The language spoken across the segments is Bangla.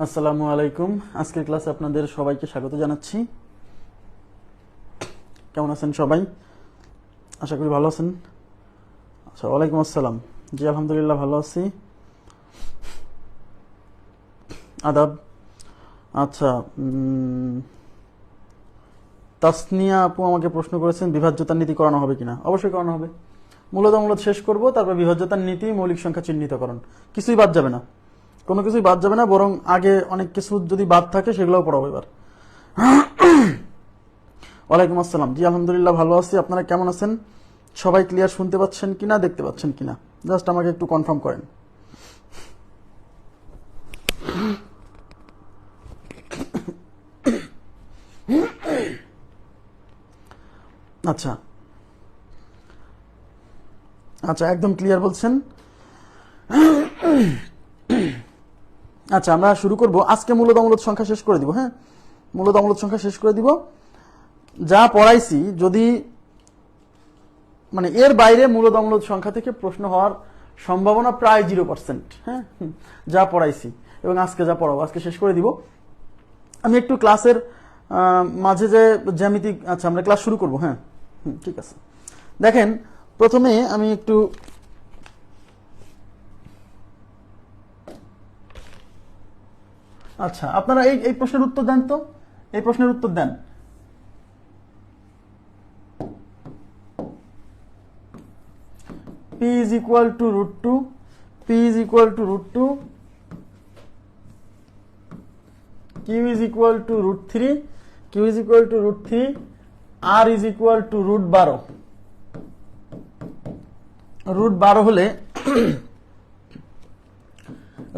আসসালামু আলাইকুম। আজকের ক্লাসে আপনাদের সবাইকে স্বাগত জানাচ্ছি। কেমন আছেন সবাই? আশা করি ভালো আছেন। আচ্ছা, ওয়ালাইকুম আসসালাম। জি আলহামদুলিল্লাহ ভালো আছি। আদাব। আচ্ছা, তাসনিয়া আপু আমাকে প্রশ্ন করেছেন বিভাজ্যতার নীতি করানো হবে কিনা। অবশ্যই করানো হবে। মূলত শেষ করব, তারপর বিভাজ্যতার নীতি, মৌলিক সংখ্যা চিহ্নিতকরণ। কিছুই বাদ যাবে না, কোনো কিছুই বাদ যাবে না, বরং আগে অনেক কিছু যদি বাদ থাকে সেগুলোও পড়াবো এবার। ওয়ালাইকুম আসসালাম। জি আলহামদুলিল্লাহ ভালো আছি। আপনারা কেমন আছেন? সবাই ক্লিয়ার শুনতে পাচ্ছেন কিনা, দেখতে পাচ্ছেন কিনা, জাস্ট আমাকে একটু কনফার্ম করেন। আচ্ছা আচ্ছা, একদম ক্লিয়ার বলছেন। আচ্ছা, আমরা শুরু করব। আজকে মূলত অমূলত সংখ্যা শেষ করে দিব। হ্যাঁ, মূলত অমূলত সংখ্যা শেষ করে দিব। যা পড়াইছি, যদি মানে এর বাইরে মূলত অমূলত সংখ্যা থেকে প্রশ্ন হওয়ার সম্ভাবনা প্রায় 0%। হ্যাঁ, যা পড়াইছি এবং আজকে যা পড়াবো, আজকে শেষ করে দিব। আমি একটু ক্লাসের মাঝে যে জ্যামিতিক, আচ্ছা আমরা ক্লাস শুরু করব। হ্যাঁ, ঠিক আছে। দেখেন, প্রথমে আমি একটু আচ্ছা, আপনারা এই প্রশ্নের উত্তর দেন তো। এই প্রশ্নের উত্তর দেন। p is equal to root 2, p is equal to root 2, q is equal to root 3, q is equal to root 3, r is equal to root 12। Root 12 হলে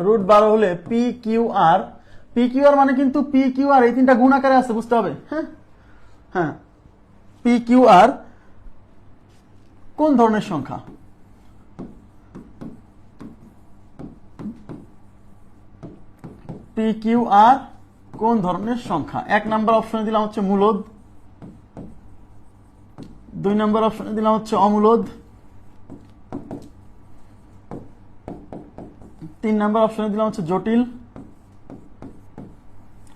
রুট 12 হলে P Q R, P Q R মানে কিন্তু পি কিউ আর এই তিনটা গুণ আকারে আছে, বুঝতে হবে। হ্যাঁ হ্যাঁ, পি কিউ আর কোন ধরনের সংখ্যা? পি কিউ আর কোন ধরনের সংখ্যা? এক নাম্বার অপশনে দিলাম হচ্ছে মূলদ, দুই নাম্বার অপশনে দিলাম হচ্ছে অমূলদ, তিন নাম্বার অপশনে দিলাম হচ্ছে জটিল,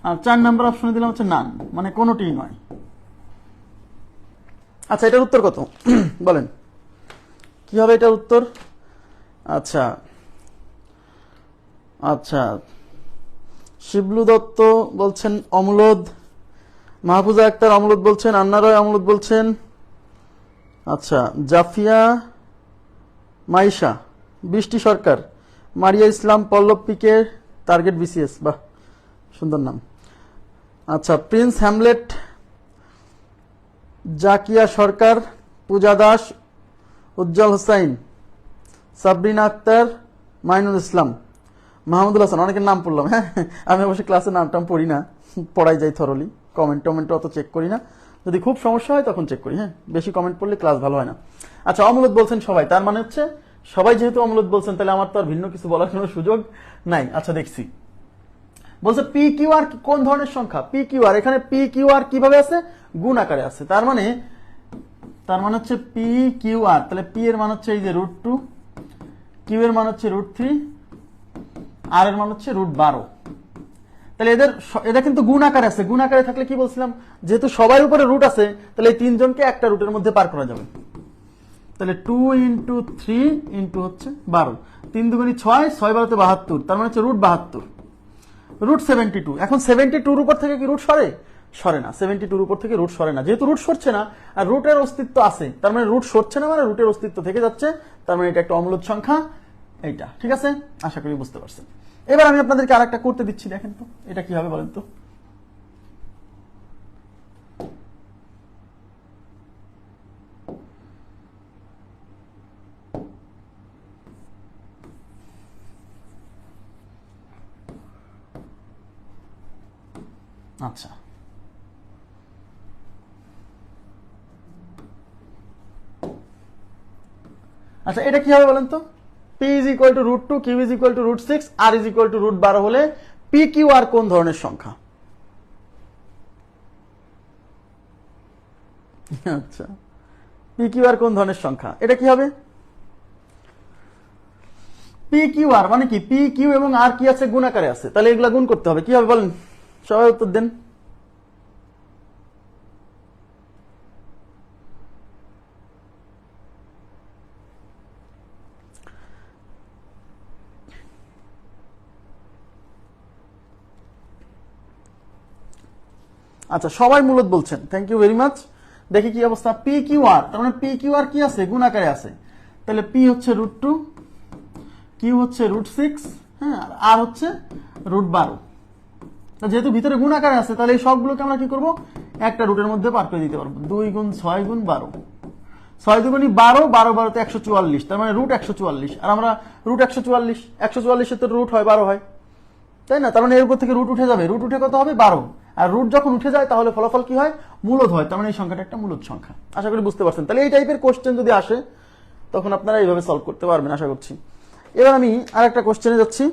আর চার নাম্বার অপশনে দিলাম হচ্ছে নান, মানে কোনোটি নয়। আচ্ছা, এটার উত্তর কত বলেন, কি হবে এটার উত্তর? আচ্ছা আচ্ছা, শিবলু দত্ত বলছেন অমূলদ, মাহফুজা আক্তার অমূলদ বলছেন, আন্না রয় অমূলদ বলছেন। আচ্ছা, জাফিয়া মাইশা, বৃষ্টি সরকার, মারিয়া ইসলাম, পল্লব পিকে, টার্গেট বিসিএস, বাহ সুন্দর নাম। আচ্ছা, প্রিন্স হ্যামলেট, জাকিয়া সরকার, পূজা দাস, উজ্জ্বল হোসাইন, সাবরিনা আক্তার, মাইনুল ইসলাম, মাহমুদুল হাসান। অনেকের নাম পড়লাম। হ্যাঁ, আমি অবশ্যই ক্লাসে নামটাম পড়ি না, পড়াই যাই থরলি, কমেন্ট টমেন্ট অত চেক করি না, যদি খুব সমস্যা হয় তখন চেক করি। হ্যাঁ, বেশি কমেন্ট পড়লে ক্লাস ভালো হয় না। আচ্ছা, অমূলদ বলছেন সবাই, তার মানে হচ্ছে সবাই যেহেতু অমূলদ বলছেন, তাহলে আমার তো আর ভিন্ন কিছু বলার কোনো সুযোগ নাই। আচ্ছা, দেখছি বলছে পি কিউ আর কোন ধরনের সংখ্যা। পি কিউ আর, এখানে পি কিউ আর কিভাবে আছে? গুণ আকারে আছে। তার মানে হচ্ছে পি কিউ আর, তাহলে পি এর মান হচ্ছে এই যে রুট 2, কিউ এর মান হচ্ছে রুট 3, আর এর মান হচ্ছে রুট 12। তাহলে এদের কিন্তু গুণ আকারে আছে। গুণ আকারে থাকলে কি বলছিলাম, যেহেতু সবার উপরে রুট আছে, তাহলে এই তিনজনকে একটা রুটের মধ্যে পার করা যাবে। তাহলে 2 ইন্টু 3 ইন্টু হচ্ছে 12, 3 দুগুণী 6, 6 12 72, তার মানে হচ্ছে রুট 72, রুট 72। এখন 72 উপর থেকে কি রুট সরে? সরে না। 72 উপর থেকে রুট সরে না। যেহেতু রুট সরছে না আর রুটের অস্তিত্ব আছে, তার মানে রুট সরছে না, মানে রুটের অস্তিত্ব থেকে যাচ্ছে, তার মানে এটা একটা অমূলদ সংখ্যা। এইটা ঠিক আছে, আশা করি বুঝতে পারছেন। এবার আমি আপনাদেরকে আরেকটা করতে দিচ্ছি, দেখেন তো এটা কি হবে বলেন তো। আচ্ছা, আচ্ছা এটা কি হবে বলেন তো। p is equal to root 2, q is equal to root 6, r is equal to root 12 হলে p q r কোন ধরনের সংখ্যা? আচ্ছা, p q r কোন ধরনের সংখ্যা, এটা কি হবে? পি কিউ আর মানে কি, পি কিউ এবং আর কি আছে, গুণ আকারে আছে, তাহলে এগুলা গুণ করতে হবে। কি হবে বলেন, সবাই উত্তর দেন। আচ্ছা, সবাই মূলত বলছেন, থ্যাংক ইউ ভেরি মাচ। দেখি কি অবস্থা, পি কিউ আর, তার মানে পি কিউ আর কি আছে, গুণ আকারে আছে, তাহলে পি হচ্ছে √2, কিউ হচ্ছে √6, হ্যাঁ, আর হচ্ছে √12। যেহেতু ভিতরে গুণ আকারে আছে, তাহলে এই সবগুলোকে আমরা কি করব, একটা রুটের মধ্যে পার করে দিতে পারবো। 2 গুণ 6 গুণ 12, 6 দুগুণী 12, 12 12 144, তার মানে √144। আর আমরা √144, 144 এর তো রুট হয় 12 হয়, তাই না? তার মানে এর উপর থেকে রুট উঠে যাবে, রুট উঠে কত হবে, 12। আর রুট যখন উঠে যায় তাহলে ফলাফল কি হয়, মূলদ হয়। তার মানে এই সংখ্যাটা একটা মূলদ সংখ্যা। আশা করি বুঝতে পারছেন। তাহলে এই টাইপের কোশ্চেন যদি আসে তখন আপনারা এইভাবে সলভ করতে পারবেন আশা করছি। এবার আমি আর একটা কোশ্চেনে যাচ্ছি।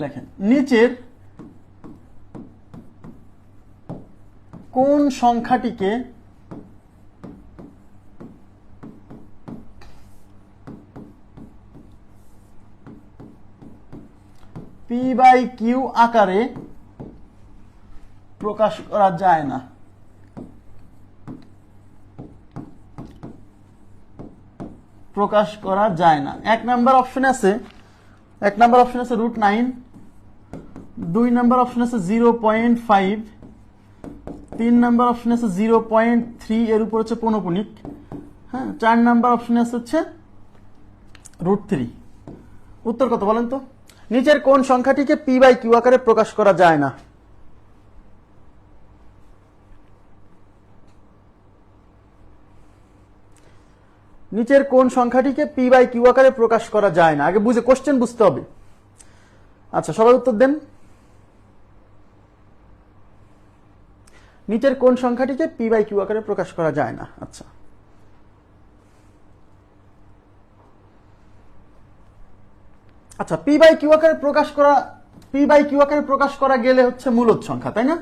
লেখেন, নিচের কোন সংখ্যাটিকে পি বাই কিউ আকারে প্রকাশ করা যায় না? প্রকাশ করা যায় না। এক নাম্বার অপশন আছে, √9, 2 নাম্বার অপশন আছে 0.5, 3 নাম্বার অপশন আছে 0.3, এর উপর হচ্ছে পৌনঃপুনিক, হ্যাঁ, 4 নাম্বার অপশন আছে হচ্ছে √3। উত্তর কত বলেন তো? নিচের কোন সংখ্যাটিকে পি বাই কিউ আকারে প্রকাশ করা যায় না? নিচের কোন সংখ্যাটিকে পি বাই কিউ আকারে প্রকাশ করা যায় না? আগে বুঝে কোশ্চেন বুঝতে হবে। আচ্ছা, সবাই উত্তর দেন। নিচের কোন সংখ্যাটিকে পি বাই কিউ আকারে প্রকাশ করা যায় না? আচ্ছা, আচ্ছা, পি বাই কিউ আকারে প্রকাশ করা গেলে হচ্ছে মূলদ সংখ্যা, তাই না?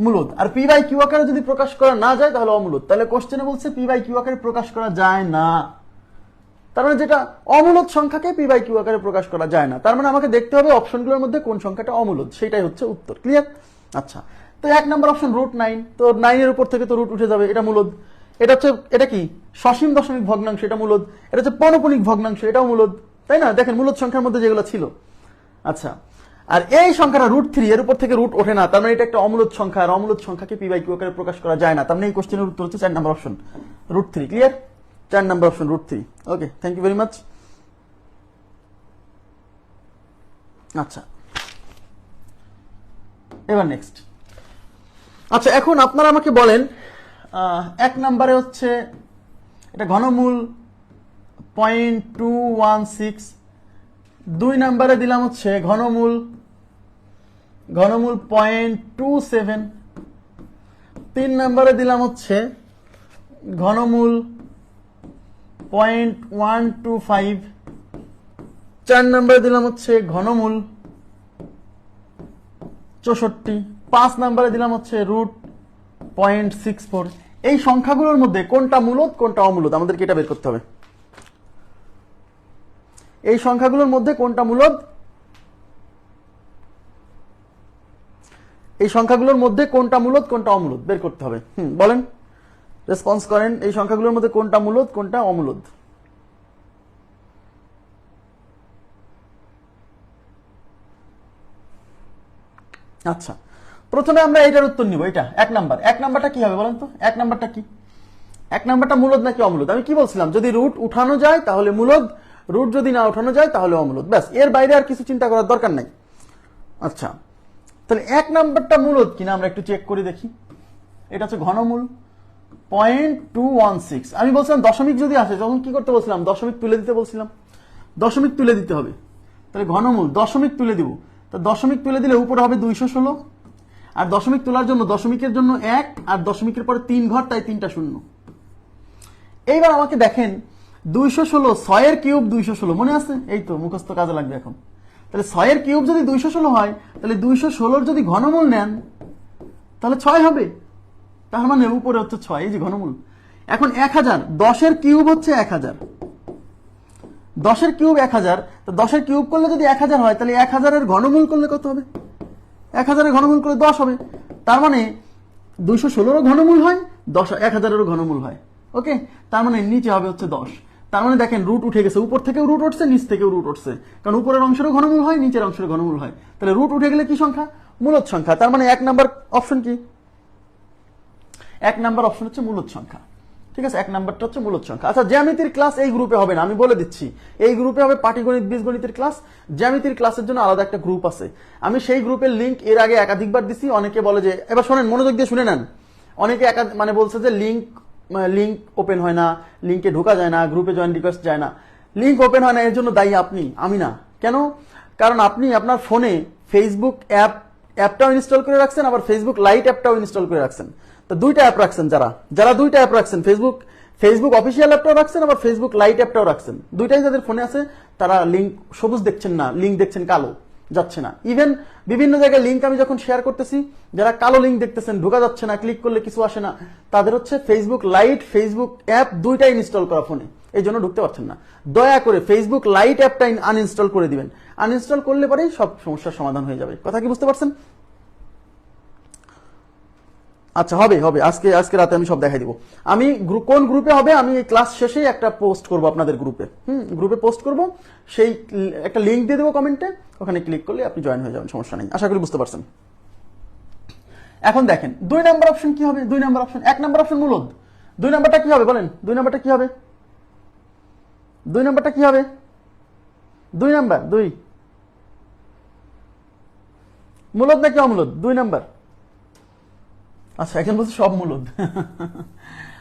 মূলদ। আর পি বাই কিউ আকারে যদি প্রকাশ করা না যায় তাহলে অমূলদ। তাহলে কোশ্চেনে বলছে পি বাই কিউ আকারে প্রকাশ করা যায় না, তার মানে যেটা অমূলদ সংখ্যাকে পি বাই কিউ আকারে প্রকাশ করা যায় না। তার মানে আমাকে দেখতে হবে অপশনগুলোর মধ্যে কোন সংখ্যাটা অমূলদ, সেটাই হচ্ছে উত্তর। ক্লিয়ার? আচ্ছা, তো 1 নাম্বার অপশন √9, তো 9 এর উপর থেকে তো রুট উঠে যাবে, এটা মূলদ। এটা কি সসীম দশমিক ভগ্নাংশ, এটা মূলদ। এটা হচ্ছে পৌনঃপুনিক ভগ্নাংশ, এটাও মূলদ, তাই না? দেখেন মূলদ সংখ্যার মধ্যে যেগুলো ছিল। আচ্ছা, আর এই সংখ্যাটা √3, এর উপর থেকে রুট ওঠে না, তার মানে এটা একটা অমূলদ সংখ্যা, আর অমূলদ সংখ্যাকে পি বাই কিউ আকারে প্রকাশ করা যায় না। তার মানে এই কোশ্চেনের উত্তর হচ্ছে 4 number option √3। Clear? 4 number option √3। Okay, thank you very much. আচ্ছা, এবার নেক্সট। আচ্ছা, এখন আপনারা আমাকে বলেন, 1 নাম্বারে হচ্ছে এটা ঘনমূল 0.216, 2 নাম্বারে দিলাম হচ্ছে ঘনমূল 0.27, 3 নাম্বারে দিলাম হচ্ছে ঘনমূল 0.125, 4 নাম্বারে দিলাম হচ্ছে ঘনমূল 64, 5 নাম্বারে দিলাম হচ্ছে √0.64। এই সংখ্যাগুলোর মধ্যে কোনটা মূলদ কোনটা অমূলদ আমাদেরকে এটা বের করতে হবে। এই সংখ্যাগুলোর মধ্যে কোনটা মূলদ, এই সংখ্যাগুলোর মধ্যে কোনটা মূলদ কোনটা অমূলদ বের করতে হবে। বলেন, রেসপন্স করেন, এই সংখ্যাগুলোর মধ্যে কোনটা মূলদ কোনটা অমূলদ। আচ্ছা, প্রথমে আমরা এটার উত্তর নিব। এটা 1 নাম্বার। 1 নাম্বারটা কি হবে বলেন তো? 1 নাম্বারটা কি? 1 নাম্বারটা মূলদ নাকি অমূলদ? আমি কি বলছিলাম, যদি রুট উঠানো যায় তাহলে মূলদ, রুট যদি না উঠানো যায় তাহলে অমূলদ। ব্যাস, এর বাইরে আর কিছু চিন্তা করার দরকার নাই। আচ্ছা, তাহলে 1 নাম্বারটা মূলদ কিনা আমরা একটু চেক করে দেখি। এটা হচ্ছে ঘনমূল 0.216। আমি বলছিলাম দশমিক যদি আসে তখন কি করতে বলছিলাম, দশমিক তুলে দিতে বলছিলাম, দশমিক তুলে দিতে হবে। তাহলে ঘনমূল দশমিক তুলে দিব, তো দশমিক তুলে দিলে উপরে হবে 216, আর দশমিক তোলার জন্য দশমিকের জন্য 1, আর দশমিকের পরে 3 ঘর, তাই 3টা শূন্য। এইবার আমাকে দেখেন 216, 6 এর কিউব 216, মনে আছে? এই তো মুখস্থ কাজে লাগবে এখন। তাহলে 6 এর কিউব যদি 216 হয়, তাহলে 216 যদি ঘনমূল নেন তাহলে 6 হবে। তার মানে উপরে হচ্ছে 6, এই যে ঘনমূল। এখন 1000, 10-এর কিউব হচ্ছে 1000, 10-এর কিউব 1000, তো 10-এর কিউব করলে যদি 1000 হয়, তাহলে 1000-এর ঘনমূল করলে কত হবে? 1000-এর ঘনমূল করলে 10 হবে। তার মানে 216-রও ঘনমূল হয়, 1000-এরও ঘনমূল হয়। ওকে, তার মানে নিচে হবে হচ্ছে 10। তার মানে দেখেন রুট উঠে গেছে, উপর থেকেও রুট উঠছে, নিচ থেকেও রুট উঠছে, কারণ উপরের অংশেরও ঘনমূল হয়, নিচের অংশের ঘনমূল হয়। তাহলে রুট উঠে গেলে কি সংখ্যা? মূলদ সংখ্যা। তার মানে 1 নাম্বার অপশন কি? 1 নাম্বার অপশন হচ্ছে মূলদ সংখ্যা। ঠিক আছে, 1 নাম্বারটা হচ্ছে মূলদ সংখ্যা। আচ্ছা, জ্যামিতির ক্লাস এই গ্রুপে হবে না, আমি বলে দিচ্ছি। এই গ্রুপে হবে পাটিগণিত, বীজগণিতের ক্লাস। জ্যামিতির ক্লাসের জন্য আলাদা একটা গ্রুপ আছে। আমি সেই গ্রুপের লিংক এর আগে একাধিকবার দিছি। অনেকে বলে যে, এবার শোনেন, মনোযোগ দিয়ে শুনে নেন। অনেকে মানে বলছে যে লিংক ওপেন হয় না, লিংকে ঢোকা যায় না, গ্রুপে জয়েন রিকোয়েস্ট যায় না। লিংক ওপেন হয় না, এর জন্য দায়ী আপনি, আমি না। কেন? কারণ আপনি আপনার ফোনে ফেসবুক অ্যাপটাও ইনস্টল করে রাখছেন, আবার ফেসবুক লাইট অ্যাপটাও ইনস্টল করে রাখছেন। তো দুইটা অ্যাপ রাখছেন, যারা দুইটা অ্যাপ রাখছেন, ফেসবুক অফিসিয়াল অ্যাপটাও রাখছেন, আবার ফেসবুক লাইট অ্যাপটাও রাখছেন, দুইটাই যাদের ফোনে আছে তারা লিংক সবুজ দেখছেন না, লিংক দেখছেন কালো, যাচ্ছে না। ইভেন বিভিন্ন জায়গায় লিংক আমি যখন শেয়ার করতেছি, যারা কালো লিংক দেখতেছেন, ঢোকা যাচ্ছে না, ক্লিক করলে কিছু আসে না, তাদের হচ্ছে ফেসবুক লাইট, ফেসবুক অ্যাপ দুইটাই ইনস্টল করা ফোনে, এই জন্য ঢুকতে পারছেন না। দয়া করে ফেসবুক লাইট অ্যাপটা আনইনস্টল করে দিবেন। আনইনস্টল করলে পরেই সব সমস্যার সমাধান হয়ে যাবে। কথা কি বুঝতে পারছেন? আচ্ছা, হবে আজকে রাতে আমি সব দেখাই দিব। আমি কোন গ্রুপে হবে, আমি এই ক্লাস শেষেই একটা পোস্ট করব আপনাদের গ্রুপে। গ্রুপে পোস্ট করব, সেই একটা লিংক দিয়ে দেবো কমেন্টে, ওখানে ক্লিক করলে আপনি জয়েন হয়ে যাবেন, সমস্যা নেই। আশা করি বুঝতে পারছেন। এখন দেখেন 2 নাম্বার অপশন কি হবে? 2 নাম্বার অপশন, 1 নাম্বার অপশন মূলদ। 2 নাম্বারটা কি হবে বলেন? 2 নাম্বারটা কি হবে? 2 নাম্বারটা কি হবে? 2 নাম্বার, 2 মূলদ নাকি অমূলদ? 2 নাম্বার। আচ্ছা, এখন বলছি সব মূলদ।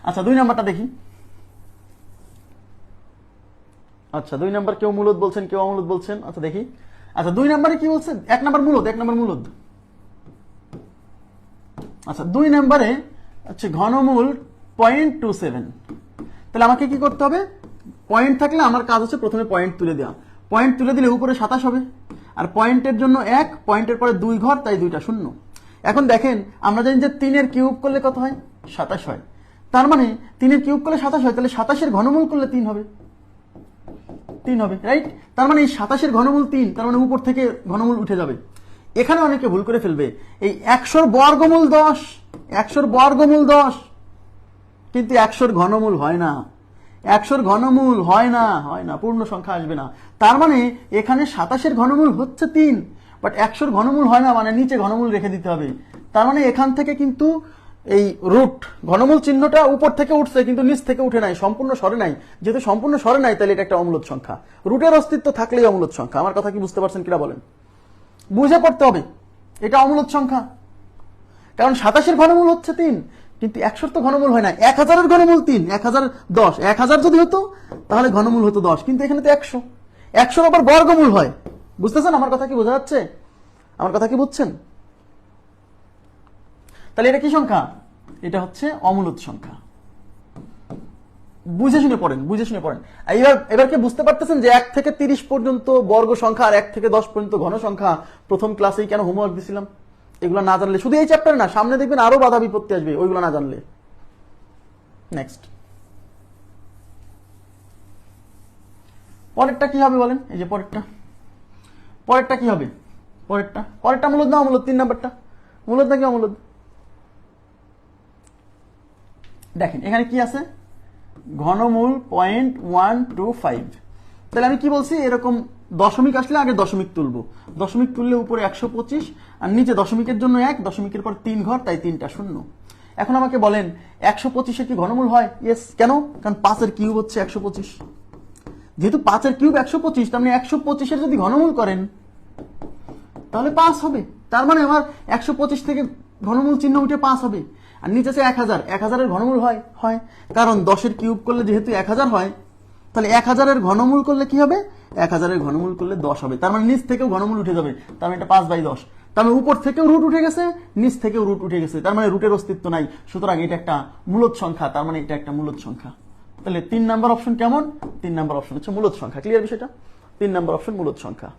আচ্ছা, 2 নাম্বারটা দেখি। আচ্ছা, 2 নাম্বার কেউ মূলদ বলছেন, কেউ অমূলদ বলছেন। আচ্ছা দেখি। আচ্ছা, 2 নাম্বারে কি বলছেন? 1 নাম্বার মূলদ, 1 নাম্বার মূলদ। আচ্ছা, 2 নাম্বারে হচ্ছে ঘনমূল 0.27। তাহলে আমাকে কি করতে হবে? পয়েন্ট থাকলে আমার কাজ হচ্ছে প্রথমে পয়েন্ট তুলে দেওয়া। পয়েন্ট তুলে দিলে উপরে 27 হবে, আর পয়েন্টের জন্য 1, পয়েন্টের পরে 2 ঘর, তাই 2টা শূন্য। এখন দেখেন, আমরা জানি যে 3-এর কিউব করলে কত হয়? 27 হয়। তার মানে 3-এর কিউব করলে 27 হয়, তাহলে 27-এর ঘনমূল করলে 3 হবে, 3 হবে, রাইট? তার মানে এই 27-এর ঘনমূল 3, তার মানে উপর থেকে ঘনমূল উঠে যাবে। এখানে অনেকে ভুল করে ফেলবে, এই 100-র বর্গমূল 10, 100-র বর্গমূল 10, কিন্তু 100-র ঘনমূল হয় না, 100-র ঘনমূল হয় না, পূর্ণ সংখ্যা আসবে না। তার মানে এখানে 27-এর ঘনমূল হচ্ছে 3, বাট 100-র ঘনমূল হয় না, মানে নিচে ঘনমূল রেখে দিতে হবে। তার মানে এখান থেকে কিন্তু এই রুট ঘনমূল চিহ্নটা উপর থেকে উঠছে, কিন্তু নিচ থেকে উঠে নাই, সম্পূর্ণ সরে নাই। যেহেতু সম্পূর্ণ সরে নাই, তাহলে এটা একটা অমূলদ সংখ্যা। রুটের অস্তিত্ব থাকলেই অমূলদ সংখ্যা। আমার কথা কি বুঝতে পারছেন কিনা বলেন? বুঝে পড়তে হবে, এটা অমূলদ সংখ্যা। কারণ 27-এর ঘনমূল হচ্ছে 3, কিন্তু 100-র তো ঘনমূল হয় না। 1000-এর ঘনমূল 3, 1000 10, 1000 যদি হতো তাহলে ঘনমূল হতো 10, কিন্তু এখানে তো 100, 100-র আবার বর্গমূল হয়। বুঝতেছেন আমার কথা কি? বোঝা যাচ্ছে আমার কথা কি? বুঝছেন? তাহলে এটা কি সংখ্যা? এটা হচ্ছে অমূলদ সংখ্যা। বুঝে শুনে পড়েন, বুঝে শুনে পড়েন। এবার কি বুঝতে পারতেছেন যে 1 থেকে 30 পর্যন্ত বর্গ সংখ্যা আর 1 থেকে 10 পর্যন্ত ঘন সংখ্যা প্রথম ক্লাসেই কেন হোমওয়ার্ক দিছিলাম? এগুলো না জানলে, শুধু এই চ্যাপ্টারে না, সামনে দেখবেন আরো বাধা বিপত্তি আসবে ওইগুলো না জানলে। নেক্সট, পরেরটা কি হবে বলেন? এই যে পরেরটা কি হবে? পরেরটা মূলদ না অমূলদ? 3 নাম্বারটা মূলদ নাকি অমূলদ? দেখেন এখানে কি আছে? ঘনমূল 0.125। তাহলে আমি কি বলছি? এরকম দশমিক আসলে আগে দশমিক তুলবো, দশমিক তুললে উপরে 125, আর নিচে দশমিকের জন্য 1, দশমিকের পর 3 ঘর, তাই 3টা শূন্য। এখন আমাকে বলেন 125-এর কি ঘনমূল হয়? ইয়েস। কেন? কারণ 5-এর কিউব হচ্ছে 125। যেহেতু 5-এর কিউব 125, তার মানে 125-এর যদি ঘনমূল করেন তাহলে 5 হবে। তার মানে আমার 125 থেকে ঘনমূল চিহ্ন উঠে 5 হবে। আর নিচে আছে 1000, 1000-এর ঘনমূল হয়, কারণ 10-এর কিউব করলে যেহেতু 1000 হয়, তাহলে 1000-এর ঘনমূল করলে কি হবে? 1000-এর ঘনমূল করলে 10 হবে। তার মানে নিচ থেকেও ঘনমূল উঠে যাবে, তার মানে এটা 5/10। তার মানে উপর থেকেও রুট উঠে গেছে, নিচ থেকেও রুট উঠে গেছে, তার মানে রুটের অস্তিত্ব নাই। সুতরাং এটা একটা মূলদ সংখ্যা, তার মানে এটা একটা মূলদ সংখ্যা। তাহলে 3 নাম্বার অপশন কেমন? 3 নাম্বার অপশন হচ্ছে মূলদ সংখ্যা। ক্লিয়ার বিষয়টা? 3 নাম্বার অপশন মূলদ সংখ্যা।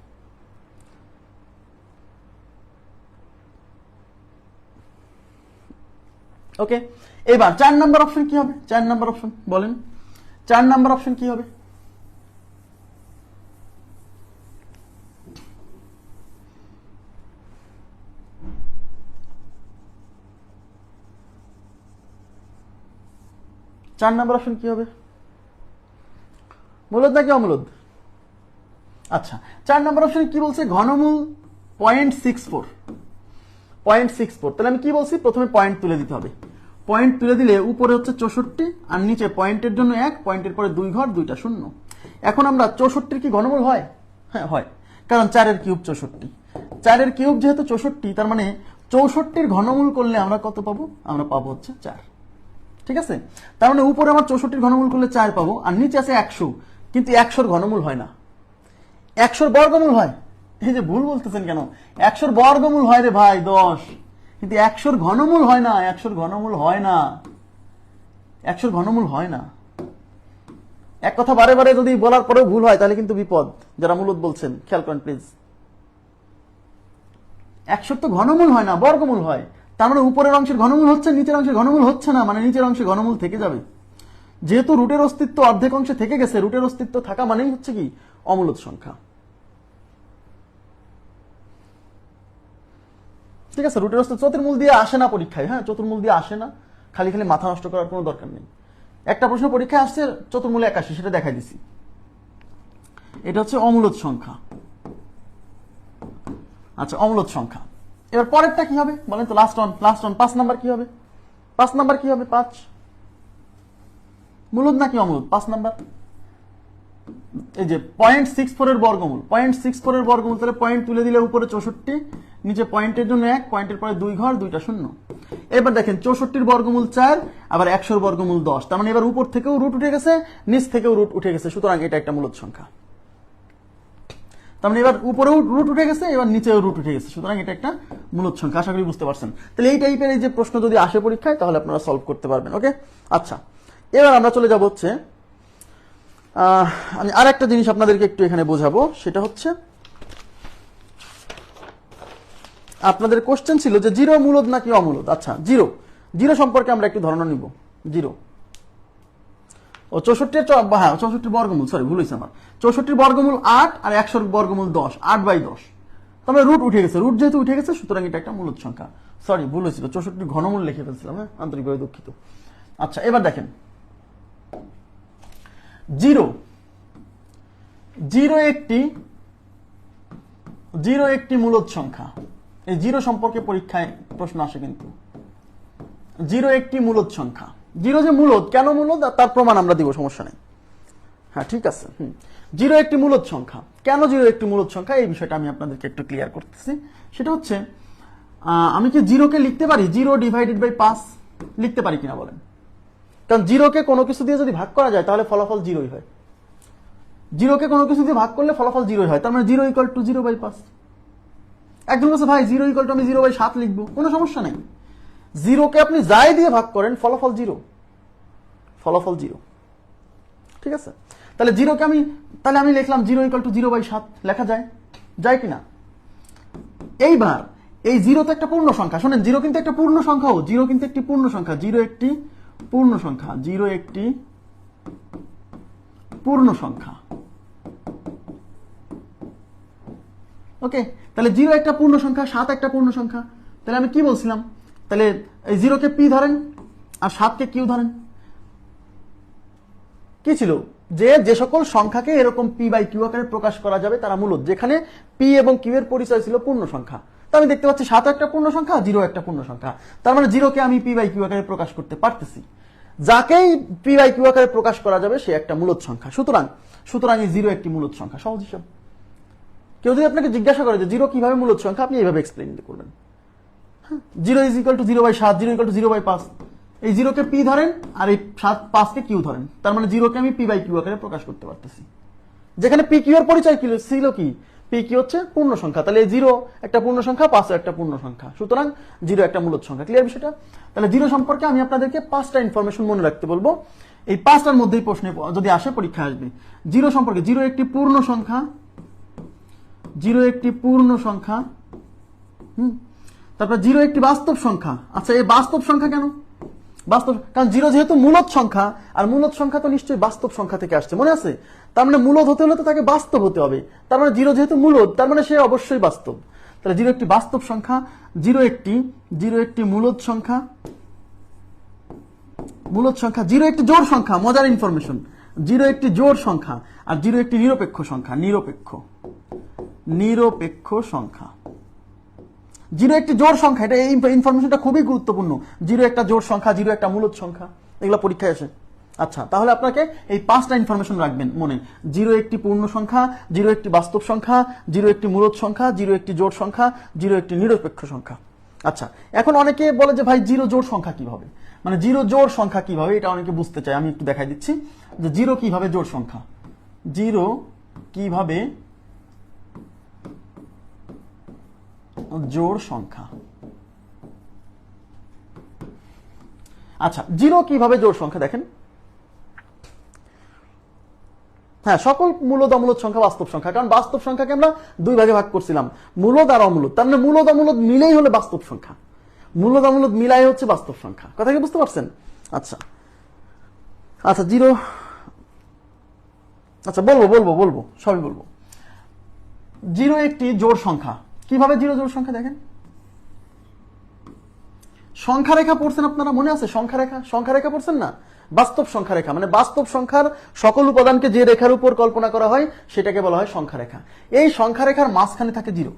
ওকে, এবার 4 নাম্বার অপশন কি হবে? 4 নাম্বার অপশন বলেন, 4 নাম্বার অপশন কি হবে? চার নাম্বার অপশন কি হবে? মূলদ নাকি অমূলদ? আচ্ছা, 4 নাম্বার অপশনে কি বলছে? ঘনমূল 0.64। 0.64, তাহলে আমি কি বলছি? প্রথমে পয়েন্ট তুলে দিতে হবে। পয়েন্ট তুলে দিলে উপরে হচ্ছে 64 আর নিচে পয়েন্টের জন্য 1, পয়েন্টের পরে 2 ঘর, 2টা শূন্য। এখন আমরা 64 কি ঘনমূল হয়? হ্যাঁ হয়, কারণ 4 কিউব 64। 4 কিউব যেহেতু 64, তার মানে 64 ঘনমূল করলে আমরা কত পাবো? আমরা পাবো হচ্ছে 4। ঠিক আছে, তার মানে উপরে আমার 64 ঘনমূল করলে 4 পাবো, আর নিচে আছে 100, কিন্তু 100 ঘনমূল হয় না, 100 বর্গমূল হয়। এই যে ভুল বলতেছেন কেন? 100 বর্গমূল হয় রে ভাই 10, কিন্তু 100 ঘনমূল হয় না। 100 ঘনমূল হয় না, 100 ঘনমূল হয় না। এক কথা বারে বারে যদি বলার পরেও ভুল হয় তাহলে কিন্তু বিপদ। যারা মূলত বলছেন খেয়াল করেন প্লিজ। 100 তো ঘনমূল হয় না, বর্গমূল হয়। তার মানে উপরের অংশের ঘনমূল হচ্ছে, নিচের অংশের ঘনমূল হচ্ছে না, মানে নিচের অংশে ঘনমূল থেকে যাবে। যেহেতু রুটের অস্তিত্ব অর্ধেক অংশে থেকে গেছে, রুটের অস্তিত্ব থাকা মানেই হচ্ছে কি? অমূলদ সংখ্যা। ঠিক আছে, রুটের অস্তিত্ব চতুর্মূল দিয়ে আসে না পরীক্ষায়। হ্যাঁ, চতুর্মূল দিয়ে আসে না, খালি খালি মাথা নষ্ট করার কোনো দরকার নেই। একটা প্রশ্ন পরীক্ষায় আসছে চতুর্মূলে 81, সেটা দেখাই দিছি। এটা হচ্ছে অমূলদ সংখ্যা। আচ্ছা, অমূলদ সংখ্যা। এবার পরেরটা কি হবে বলেন তো? লাস্ট অন 5 নাম্বার কি হবে? 5 নাম্বার কি হবে? 5 মূলদ নাকি অমূলদ? 5 নাম্বার এই যে 0.64 এর বর্গমূল। 0.64 এর বর্গমূল, তাহলে পয়েন্ট তুলে দিলে উপরে 64, নিচে পয়েন্টের জন্য 1, পয়েন্টের পরে 2 ঘর, 2টা শূন্য। এবার দেখেন 64 বর্গমূল 4, আবার 100 বর্গমূল 10, তার মানে এবার উপর থেকেও রুট উঠে গেছে, নিচ থেকেও রুট উঠে গেছে, সুতরাং এটা একটা মূলদ সংখ্যা। তার মানে এবার উপরেও রুট উঠে গেছে, এবার নিচেও রুট উঠে গেছে, সুতরাং এটা একটা মূলদ সংখ্যা। আশা করি বুঝতে পারছেন। তাহলে এই টাইপের এই যে প্রশ্ন যদি আসে পরীক্ষায়, তাহলে আপনারা সলভ করতে পারবেন। ওকে, আচ্ছা, এবার আমরা চলে যাব হচ্ছে আমি আর একটা জিনিস আপনাদেরকে একটু এখানে বোঝাবো। সেটা হচ্ছে আপনাদের কোশ্চেন ছিল যে জিরো মূলদ নাকি অমূলদ। আচ্ছা, জিরো সম্পর্কে আমরা একটু ধারণা নিব। জিরো ও 64 বর্গমূল, সরি ভুল হয়েছে আমার। 64 বর্গমূল 8 আর 100 বর্গমূল 10, 8/10। তাহলে রুট উঠে গেছে, রুট যেহেতু উঠে গেছে, সুতরাং এটা একটা মূলদ সংখ্যা। সরি ভুল হয়েছিল, 64 ঘনমূল লিখে ফেলছিলাম। হ্যাঁ, আন্তরিকভাবে দুঃখিত। আচ্ছা, এবার দেখেন জিরো একটি মূলদ সংখ্যা। এই জিরো সম্পর্কে পরীক্ষায় প্রশ্ন আসে কিন্তু। জিরো একটি মূলদ সংখ্যা। জিরো যে মূলদ, কেন মূলদ তার প্রমাণ আমরা দিব, সমস্যা নেই। হ্যাঁ, ঠিক আছে। জিরো একটি মূলদ সংখ্যা। কেন জিরো একটি মূলদ সংখ্যা, এই বিষয়টা আমি আপনাদেরকে একটু ক্লিয়ার করতেছি। সেটা হচ্ছে আমি কি জিরোকে লিখতে পারি 0/5 লিখতে পারি কিনা বলেন? কারণ জিরোকে কোনো কিছু দিয়ে যদি ভাগ করা যায় তাহলে ফলাফল জিরোই হয়। জিরোকে কোনো কিছু দিয়ে ভাগ করলে ফলাফল জিরোই হয়, তার মানে 0 = 0/5। একজন বলছে ভাই 0 আমি 0/7 লিখবো, কোনো সমস্যা নেই। জিরোকে আপনি যাই দিয়ে ভাগ করেন ফলাফল জিরো, ফলাফল জিরো। ঠিক আছে, তাহলে জিরোকে তাহলে আমি লিখলাম 0 = 0/7 লেখা যায় কিনা? এইবার এই জিরো তো একটা পূর্ণ সংখ্যা। শোনেন, জিরো কিন্তু একটা পূর্ণ সংখ্যাও, জিরো কিন্তু একটি পূর্ণ সংখ্যা। জিরো একটি পূর্ণ সংখ্যা, জিরো একটি পূর্ণ সংখ্যা। ওকে, তাহলে জিরো একটা পূর্ণ সংখ্যা, 7 একটা পূর্ণ সংখ্যা। তাহলে আমি কি বলছিলাম? তাহলে এই জিরোকে পি ধরেন আর 7কে কিউ ধরেন। কি ছিল? যে সকল সংখ্যাকে এরকম p/q আকারে প্রকাশ করা যাবে তারা মূলদ, যেখানে p এবং q এর পরিচয় ছিল পূর্ণ সংখ্যা। তো আমি দেখতে পাচ্ছি 7 একটা পূর্ণ সংখ্যা, 0 একটা পূর্ণ সংখ্যা। তার মানে জিরোকে আমি p/q আকারে প্রকাশ করতে পারতেছি। যাকেই p/q আকারে প্রকাশ করা যাবে সে একটা মূলদ সংখ্যা। সুতরাং এই জিরো একটি মূলদ সংখ্যা। সহজ হিসাব। কেউ যদি আপনাকে জিজ্ঞাসা করে যে জিরো কিভাবে মূলদ সংখ্যা, আপনি এইভাবে এক্সপ্লেইন করবেন। 0 = 0/7, 0 = 0/5। এই জিরোকে পি ধরেন আর এই 5কে কিউ ধরেন, তার মানে জিরোকে আমি p/q আকারে প্রকাশ করতে পারতেছি। যেখানে p q এর পরিচয় ছিল কি? p q হচ্ছে পূর্ণ সংখ্যা। তাহলে জিরো একটা পূর্ণ সংখ্যা, 5 একটা পূর্ণ সংখ্যা, সুতরাং জিরো একটা মূলদ সংখ্যা। ক্লিয়ার বিষয়টা? তাহলে জিরো সম্পর্কে আমি আপনাদেরকে 5টা ইনফরমেশন মনে রাখতে বলবো। এই 5টার মধ্যেই প্রশ্নে যদি আসে, পরীক্ষা আসবে। জিরো সম্পর্কে, জিরো একটি পূর্ণ সংখ্যা, জিরো একটি পূর্ণ সংখ্যা। তারপর জিরো একটি বাস্তব সংখ্যা। আচ্ছা, এই বাস্তব সংখ্যা কেন? বাস্তব, কারণ জিরো যেহেতু মূলদ সংখ্যা, আর মূলদ সংখ্যা তো নিশ্চয়ই বাস্তব সংখ্যা থেকে আসছে, মনে আছে? তার মানে মূলদ হতে হলে তো তাকে বাস্তব হতে হবে। তার মানে জিরো যেহেতু মূলদ, তার মানে সে অবশ্যই বাস্তব। তাহলে জিরো একটি বাস্তব সংখ্যা, জিরো একটি মূলদ সংখ্যা, জিরো একটি জোড় সংখ্যা। মজার ইনফরমেশন, জিরো একটি জোড় সংখ্যা, আর জিরো একটি নিরপেক্ষ সংখ্যা। নিরপেক্ষ সংখ্যা, জিরো একটি জোড় সংখ্যা। এটা এই ইনফরমেশনটা খুবই গুরুত্বপূর্ণ। জিরো একটা জোড় সংখ্যা, জিরো একটা মূলদ সংখ্যা, এগুলো পরীক্ষায় আসে। আচ্ছা, তাহলে আপনাকে এই 5টা ইনফরমেশন রাখবেন মনে। জিরো একটি পূর্ণ সংখ্যা, জিরো একটি বাস্তব সংখ্যা, জিরো একটি মূলদ সংখ্যা, জিরো একটি জোড় সংখ্যা, জিরো একটি নিরপেক্ষ সংখ্যা। আচ্ছা, এখন অনেকে বলে যে ভাই জিরো জোড় সংখ্যা কিভাবে, মানে জিরো জোড় সংখ্যা কিভাবে, এটা অনেকে বুঝতে চায়। আমি একটু দেখাই দিচ্ছি যে জিরো কিভাবে জোড় সংখ্যা, জিরো কিভাবে জোড় সংখ্যা। আচ্ছা, জিরো কিভাবে জোড় সংখ্যা দেখেন। হ্যাঁ, সকল মূলদ অমূলদ সংখ্যা বাস্তব সংখ্যা, কারণ বাস্তব সংখ্যাকে আমরা দুই ভাগে ভাগ করছিলাম, মূলদ আর অমূলদ। তার মানে মূলদ অমূলদ মিলেই হলে বাস্তব সংখ্যা, মূলদ অমূলদ মিলাই হচ্ছে বাস্তব সংখ্যা। কথা কি বুঝতে পারছেন? আচ্ছা আচ্ছা, জিরো, আচ্ছা বলবো সবই বলবো। জিরো একটি জোড় সংখ্যা। কিভাবে জিরো জোড় সংখ্যা দেখেন, সংখ্যা রেখা পড়ছেন আপনারা, মনে আছে? সংখ্যা রেখা পড়ছেন না? বাস্তব সংখ্যা রেখা মানে বাস্তব সংখ্যার সকল উপাদানকে যে রেখার উপর কল্পনা করা হয় সেটাকে বলা হয় সংখ্যা রেখা। এই সংখ্যা রেখার মাঝখানে থাকে জিরো।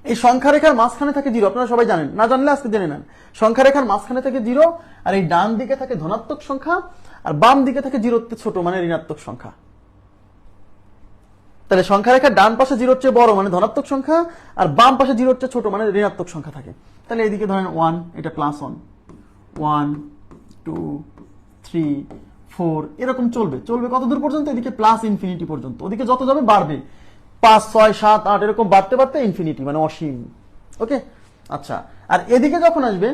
এই সংখ্যা রেখার মাঝখানে থাকে জিরো, আপনারা সবাই জানেন, না জানলে আজকে জেনে নেন। সংখ্যা রেখার মাঝখানে থাকে জিরো, আর এই ডান দিকে থাকে ধনাত্মক সংখ্যা, আর বাম দিকে থাকে জিরোর চেয়ে ছোট মানে ঋণাত্মক সংখ্যা। তাহলে সংখ্যা রেখার ডান পাশে জিরোর চেয়ে বড় মানে ধনাত্মক সংখ্যা, আর বাম পাশে জিরোর চেয়ে ছোট মানে ঋণাত্মক সংখ্যা থাকে। তাহলে এদিকে ধরেন 1, এটা +1, 1 2 3 4 এরকম চলবে কত দূর পর্যন্ত? এদিকে প্লাস ইনফিনিটি পর্যন্ত। ওদিকে যত যাবে বাড়বে, 5 6 7 8 এরকম বাড়তে বাড়তে ইনফিনিটি মানে অসীম। ওকে, আচ্ছা, আর এদিকে যখন আসবে,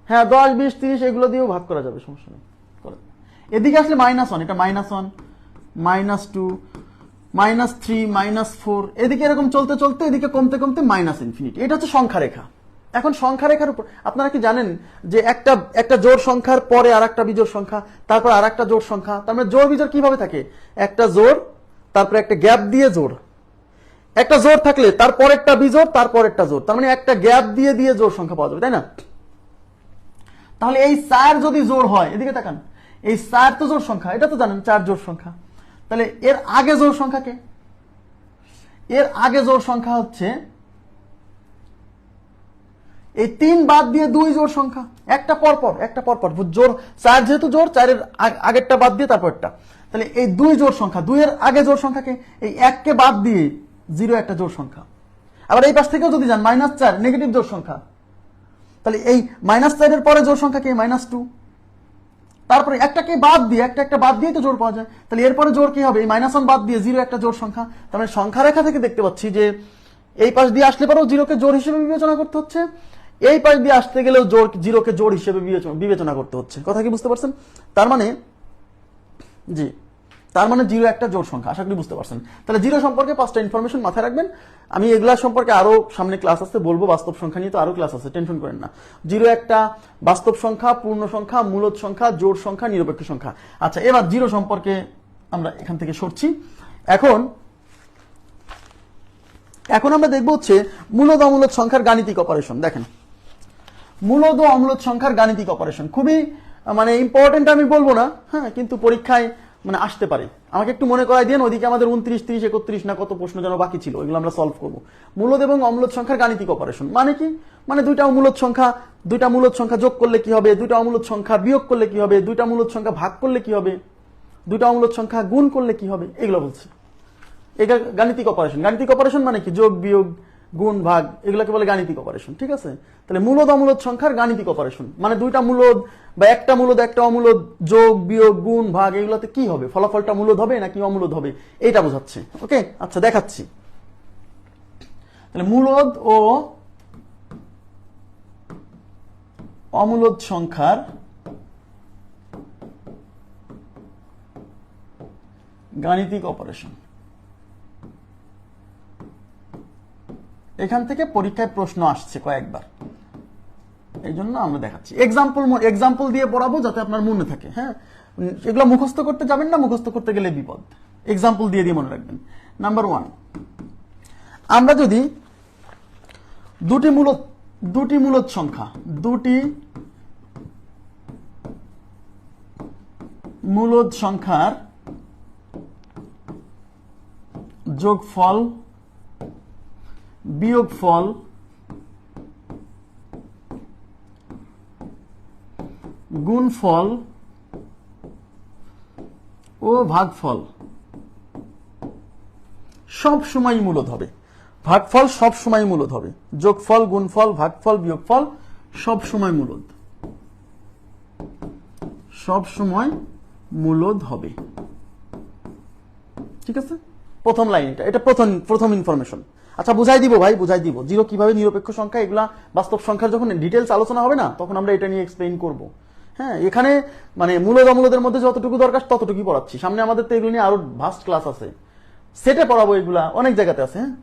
হ্যাঁ 10 20 30 এগুলো দিয়েও ভাগ করা যাবে, সমস্যা নেই। এদিকে আসলে -1, এটা -1 -2 -3 -4 এদিকে এরকম চলতে চলতে এদিকে কমতে কমতে মাইনাস ইনফিনিটি। এটা হচ্ছে সংখ্যা রেখা। এখন সংখ্যা রেখার উপর আপনারা কি জানেন যে একটা জোড় সংখ্যার পরে আর একটা বিজোড় সংখ্যা, তারপর আর একটা জোড় সংখ্যা, তার মানে জোড় বিজোড় কিভাবে থাকে? একটা জোড়, তারপরে একটা গ্যাপ দিয়ে জোড়। একটা জোড় থাকলে তারপর একটা বিজোড়, তারপর একটা জোড়, তার মানে একটা গ্যাপ দিয়ে দিয়ে জোড় সংখ্যা পাওয়া যাবে, তাই না? তাহলে এই 4 যদি জোড় হয়, এদিকে তাকান, এই 4 তো জোড় সংখ্যা, এটা তো জানেন 4 জোড় সংখ্যা। তাহলে এর আগে জোড় সংখ্যা কে? এর আগে জোড় সংখ্যা হচ্ছে এই 3 বাদ দিয়ে 2 জোড় সংখ্যা, একটা পরপর জোড়। 4 যেহেতু জোড়, 4-এর আগেরটা বাদ দিয়ে তারপরটা। তাহলে এই 2 জোড় সংখ্যা, 2 এর আগে জোড় সংখ্যাকে, এই 1 কে বাদ দিয়ে 0 একটা জোড় সংখ্যা। আবার এই পাশ থেকেও যদি যান, -4 নেগেটিভ জোড় সংখ্যা। তাহলে এই -4 এর পরে জোড় সংখ্যা কে? -2। তারপরে একটাকে বাদ দিয়ে একটা বাদ দিয়ে তো জোড় পাওয়া যায়। তাহলে এরপরে জোড় কি হবে? এই -1 বাদ দিয়ে 0 একটা জোড় সংখ্যা। তার মানে সংখ্যা রেখা থেকে দেখতে পাচ্ছি যে এই পাশ দিয়ে আসলে পরেও 0কে জোড় হিসেবে বিবেচনা করতে হচ্ছে, এই পাশ দিয়ে আসতে গেলেও 0কে জোড় হিসেবে বিবেচনা করতে হচ্ছে। কথা কি বুঝতে পারছেন? তার মানে 0 একটা জোড় সংখ্যা। আশা করি বুঝতে পারছেন। তাহলে 0 সম্পর্কে 5টা ইনফরমেশন মাথায় রাখবেন। আমি এগুলা সম্পর্কে আরো সামনে ক্লাস আছে, বলবো। বাস্তব সংখ্যা নিয়ে তো আরো ক্লাস আছে, টেনশন করেন না। 0 একটা বাস্তব সংখ্যা, পূর্ণ সংখ্যা, মূলদ সংখ্যা, জোড় সংখ্যা, নিরপেক্ষ সংখ্যা। আচ্ছা, এবার 0 সম্পর্কে আমরা এখান থেকে সরছি। এখন আমরা দেখবো হচ্ছে মূলদ অমূলদ সংখ্যার গাণিতিক অপারেশন। দেখেন, মূলদ ও অমূলদ সংখ্যার গাণিতিক অপারেশন খুবই মানে ইম্পর্টেন্ট, আমি বলবো না, হ্যাঁ, কিন্তু পরীক্ষায় মানে আসতে পারে। আমাকে একটু মনে করাই দিন, ওইদিকে আমাদের 29 30 31 না কত প্রশ্ন যেন বাকি ছিল, ওইগুলো আমরা সলভ করবো। মূলদ এবং অমূলদ সংখ্যার গাণিতিক অপারেশন মানে কি? মানে দুইটা মূলদ সংখ্যা যোগ করলে কি হবে, দুইটা অমূলদ সংখ্যা বিয়োগ করলে কি হবে, দুইটা মূলদ সংখ্যা ভাগ করলে কি হবে, দুইটা অমূলদ সংখ্যা গুণ করলে কি হবে, এগুলো বলছে। এটা গাণিতিক অপারেশন। গাণিতিক অপারেশন মানে কি? যোগ বিয়োগ গুণ ভাগ, এগুলোকে বলে গাণিতিক অপারেশন। ঠিক আছে? তাহলে মূলদ অমূলদ সংখ্যার গাণিতিক অপারেশন মানে দুইটা মূলদ বা একটা মূলদ একটা অমূলদ যোগ বিয়োগ গুণ ভাগ, এগুলোতে কি হবে? ফলাফলটা মূলদ হবে নাকি অমূলদ হবে, এটা বোঝাচ্ছে। ওকে, আচ্ছা দেখাচ্ছি। তাহলে মূলদ ও অমূলদ সংখ্যার গাণিতিক অপারেশন, এখান থেকে পরীক্ষায় প্রশ্ন আসছে কয়েকবার, এই জন্য আমরা দেখাচ্ছি। এক্সাম্পল দিয়ে পড়াবো যাতে আপনার মনে থাকে। হ্যাঁ, এগুলো মুখস্থ করতে যাবেন না, মুখস্থ করতে গেলে বিপদ। এক্সাম্পল দিয়ে দিয়ে মনে রাখবেন। নাম্বার 1, আমরা যদি দুটি মূলদ সংখ্যা, দুটি মূলদ সংখ্যার যোগফল বিয়োগফল গুণফল ও ভাগফল সব সময় মূলদ হবে। ভাগফল সব সময় মূলদ হবে, যোগফল গুণফল ভাগফল বিয়োগফল সব সময় মূলদ, সব সময় মূলদ হবে। ঠিক আছে, প্রথম লাইন এটা প্রথম ইনফরমেশন। আচ্ছা, বুঝাই দিব ভাই, বুঝাই দিব জিরো কিভাবে নিরপেক্ষ সংখ্যা, এগুলা বাস্তব সংখ্যার যখন ডিটেলস আলোচনা হবে না, তখন আমরা এটা নিয়ে এক্সপ্লেইন করব। হ্যাঁ, এখানে মানে মূলদ অমূলদের মধ্যে যতটুকু দরকার ততটুকুই পড়াচ্ছি। সামনে আমাদের তো এগুলো নিয়ে আরো ভাস্ট ক্লাস আছে, সেটে পড়াবো, এগুলা অনেক জায়গাতে আছে। হ্যাঁ,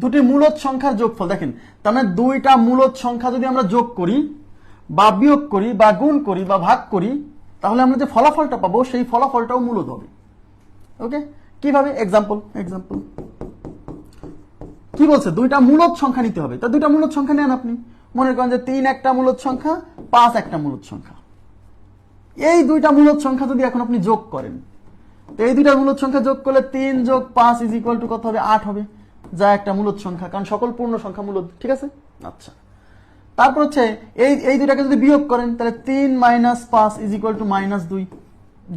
দুটি মূলদ সংখ্যার যোগফল, দেখেন তার মানে দুইটা মূলদ সংখ্যা যদি আমরা যোগ করি বা বিয়োগ করি বা গুণ করি বা ভাগ করি, তাহলে আমরা যে ফলাফলটা পাবো সেই ফলাফলটাও মূলদ হবে। ওকে, কিভাবে? এক্সাম্পল কি বলছে, দুইটা মূলদ সংখ্যা নিতে হবে। তা দুইটা মূলদ সংখ্যা নেন আপনি, মনে করেন যে 3 একটা মূলদ সংখ্যা, 5 একটা মূলদ সংখ্যা। এই দুইটা মূলদ সংখ্যা যদি এখন আপনি যোগ করেন, তো এই দুইটা মূলদ সংখ্যা যোগ করলে 3 যোগ 5 ইজ ইকুয়াল টু কত হবে? 8 হবে, যা একটা মূলদ সংখ্যা, কারণ সকল পূর্ণ সংখ্যা মূলদ। ঠিক আছে, আচ্ছা। তারপর হচ্ছে এই দুইটাকে যদি বিয়োগ করেন, তাহলে 3 - 5 ইজ ইকুয়াল টু -2,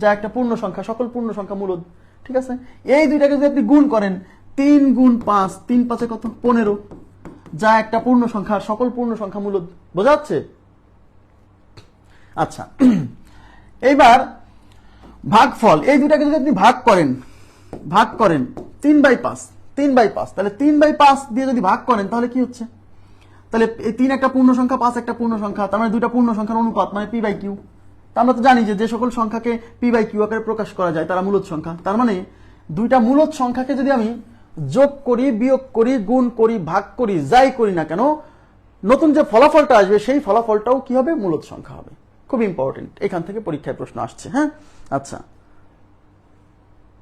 যা একটা পূর্ণ সংখ্যা, সকল পূর্ণ সংখ্যা মূলদ। ঠিক আছে, এই দুইটাকে যদি আপনি গুণ করেন, 3 গুণ 5, 3 5 কত? 15, যা একটা পূর্ণ সংখ্যা, সকল পূর্ণ সংখ্যা মূলদ। বোঝা যাচ্ছে? আচ্ছা, এইবার ভাগফল, এই দুইটাকে যদি আপনি ভাগ করেন 3/5, তাহলে 3/5 দিয়ে যদি ভাগ করেন, তাহলে কি হচ্ছে? তাহলে 3 একটা পূর্ণ সংখ্যা, 5 একটা পূর্ণ সংখ্যা, তার মানে দুইটা পূর্ণ সংখ্যার অনুপাত, মানে p/q। তা আমরা তো জানি যে সকল সংখ্যাকে p/q আকারে প্রকাশ করা যায় তারা মূলদ সংখ্যা। তার মানে দুইটা মূলদ সংখ্যাকে যদি আমি যোগ করি, বিয়োগ করি, গুণ করি, ভাগ করি, যাই করি না কেন, নতুন যে ফলাফলটা আসবে সেই ফলাফলটাও কি হবে? মূলদ সংখ্যা হবে। খুব ইম্পর্টেন্ট, এখান থেকে পরীক্ষায় প্রশ্ন আসছে। হ্যাঁ, আচ্ছা,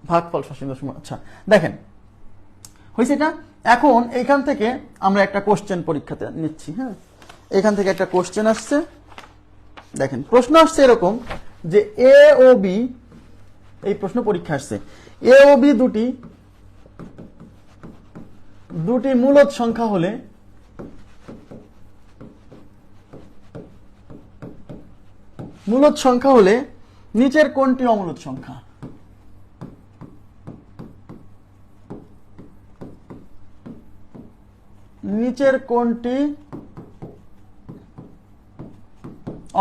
ভাগফল সসীম। আচ্ছা, দেখেন হয়েছে এটা। এখন এইখান থেকে আমরা একটা কোশ্চেন পরীক্ষাতে নিচ্ছি। হ্যাঁ, এখান থেকে একটা কোশ্চেন আসছে। দেখেন, প্রশ্ন আসছে এরকম যে এ ও বি, এই প্রশ্ন পরীক্ষা আসছে, এ ও বি দুটি মূলদ সংখ্যা হলে নিচের কোনটি অমূলদ সংখ্যা? নিচের কোনটি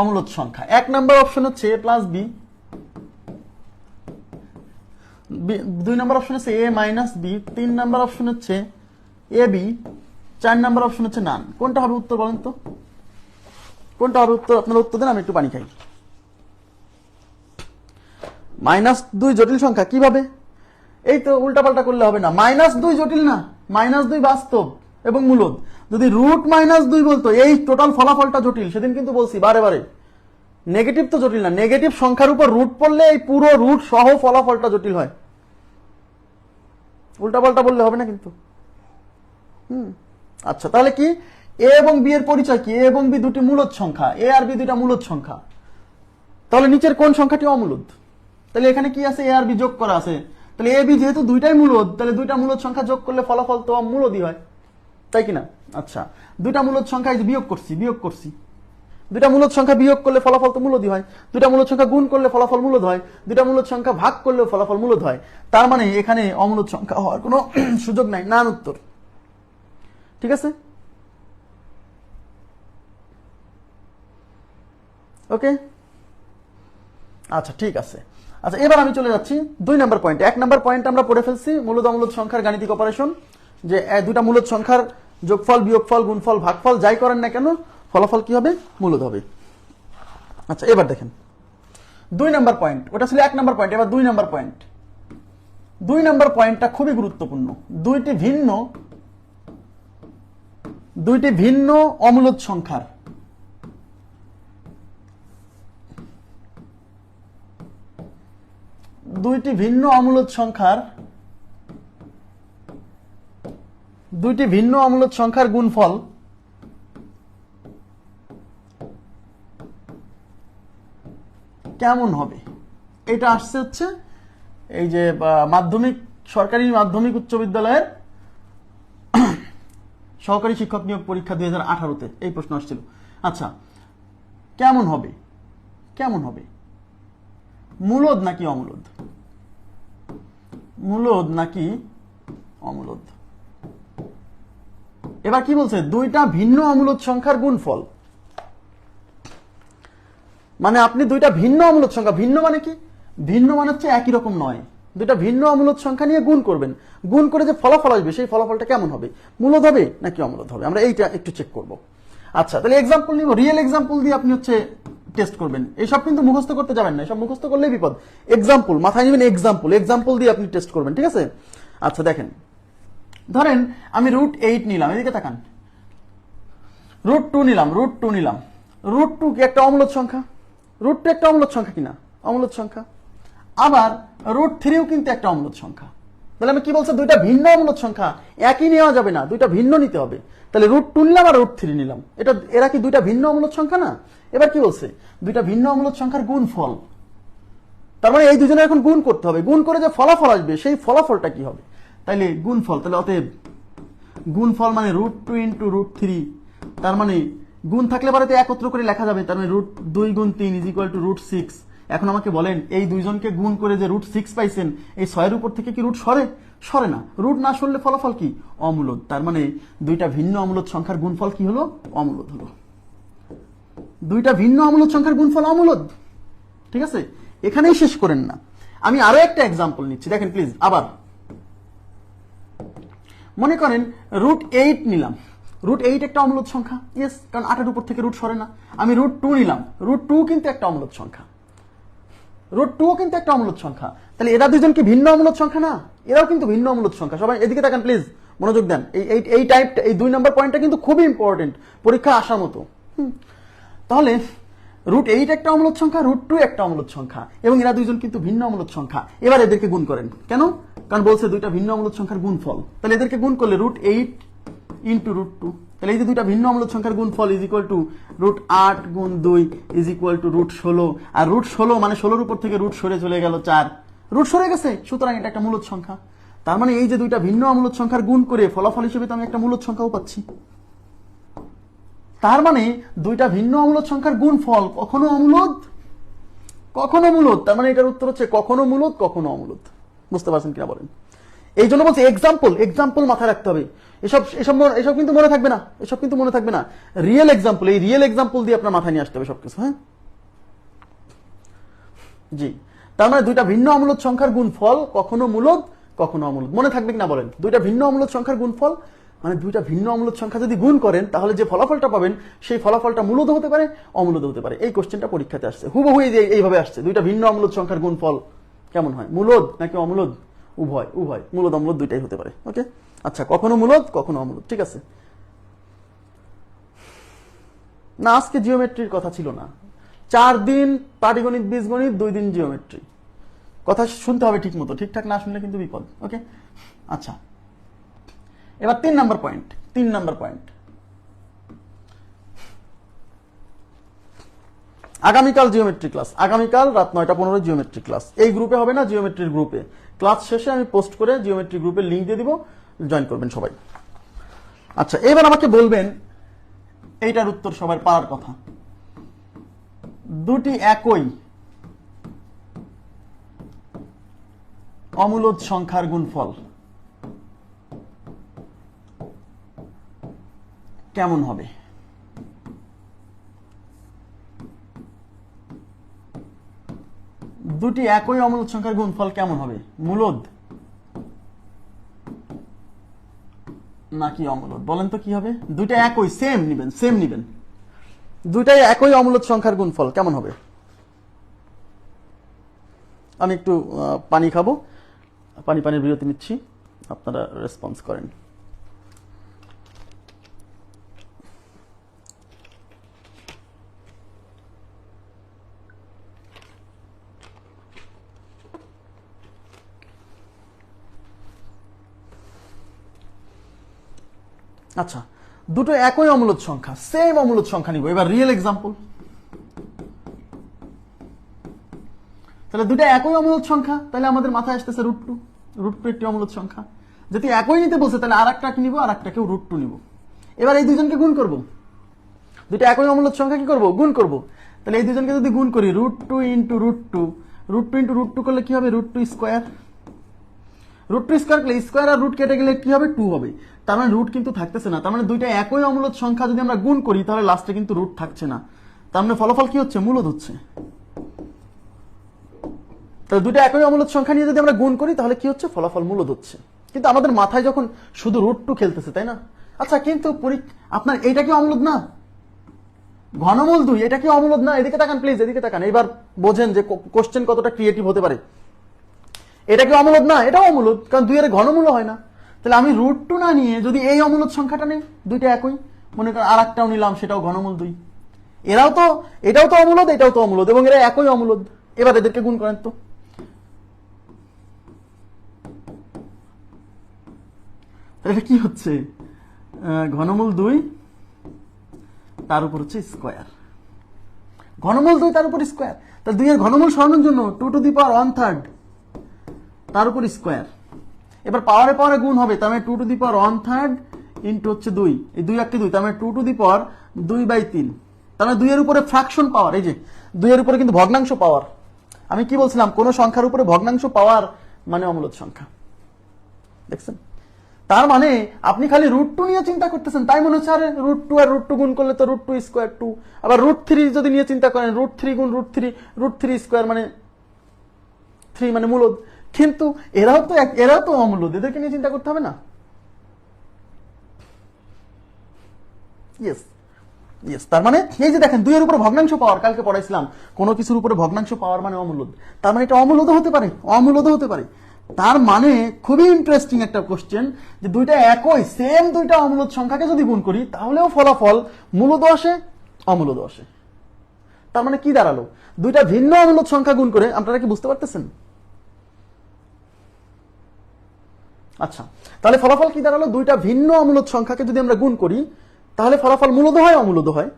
অমূলদ সংখ্যা? 1 নম্বর অপশন হচ্ছে a plus B, 2 number option হচ্ছে a minus B, 3 number option হচ্ছে এ বি, 4 নম্বর অপশন হচ্ছে নান। কোনটা হবে উত্তর বলেন তো? কোনটা হবে উত্তর? আপনারা উত্তর দেন, আমি একটু পানি খাই। -2 জটিল সংখ্যা কিভাবে? এই তো উল্টাপাল্টা করলে হবে না। -2 জটিল না, -2 বাস্তব এবং মূলদ। যদি √-2 বলতো এই টোটাল ফলাফলটা জটিল। সেদিন কিন্তু বলছি বারে বারে, নেগেটিভ তো জটিল না, নেগেটিভ সংখ্যার উপর রুট পড়লে এই পুরো রুট সহ ফলাফলটা জটিল হয়। উল্টাপাল্টা বললে হবে না কিন্তু। আচ্ছা, তাহলে কি এ এবং বি এর পরিচয় কি? এ এবং বি দুটি মূলদ সংখ্যা, এ আর বি দুইটা মূলদ সংখ্যা। তাহলে নিচের কোন সংখ্যাটি অমূলদ? তাহলে এখানে কি আছে? এ আর বি যোগ করা আছে। তাহলে এ বি যেহেতু দুইটাই মূলদ, তাহলে দুইটা মূলদ সংখ্যা যোগ করলে ফলাফল তো মূলদই হয়, তাই কিনা? আচ্ছা, দুইটা মূলদ সংখ্যা বিয়োগ করছি, দুইটা মূলদ সংখ্যা বিয়োগ করলে ফলাফল তো মূলদই হয়। দুইটা মূলদ সংখ্যা গুণ করলে ফলাফল মূলদ হয়। দুইটা মূলদ সংখ্যা ভাগ করলে ফলাফল মূলদ হয়। তার মানে এখানে অমূলদ সংখ্যা হওয়ার কোনো সুযোগ নাই, নান উত্তর। ঠিক আছে, ওকে, আচ্ছা ঠিক আছে। আচ্ছা, এবার আমি চলে যাচ্ছি 2 নম্বর পয়েন্টে। 1 নম্বর পয়েন্ট আমরা পড়ে ফেলছি, মূলদ অমূলদ সংখ্যার গাণিতিক অপারেশন, যে দুইটা মূলদ সংখ্যার যোগফল, বিয়োগফল, গুণফল, ভাগফল যাই করেন না কেন ফলাফল কি হবে? মূলদ হবে। আচ্ছা, এবার দেখেন 2 নম্বর পয়েন্ট, ওটা ছিল 1 নম্বর পয়েন্ট, এবার 2 নম্বর পয়েন্ট। 2 নম্বর পয়েন্টটা খুবই গুরুত্বপূর্ণ। দুইটি ভিন্ন দুইটি ভিন্ন অমূলদ সংখ্যার দুইটি ভিন্ন অমূলদ সংখ্যার গুণফল কেমন হবে? এটা আসছে হচ্ছে এই যে সরকারি মাধ্যমিক উচ্চ বিদ্যালয়ের সহকারী শিক্ষক নিয়োগ পরীক্ষা 2018-তে এই প্রশ্ন আসছিল। আচ্ছা, কেমন হবে? মূলদ নাকি অমূলদ? এবার কি বলছে? দুইটা ভিন্ন অমূলদ সংখ্যার গুণফল। মানে আপনি দুইটা ভিন্ন অমূলদ সংখ্যা, ভিন্ন মানে কি? ভিন্ন মানে হচ্ছে একই রকম নয়। দুইটা ভিন্ন অমূলদ সংখ্যা নিয়ে গুণ করবেন, গুণ করে যে ফলাফল আসবে সেই ফলাফলটা কেমন হবে? মূলদ হবে নাকি অমূলদ হবে? আমরা এইটা একটু চেক করব। আচ্ছা, তাহলে এক্সাম্পল নিব, রিয়েল এক্সাম্পল দিয়ে আপনি হচ্ছে টেস্ট করবেন। এইসব কিন্তু মুখস্থ করতে যাবেন না, এসব মুখস্থ করলেই বিপদ। এক্সাম্পল মাথায় নেবেন, এক্সাম্পল দিয়ে আপনি টেস্ট করবেন, ঠিক আছে? আচ্ছা দেখেন, ধরেন আমি √8 নিলাম, এদিকে তাকান, √2 নিলাম, √2 কি একটা অমূলদ সংখ্যা? √2 একটা অমূলদ সংখ্যা কিনা? অমূলদ সংখ্যা। আবার √3ও কিন্তু একটা অমূলদ সংখ্যা। তাহলে আমি কি বলছি? দুইটা ভিন্ন অমূলদ সংখ্যা, একই নেওয়া যাবে না, দুইটা ভিন্ন নিতে হবে। তাহলে √2 নিলাম আর √3 নিলাম, এরা কি দুইটা ভিন্ন অমূলদ সংখ্যা না? এবার কি বলছে? দুইটা ভিন্ন অমূলদ সংখ্যার গুণফল। তার মানে এই দুজনের এখন গুণ করতে হবে, গুণ করে যে ফলাফল আসবে সেই ফলাফলটা কি হবে? তাইলে গুণফল, তাহলে অতএব গুণফল মানে √2 × √3, তার মানে গুণ থাকলে পারে তো একত্র করে লেখা যাবে, তার মানে √2 × 3 = √6। এখন আমাকে বলেন, এই দুইজনকে গুণ করে যে √6 পাইছেন, এই 6-এর উপর থেকে কি রুট সরে না? রুট না সরলে ফলাফল কি? অমূলদ। তার মানে দুইটা ভিন্ন অমূলদ সংখ্যার গুণফল কি হলো? অমূলদ হলো। দুইটা ভিন্ন অমূলদ সংখ্যার গুণফল অমূলদ, ঠিক আছে? এখানেই শেষ করেন না, আমি আরো একটা এক্সাম্পল নিচ্ছি, দেখেন প্লিজ। আবার মনে করেন √8 নিলাম, √8 একটা অমূলদ সংখ্যা, ইয়েস, কারণ 8-এর উপর থেকে রুট সরে না। আমি √2 নিলাম, √2 কিন্তু একটা অমূলদ সংখ্যা, √2 কিন্তু একটা অমূলদ সংখ্যা। তাহলে এরা দুজন কি ভিন্ন অমূলদ সংখ্যা না? এরাও কিন্তু ভিন্ন অমূলদ সংখ্যা। সবাই এদিকে তাকান প্লিজ, মনোযোগ দেন। এই টাইপটা, এই 2 নম্বর পয়েন্টটা কিন্তু খুবই ইম্পর্টেন্ট, পরীক্ষা আসার মতো। তাহলে √8 একটা অমূলদ সংখ্যা, √2 একটা অমূলদ সংখ্যা, এবং এরা দুইজন কিন্তু ভিন্ন অমূলদ সংখ্যা। এবার এদেরকে গুণ করেন। কেন? কারণ বলছে দুইটা ভিন্ন অমূলদ সংখ্যার গুণফল। তাহলে এদেরকে গুণ করলে √8 × √2, তাহলে এই যে দুইটা ভিন্ন অমূলদ সংখ্যার গুণফল = √8 × 2 = √16। আর √16 মানে 16-এর উপর থেকে রুট সরে চলে গেল 4, রুট সরে গেছে, সুতরাং এটা একটা মূলদ সংখ্যা। তার মানে এই যে দুইটা ভিন্ন অমূলদ সংখ্যার গুণ করে ফলাফল হিসেবে তো আমি একটা মূলদ সংখ্যাও পাচ্ছি। তার মানে দুইটা ভিন্ন অমূলদ সংখ্যার গুণফল কখনো অমূলদ, কখনো মূলদ। তার মানে এটার উত্তর হচ্ছে কখনো মূলদ, কখনো অমূলদ। বুঝতে পারছেন কিনা বলেন? এই জন্য বলছি এক্সাম্পল মাথায় রাখতে হবে। এসব কিন্তু মনে থাকবে না, রিয়েল এক্সাম্পল, এই রিয়েল এক্সাম্পল দিয়ে আপনার মাথায় নিয়ে আসতে হবে সবকিছু। হ্যাঁ জি, তার মানে দুইটা ভিন্ন অমূলদ সংখ্যার গুণফল কখনো মূলদ, কখনো অমূলদ। মনে থাকবে কিনা বলেন? দুইটা ভিন্ন অমূলদ সংখ্যার গুণফল মানে দুইটা ভিন্ন অমূলদ সংখ্যা যদি গুণ করেন, তাহলে যে ফলাফলটা পাবেন সেই ফলাফলটা মূলদ হতে পারে, অমূলদ হতে পারে। এই কোশ্চেনটা পরীক্ষাতে আসছে, হুবহু এইভাবে আসছে। দুইটা ভিন্ন অমূলদ সংখ্যার গুণফল কেমন হয়? মূলদ নাকি অমূলদ? উভয়, মূলদ অমূলদ দুইটাই হতে পারে। ওকে, আচ্ছা, কখনো মূলদ, কখনো অমূলদ, ঠিক আছে। না, আজকে জিওমেট্রির কথা ছিল না। 4 দিন পাটিগণিত, বীজগণিত, 2 দিন জিওমেট্রি। কথা শুনতে হবে ঠিক মতো, ঠিকঠাক না শুনলে কিন্তু বিপদ। ওকে, আচ্ছা, এবার 3 নম্বর পয়েন্ট। আগামীকাল জিওমেট্রি ক্লাস, আগামীকাল রাত 9:15 জিওমেট্রি ক্লাস। এই গ্রুপে হবে না, জিওমেট্রির গ্রুপে। ক্লাস শেষে আমি পোস্ট করে জিওমেট্রি গ্রুপের লিঙ্ক দিয়ে দিব, জয়েন করবেন সবাই। আচ্ছা, এবার আমাকে বলবেন, এইটার উত্তর সবার পাওয়ার কথা। দুটি একই অমূলদ সংখ্যার গুণফল কেমন হবে? দুটি একই অমূলদ সংখ্যার গুণফল কেমন হবে? মূলদ নাকি অমূলদ? বলেন তো কি হবে? দুইটা একই, সেম নিবেন। দুইটাই একই অমূলদ সংখ্যার গুণফল কেমন হবে? আমি একটু পানি খাবো, পানির বিরতি নিচ্ছি, আপনারা রেসপন্স করেন। আচ্ছা, দুটো একই অমূলদ সংখ্যা, সেম অমূলদ সংখ্যা নিব। এবার রিয়েল এক্সাম্পল। তাহলে দুটো একই অমূলদ সংখ্যা, তাহলে আমাদের মাথায় আসতেছে √2। √2 একটি অমূলদ সংখ্যা। যদি একই নিতে বলছে তাহলে আর একটাকে নিব, আর একটাকেও √2 নিব। এবার এই দুজনকে গুণ করব। দুটো একই অমূলদ সংখ্যা কি করব? গুণ করব। তাহলে এই দুজনকে যদি গুণ করি, √2 ইন্টু √2, √2 ইন্টু √2 করলে কি হবে? √2 স্কোয়ার। √2 স্কোয়ার করলে স্কোয়ার আর রুট কেটে গেলে কি হবে? 2 হবে। তার মানে রুট কিন্তু থাকতেছে না। তার মানে দুইটা একই অমূলদ সংখ্যা যদি আমরা গুণ করি তাহলে লাস্টে কিন্তু রুট থাকছে না। তার মানে ফলাফল কি হচ্ছে? মূলদ হচ্ছে। তাহলে দুইটা একই অমূলদ সংখ্যা নিয়ে যদি আমরা গুণ করি তাহলে কি হচ্ছে? ফলাফল মূলদ হচ্ছে। কিন্তু আমাদের মাথায় যখন শুধু √2 খেলতেছে, তাই না? আচ্ছা, কিন্তু আপনার এইটা কি অমূলদ না? ঘনমূল 2 এটা কি অমূলদ না? এদিকে তাকান প্লিজ, এদিকে তাকান। এবার বোঝেন যে কোশ্চেন কতটা ক্রিয়েটিভ হতে পারে। এটা কি অমূলদ না? এটাও অমূলদ, কারণ 2 এর ঘনমূল হয় না। তাহলে আমি √2 না নিয়ে যদি এই অমূলদ সংখ্যাটা নেই, দুইটা একই, মনে করেন আর একটাও নিলাম, সেটাও ঘনমূল 2। এটাও তো অমূলদ, এটাও তো অমূলদ, এবং এরা একই অমূলদ। এবার এদেরকে গুণ করেন তো। তাহলে কি হচ্ছে? ঘনমূল 2 তার উপর হচ্ছে স্কোয়ার। ঘনমূল 2 তার উপর স্কোয়ার। তাহলে 2 এর ঘনমূল সরানোর জন্য 2⁻⁻³ তার উপর স্কোয়ার। এবার পাওয়ারে পাওয়ারে গুণ হবে, তার মানে 2⁻⁻³ ইন্টু হচ্ছে 2, এই 2 একটি 2, তার মানে 2⁻2/3। তার মানে 2 এর উপরে ফ্র্যাকশন পাওয়ার। এই যে 2 এর উপরে কিন্তু ভগ্নাংশ পাওয়ার। আমি কি বলছিলাম? কোন সংখ্যার উপরে ভগ্নাংশ পাওয়ার মানে অমূলদ সংখ্যা। দেখছেন? তার মানে আপনি খালি √2 নিয়ে চিন্তা করতেছেন, তাই মনে হচ্ছে আরে √2 আর √2 গুণ করলে তো √2 স্কোয়ার 2। আবার √3 যদি নিয়ে চিন্তা করেন, √3 গুণ √3 স্কোয়ার মানে 3 মানে মূলদ। কিন্তু এরাও তো অমূলদ, এদেরকে নিয়ে চিন্তা করতে হবে না? Yes yes. তার মানে এই যে দেখেন, 2 এর উপরে ভগ্নাংশ পাওয়ার, কালকে পড়াইছিলাম কোনো কিছুর উপরে ভগ্নাংশ পাওয়ার মানে অমূলদ। তার মানে এটা অমূলদও হতে পারে, অমূলদও হতে পারে। তার মানে খুবই ইন্টারেস্টিং একটা কোশ্চেন, যে দুইটা একই সেম দুইটা অমূলদ সংখ্যাকে যদি গুণ করি তাহলেও ফলাফল মূলদ আসে, অমূলদ আসে। তার মানে কি দাঁড়ালো? দুইটা ভিন্ন অমূলদ সংখ্যা গুণ করে, আপনারা কি বুঝতে পারতেছেন? আচ্ছা, তাহলে ফলাফল কি দাঁড়ালো? দুইটা ভিন্ন অমূলদ সংখ্যাকে যদি আমরা গুণ করি তাহলে ফলাফল মূলদ হয়, অমূলদ হয়।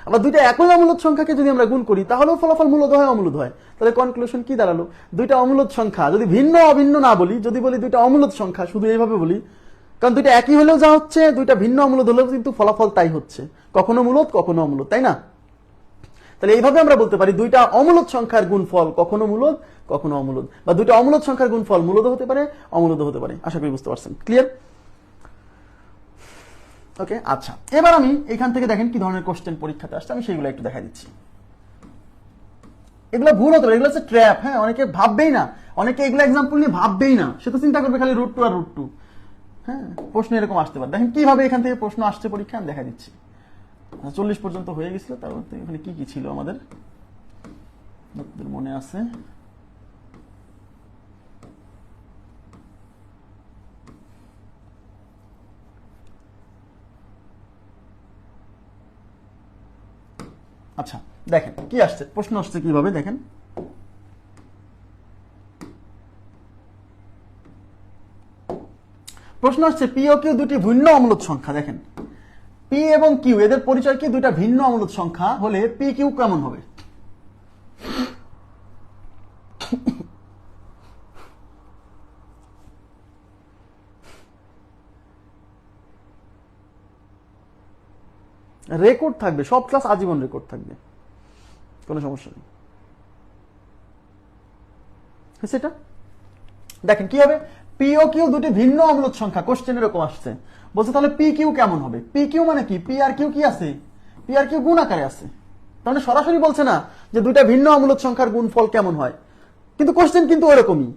আবার দুইটা একই অমূলদ সংখ্যাকে যদি আমরা গুণ করি তাহলেও ফলাফল মূলদ হয়, অমূলদ হয়। তাহলে কনক্লুশন কি দাঁড়ালো? দুইটা অমূলদ সংখ্যা যদি ভিন্ন অভিন্ন না বলি, যদি বলি দুইটা অমূলদ সংখ্যা, শুধু এইভাবে বলি, কারণ দুইটা একই হলেও যা হচ্ছে, দুইটা ভিন্ন অমূলদ হলেও কিন্তু ফলাফল তাই হচ্ছে, কখনো মূলদ কখনো অমূলদ, তাই না? তাহলে এইভাবে আমরা বলতে পারি দুইটা অমূলদ সংখ্যার গুণফল কখনো মূলদ কখনো অমূলদ, বা দুইটা অমূলদ সংখ্যার গুণফল মূলদ হতে পারে, অমূলদ হতে পারে। আশা করি বুঝতে পারছেন। ক্লিয়ার? ওকে, আচ্ছা, এবার আমি এখান থেকে দেখেন কি ধরনের কোশ্চেন পরীক্ষাতে আসছে, আমি সেইগুলো একটু দেখা দিচ্ছি। এগুলো ভুল হতে পারে, এগুলো হচ্ছে ট্র্যাপ। হ্যাঁ, অনেকে ভাববেই না, অনেকে এগুলো এক্সাম্পল নিয়ে ভাববেই না, সে তো চিন্তা করবে খালি √2 আর √2। হ্যাঁ, প্রশ্ন এরকম আসতে পারে। দেখেন কিভাবে এখান থেকে প্রশ্ন আসছে পরীক্ষা, আমি দেখা দিচ্ছি। 40 পর্যন্ত হয়ে গেছিল, তার মধ্যে এখানে কি কি ছিল আমাদের মনে আছে? আচ্ছা, দেখেন কি আসছে, প্রশ্ন আসছে কিভাবে দেখেন। প্রশ্ন আসছে পি ও কিউ দুটি ভিন্ন অমূলদ সংখ্যা। দেখেন, পি এবং কিউ এদের পরিচয় কি? দুইটা ভিন্ন অমূলদ সংখ্যা হলে পি কিউ কেমন হবে? রেকর্ড থাকবে, সব ক্লাস আজীবন রেকর্ড থাকবে, কোনো সমস্যা নেই। সেটা দেখেন কি হবে। পি ও কিউ দুটি ভিন্ন অমূলদ সংখ্যা, কোশ্চেন এরকম আসছে, বলছে তাহলে পি কিউ কেমন হবে? পি কিউ মানে কি? পি আর কিউ কি আছে? পি আর কিউ গুণ আকারে আছে। তার মানে সরাসরি বলছে না যে দুইটা ভিন্ন অমূলদ সংখ্যার গুণফল কেমন হয়, কিন্তু কোশ্চেন কিন্তু ওরকমই।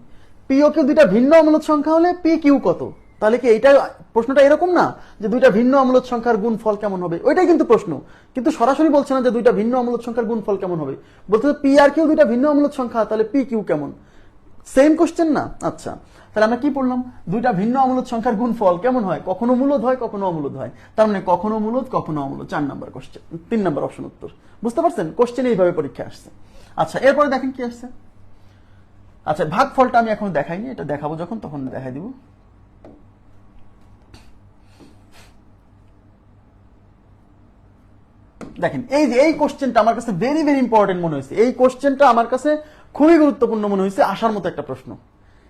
পি ও কিউ দুইটা ভিন্ন অমূলদ সংখ্যা হলে পি কিউ কত? তাহলে কি এইটা প্রশ্নটা এরকম না যে দুইটা ভিন্ন অমূলদ সংখ্যার গুণফল কেমন হবে, ওইটাই কিন্তু প্রশ্ন। কিন্তু সরাসরি বলছে না যে দুইটা ভিন্ন অমূলদ সংখ্যার গুণফল কেমন হবে, বলতে পি আর কিউ দুইটা ভিন্ন অমূলদ সংখ্যা, তাহলে পি কিউ কেমন? সেম কোশ্চেন না? আচ্ছা, তাহলে আমরা কি পড়লাম? দুইটা ভিন্ন অমূলদ সংখ্যার গুণফল কেমন হয়? কখনো মূলদ হয়, কখনো অমূলদ হয়। তার মানে কখনো মূলদ কখনো অমূলদ। 4 নাম্বার কোশ্চেন, 3 নাম্বার অপশন উত্তর। বুঝতে পারছেন? কোশ্চেন এইভাবে পরীক্ষা আসছে। আচ্ছা, এরপরে দেখেন কি আসছে। আচ্ছা, ভাগফলটা আমি এখন দেখাইনি, এটা দেখাবো যখন, তখন দেখাই দিব। দেখেন এই যে এই কোশ্চেনটা আমার কাছে ভেরি ভেরি ইম্পর্টেন্ট মনে হয়েছে, এই কোশ্চেনটা আমার কাছে খুবই গুরুত্বপূর্ণ মনে হয়েছে, আসার মতো একটা প্রশ্ন,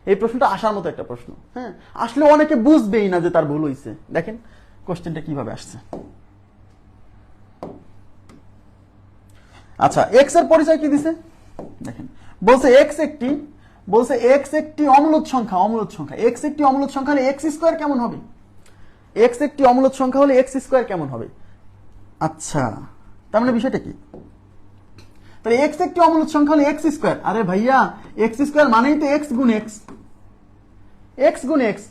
এই প্রশ্নটা আসার মতো একটা প্রশ্ন। হ্যাঁ, আসলে অনেকে বুঝবেই না যে তার ভুল হয়েছে। দেখেন কোশ্চেনটা কিভাবে আসছে। আচ্ছা, এক্স এর পরিচয় কি দিছে দেখেন, বলছে এক্স একটি অমূলদ সংখ্যা, এক্স একটি অমূলদ সংখ্যা হলে এক্স স্কোয়ার কেমন হবে, এক্স একটি অমূলদ সংখ্যা হলে এক্স স্কোয়ার কেমন হবে। আচ্ছা, তার মানে বিষয়টা কি, তাহলে এক্স একটি অমূলদ সংখ্যা হলে এক্স স্কোয়ার, আরে ভাইয়া এক্স স্কোয়ার মানেই তো এক্স গুণ এক্স, এক্স গুণ এক্স,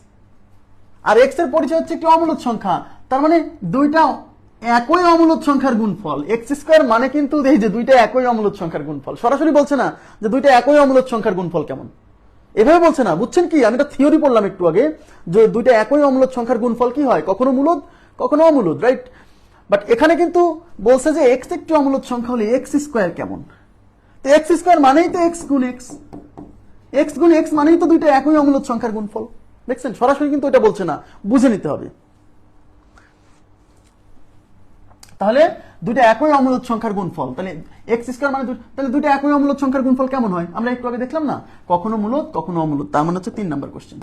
আর এক্স এর পরিচয় হচ্ছে একটি অমূলদ সংখ্যা, তার মানে দুইটা একই অমূলদ সংখ্যার গুণফল। এক্স স্কোয়ার মানে কিন্তু এই যে দুইটা একই অমূলদ সংখ্যার গুণফল, সরাসরি বলছে না যে দুইটা একই অমূলদ সংখ্যার গুণফল কেমন, এভাবে বলছে না, বুঝছেন কি, আমি একটা থিওরি পড়লাম একটু আগে যে দুইটা একই অমূলদ সংখ্যার গুণফল কি হয়, কখনো মূলদ কখনো অমূলদ, রাইট। বাট এখানে কিন্তু বলছে যে এক্স একটি অমূলদ সংখ্যা হলে এক্স স্কোয়ার কেমন, তো এক্স স্কোয়ার মানেই তো এক্স গুণ এক্স, এক্স গুণ এক্স মানেই তো দুইটা একই অমূলদ সংখ্যার গুণফল। দেখছেন, সরাসরি কিন্তু এটা বলছে না, বুঝে নিতে হবে। তাহলে দুইটা একই অমূলদ সংখ্যার গুণফল, তাহলে এক্স স্কয়ার মানে তাহলে দুইটা একই অমূলদ সংখ্যার গুণফল কেমন হয়, আমরা একটু আগে দেখলাম না, কখনো মূলদ কখনো অমূলদ, তার মানে হচ্ছে 3 নাম্বার কোশ্চেন।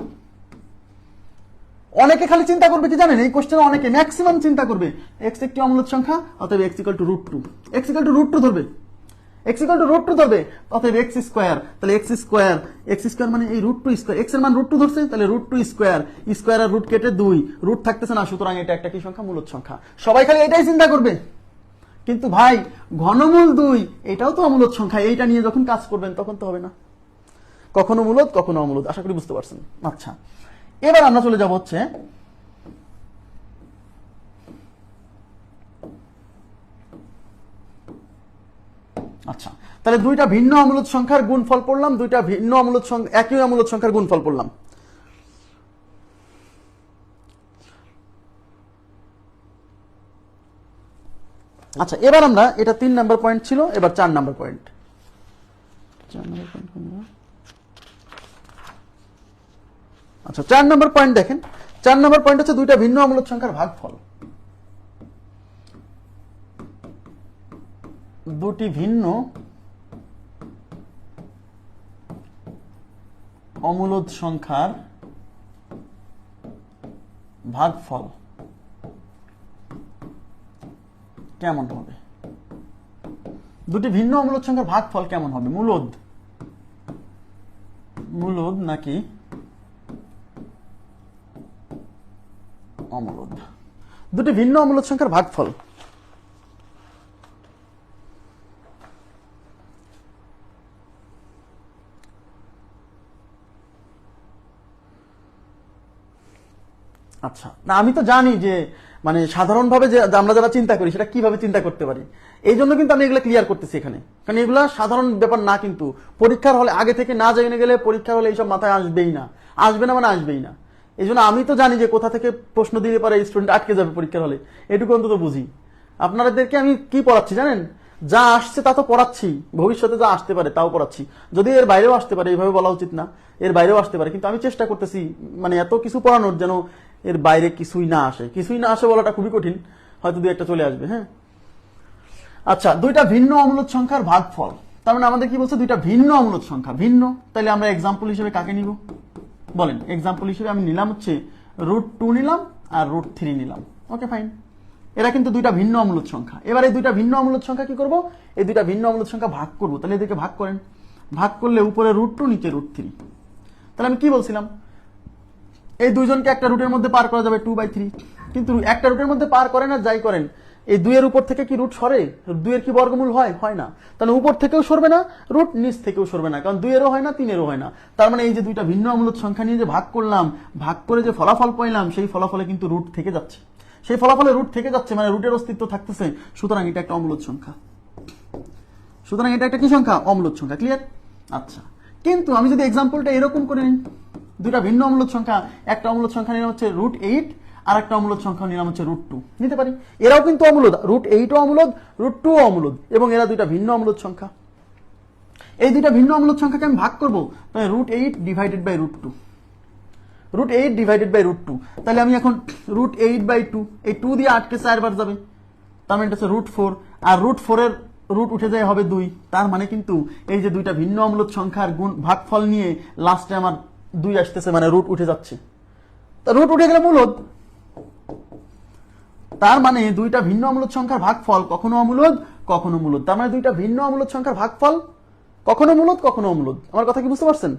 অনেকে খালি চিন্তা করবে কি জানেন, এই কোশ্চেনে অনেকে ম্যাক্সিমাম চিন্তা করবে এক্স একটি অমূলদ সংখ্যা, অতএব x equal to √2, x equal to √2 ধরবে, এক্স ইকুয়াল টু √2 ধরবে, অতএব এক্স স্কয়ার, তাহলে এক্স স্কয়ার মানে এই √2 স্কয়ার, এক্স এর মান √2 ধরছে, তাহলে √2 স্কয়ার, স্কয়ার আর রুট কেটে 2, রুট থাকতেছে না, সুতরাং এটা একটা কি সংখ্যা, মূলদ সংখ্যা। সবাই খালি এটাই চিন্তা করবে, কিন্তু ভাই ঘনমূল 2 এটাও তো অমূলদ সংখ্যা, এইটা নিয়ে যখন কাজ করবেন তখন তো হবে না, কখনো মূলদ কখনো অমূলদ। আশা করি বুঝতে পারছেন। আচ্ছা, এবার আমরা চলে যাব হচ্ছে আচ্ছা, তাহলে দুইটা ভিন্ন অমূলদ সংখ্যার গুণফল পড়লাম, দুইটা ভিন্ন অমূলদ সংখ্যা একই অমূলদ সংখ্যার গুণফল পড়লাম। আচ্ছা, এবার আমরা, এটা 3 নাম্বার পয়েন্ট ছিল, এবার 4 নাম্বার পয়েন্ট। আচ্ছা, 4 নাম্বার পয়েন্ট দেখেন, 4 নাম্বার পয়েন্ট হচ্ছে দুইটা ভিন্ন অমূলদ সংখ্যার ভাগফল, দুটি ভিন্ন অমূলদ সংখ্যার ভাগফল কেমন হবে, দুটি ভিন্ন অমূলদ সংখ্যার ভাগফল কেমন হবে, মূলদ নাকি অমূলদ, দুটি ভিন্ন অমূলদ সংখ্যার ভাগফল। আচ্ছা, না আমি তো জানি যে মানে সাধারণভাবে যে আমরা যারা চিন্তা করি সেটা কিভাবে চিন্তা করতে পারি, এই জন্য কিন্তু আমি এগুলো ক্লিয়ার করতেছি এখানে, কারণ এগুলা সাধারণ ব্যাপার না, কিন্তু পরীক্ষার হলে আগে থেকে না জেনে গেলে পরীক্ষার হলে এইসব মাথায় আসবেই না, মানে আসবেই না। এই জন্য আমি তো জানি যে কোথা থেকে প্রশ্ন দিলে পারে স্টুডেন্ট আটকে যাবে পরীক্ষার হলে, এটুকু অন্তত বুঝি। আপনাদেরকে আমি কি পড়াচ্ছি জানেন, যা আসছে তা তো পড়াচ্ছি, ভবিষ্যতে যা আসতে পারে তাও পড়াচ্ছি, যদি এর বাইরেও আসতে পারে, এইভাবে বলা উচিত না, এর বাইরেও আসতে পারে, কিন্তু আমি চেষ্টা করতেছি মানে এত কিছু পড়ানোর যেন এর বাইরে কিছুই না আসে বলাটা খুবই কঠিন, হয়তো 2-1টা চলে আসবে। হ্যাঁ, আচ্ছা, দুইটা ভিন্ন অমূলদ সংখ্যার ভাগফল, তার মানে আমাদের কি বলছে, দুইটা ভিন্ন অমূলদ সংখ্যা, ভিন্ন, তাহলে আমরা এক্সাম্পল হিসেবে কাকে নিব বলেন, এক্সাম্পল হিসেবে আমি নিলাম হচ্ছে √2 নিলাম আর √3 নিলাম, ওকে ফাইন, এরা কিন্তু দুইটা ভিন্ন অমূলদ সংখ্যা। এবার এই দুইটা ভিন্ন অমূলদ সংখ্যা কি করব, এই দুইটা ভিন্ন অমূলদ সংখ্যা ভাগ করব, তাহলে এদেরকে ভাগ করেন, ভাগ করলে উপরে √2 নিচে √3, তাহলে আমি কি বলছিলাম, এই দুইজনকে একটা রুটের মধ্যে পার করা যাবে 2/3, কিন্তু একটা রুটের মধ্যে পার করেন আর যাই করেন, এই 2 এর উপর থেকে কি রুট সরে, 2 এর কি বর্গমূল হয় না, তাহলে উপর থেকেও সরবে না, রুট নিচ থেকেও সরবে না, কারণ 2 এরও হয় না 3 এরও হয় না। তার মানে এই যে দুইটা ভিন্ন অমূলদ সংখ্যা নিয়ে যে ভাগ করলাম, ভাগ করে যে ফলাফল পাইলাম, সেই ফলাফলে কিন্তু রুট থেকে যাচ্ছে, সেই ফলাফলে রুট থেকে যাচ্ছে মানে রুটের অস্তিত্ব থাকতেছে, সুতরাং এটা একটা অমূলদ সংখ্যা, সুতরাং এটা একটা কি সংখ্যা, অমূলদ সংখ্যা। ক্লিয়ার? আচ্ছা, কিন্তু আমি যদি এক্সাম্পলটা এরকম করে নিই, দুইটা ভিন্ন অমূলদ সংখ্যা, একটা অমূলদ সংখ্যা নিলাম হচ্ছে √8 আর একটা অমূলদ সংখ্যা নিলাম হচ্ছে √2, নিতে পারি, এরাও কিন্তু অমূলদ, √8ও অমূলদ, √2ও অমূলদ, এবং এরা দুইটা ভিন্ন অমূলদ সংখ্যা। এই দুইটা ভিন্ন অমূলদ সংখ্যাকে আমি ভাগ করবো, তাহলে √8 ডিভাইডেড বাই √2, √8 ডিভাইডেড বাই √2, তাহলে আমি এখন √8/2, এই 2 দিয়ে 8কে 4 বার যাবে, তার মানে এটা হচ্ছে √4, আর √4 এর রুট উঠে যায় হবে 2, তার মানে কিন্তু এই যে দুইটা ভিন্ন অম্লদ সংখ্যার গুণ ভাগফল নিয়ে লাস্টে আমার 2 আসতেছে, মানে রুট উঠে যাচ্ছে। তা রুট উঠে গেলে মূলদ, তার মানে দুইটা ভিন্ন অম্লদ সংখ্যার ভাগফল কখনো অমূলদ কখনো মূলদ। তার মানে দুইটা ভিন্ন অম্লদ সংখ্যার ভাগফল কখনো মূলদ কখনো অমূলদ। আমার কথা কি বুঝতে পারছেন?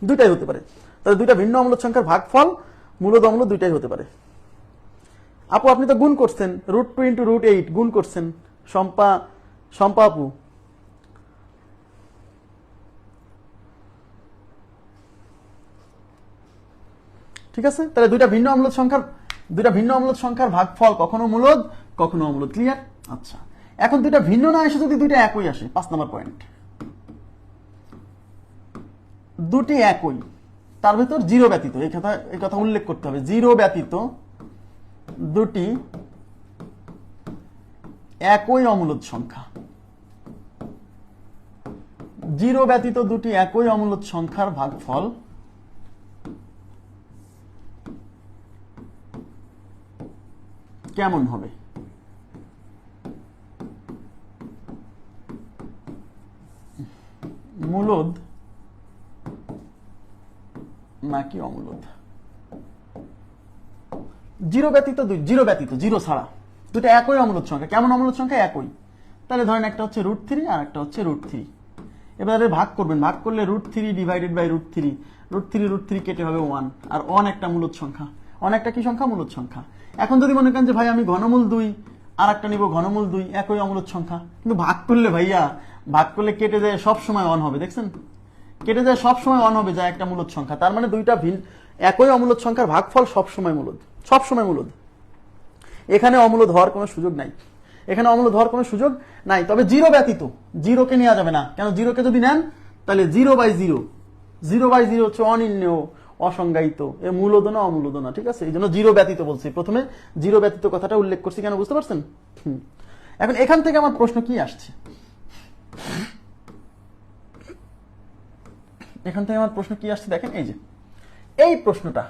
দুইটাই হতে পারে। তাহলে দুইটা ভিন্ন অম্লদ সংখ্যার ভাগফল মূলদ অমূলদ দুইটাই হতে পারে। আপু আপনি তো গুণ করছেন, √2 × √8 গুণ করছেন, শম্পা আপু। ঠিক আছে, তাহলে দুইটা ভিন্ন অম্লদ সংখ্যার ভাগফল কখনো মূলদ কখনো অমূলদ। ক্লিয়ার? আচ্ছা, এখন দুইটা ভিন্ন না এসে যদি দুইটা একই আসে, 5 নম্বর পয়েন্ট, দুটি একই, তার ভিতর জিরো ব্যতীত, এই কথা উল্লেখ করতে হবে, জিরো ব্যতীত দুটি একই অমূলদ সংখ্যা, জিরো ব্যতীত দুটি একই অমূলদ সংখ্যার ভাগফল কেমন হবে? মূলদ নাকি অমূলদ? জিরো ছাড়া দুটো একই অমূলদ সংখ্যা। কেমন অমূলদ সংখ্যা? একই। তাহলে ধরেন একটা হচ্ছে √3 আর একটা হচ্ছে √3। এবারে ভাগ করবেন, ভাগ করলে √3 ডিভাইডেড বাই √3, √3 কেটে হবে 1, আর 1 একটা মূলদ সংখ্যা, 1 একটা কি সংখ্যা? মূলদ সংখ্যা। এখন যদি মনে করেন যে ভাই আমি ঘনমূল 2 আর একটা নিব ঘনমূল 2, একই অমূলদ সংখ্যা, কিন্তু ভাগ করলে ভাইয়া, ভাগ করলে কেটে যায় সব সময় 1 হবে, দেখছেন? কেটে যায় সব সময় 1 হবে, যা একটা মূলদ সংখ্যা। তার মানে দুইটা একই অমূলদ সংখ্যার ভাগফল সব সময় মূলদ, সব সময় মূলদ। এখানে অমূলদ হওয়ার কোনো সুযোগ নাই, এখানে অমূলদ হওয়ার কোনো সুযোগ নাই। তবে জিরো ব্যতীত, জিরোকে নেওয়া যাবে না, কেন? জিরোকে যদি নেন তাহলে 0/0 হচ্ছে অনির্ণেয়, অসংজ্ঞায়িত, এ মূলদ না অমূলদ না। ঠিক আছে, এই জন্য জিরো ব্যতীত বলছি, প্রথমে জিরো ব্যতীত কথাটা উল্লেখ করছি কেন, বুঝতে পারছেন? এখন এখান থেকে আমার প্রশ্ন কি আসছে, এখান থেকে আমার প্রশ্ন কি আসছে দেখেন, এই যে এই প্রশ্নটা,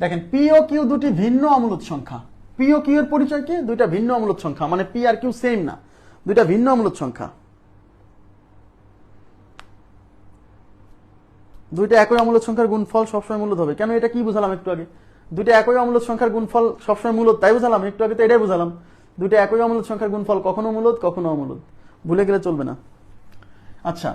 দেখেন পি ও কিউ দুটি ভিন্ন অমূলদ সংখ্যা। পি ও কিউ এর পরিচয় কি? দুইটা ভিন্ন অমূলদ সংখ্যা, মানে পি আর কিউ সেম না, দুইটা ভিন্ন অমূলদ সংখ্যা। দুইটা একই অমূলদ সংখ্যার গুণফল সবসময় মূলদ হবে। কেন? এটা কি বুঝালাম একটু আগে? দুইটা একই অমূলদ সংখ্যার গুণফল সবসময় মূলদ, তাই বুঝালাম একটু আগে, তো এটাই বুঝালাম। দুইটা একই অমূলদ সংখ্যার গুণফল কখনো মূলদ কখনো অমূলদ, ভুলে গেলে চলবে না। আচ্ছা,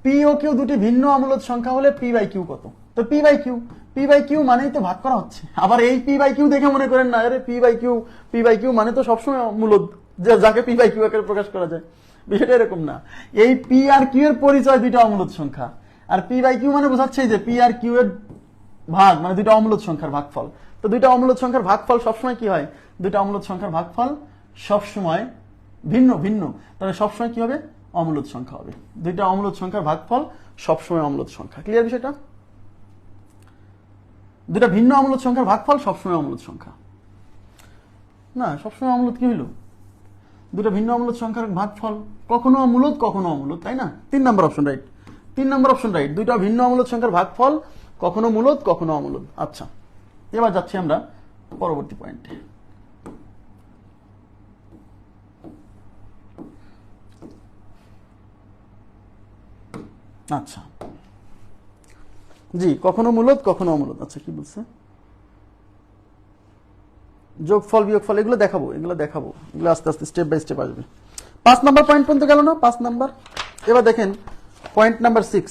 পি ও কিউ দুটি ভিন্ন অমূলদ সংখ্যা হলে p/q কত? তো p/q মানেই তো ভাগ করা হচ্ছে। আবার এই p/q দেখে মনে করেন না, আরে p/q মানে তো সবসময় মূলদ, যাকে p/q আকারে প্রকাশ করা যায়, বিষয়টা এরকম না। এই p আর q এর পরিচয় দুইটা অমূলদ সংখ্যা, আর p/q মানে বোঝাচ্ছে যে p আর q এর ভাগ, মানে দুইটা অমূলদ সংখ্যার ভাগফল। তো দুইটা অমূলদ সংখ্যার ভাগফল সবসময় কি হয়? দুইটা অমূলদ সংখ্যার ভাগফল সবসময় ভিন্ন ভিন্ন, তাহলে সবসময় কি হবে? অমূলদ সংখ্যা হবে। দুইটা অমূলদ সংখ্যার ভাগফল সবসময় অমূলদ সংখ্যা। ক্লিয়ার বিষয়টা? দুইটা ভিন্ন অমূলদ সংখ্যার ভাগফল সবসময় অমূলদ সংখ্যা না, সবসময় অমূলদ কি হইল? দুটো ভিন্ন অমূলদ সংখ্যার ভাগফল কখনো অমূলদ কখনো অমূলদ, তাই না? 3 number option right, 3 number option right, দুইটা ভিন্ন অমূলদ সংখ্যার ভাগফল কখনো মূলদ কখনো অমূলদ। আচ্ছা, এবার যাচ্ছি আমরা পরবর্তী পয়েন্টে। আচ্ছা জি, কখনো মূলদ কখনো অমূলদ। আচ্ছা, কি বলছে? যোগফল বিয়োগফল এগুলো দেখাবো, এগুলো আস্তে আস্তে স্টেপ বাই স্টেপ আসবে। 5 নাম্বার পয়েন্ট পর্যন্ত গেল না? 5 নাম্বার। এবার দেখেন পয়েন্ট নাম্বার 6।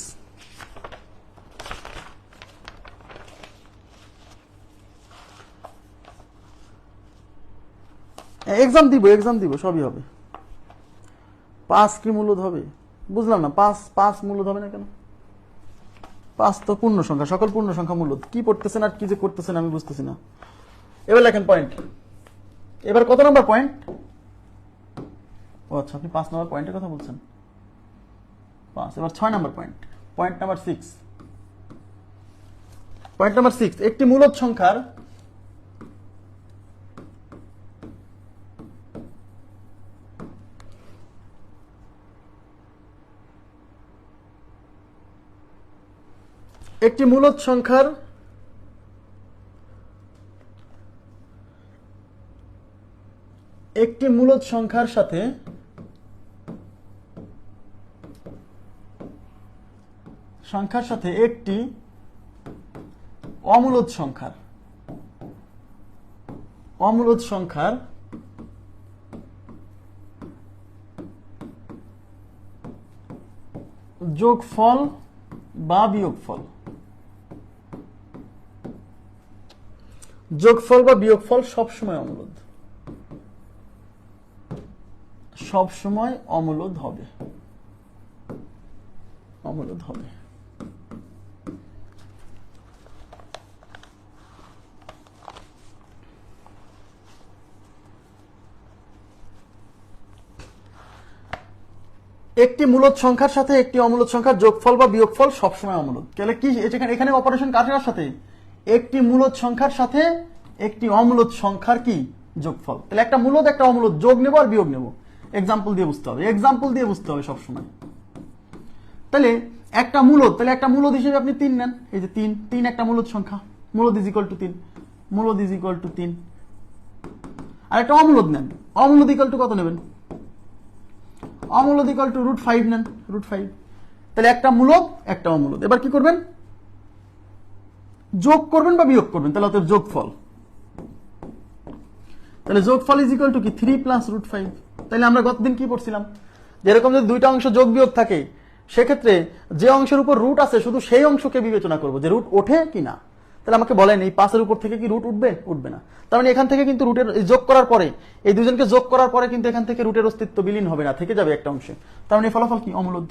এক্সাম দিব, সবই হবে। 5 কি মূলদ হবে? বুঝলাম না, 5 মূলদ হবে না কেন? 5 তো পূর্ণ সংখ্যা, সকল পূর্ণ সংখ্যা মূলদ। কি পড়তেছেন আর কি যে করতেছেন আমি বুঝতেছি না। এবার লেখেন পয়েন্ট। এবার কত নাম্বার পয়েন্ট? ও আচ্ছা, আপনি 5 নাম্বার পয়েন্টের কথা বলছেন। 5। এবার 6 number point, point number 6। Point number 6, একটি মূলদ সংখ্যার একটি মূলদ সংখ্যার সাথে একটি অমূলদ সংখ্যার যোগফল বা বিয়োগফল সবসময় অমূলদ হবে। একটি মূলদ সংখ্যার সাথে একটি অমূলদ সংখ্যার যোগফল বা বিয়োগফল সবসময় অমূলদ। তাহলে কি এখানে অপারেশন কার সাথে? একটি মূলদ সংখ্যার সাথে একটি অমূলদ সংখ্যার কি যোগফল। তাহলে একটা মূলদ একটা অমূলদ যোগ নেব আর বিয়োগ নেব, এক্সাম্পল দিয়ে বুঝতে হবে সবসময়। তাহলে একটা মূলদ হিসেবে আপনি 3 নেন, এই যে 3 একটা মূলদ সংখ্যা, মূলদ ইজ ইকুয়াল টু 3। আর একটা অমূলদ নেন, অমূলদ ইকুয়াল টু কত নেবেন? অমূলদ ইকুয়াল টু √5 নেন, √5। তাহলে একটা মূলদ একটা অমূলদ। এবার কি করবেন? যোগ করবেন বা বিয়োগ করবেন, তাহলে অতএব যোগফল। তাহলে যোগফল ইজ ইকুয়াল টু কি 3 + √5। তাহলে আমরা গতদিন কি পড়ছিলাম? যেরকম যদি দুইটা অংশ যোগ বিয়োগ থাকে, সেক্ষেত্রে যে অংশের উপর রুট আছে শুধু সেই অংশকে বিবেচনা করব যে রুট ওঠে কিনা। তাহলে আমাকে বলেন এই 5 এর উপর থেকে কি রুট উঠবে না? তার মানে এখান থেকে কিন্তু রুটের যোগ করার পরে, এই দুজনকে যোগ করার পরে কিন্তু এখান থেকে রুটের অস্তিত্ব বিলীন হবে না, থেকে যাবে একটা অংশে। তার মানে এই ফলাফল কি? অমূলদ।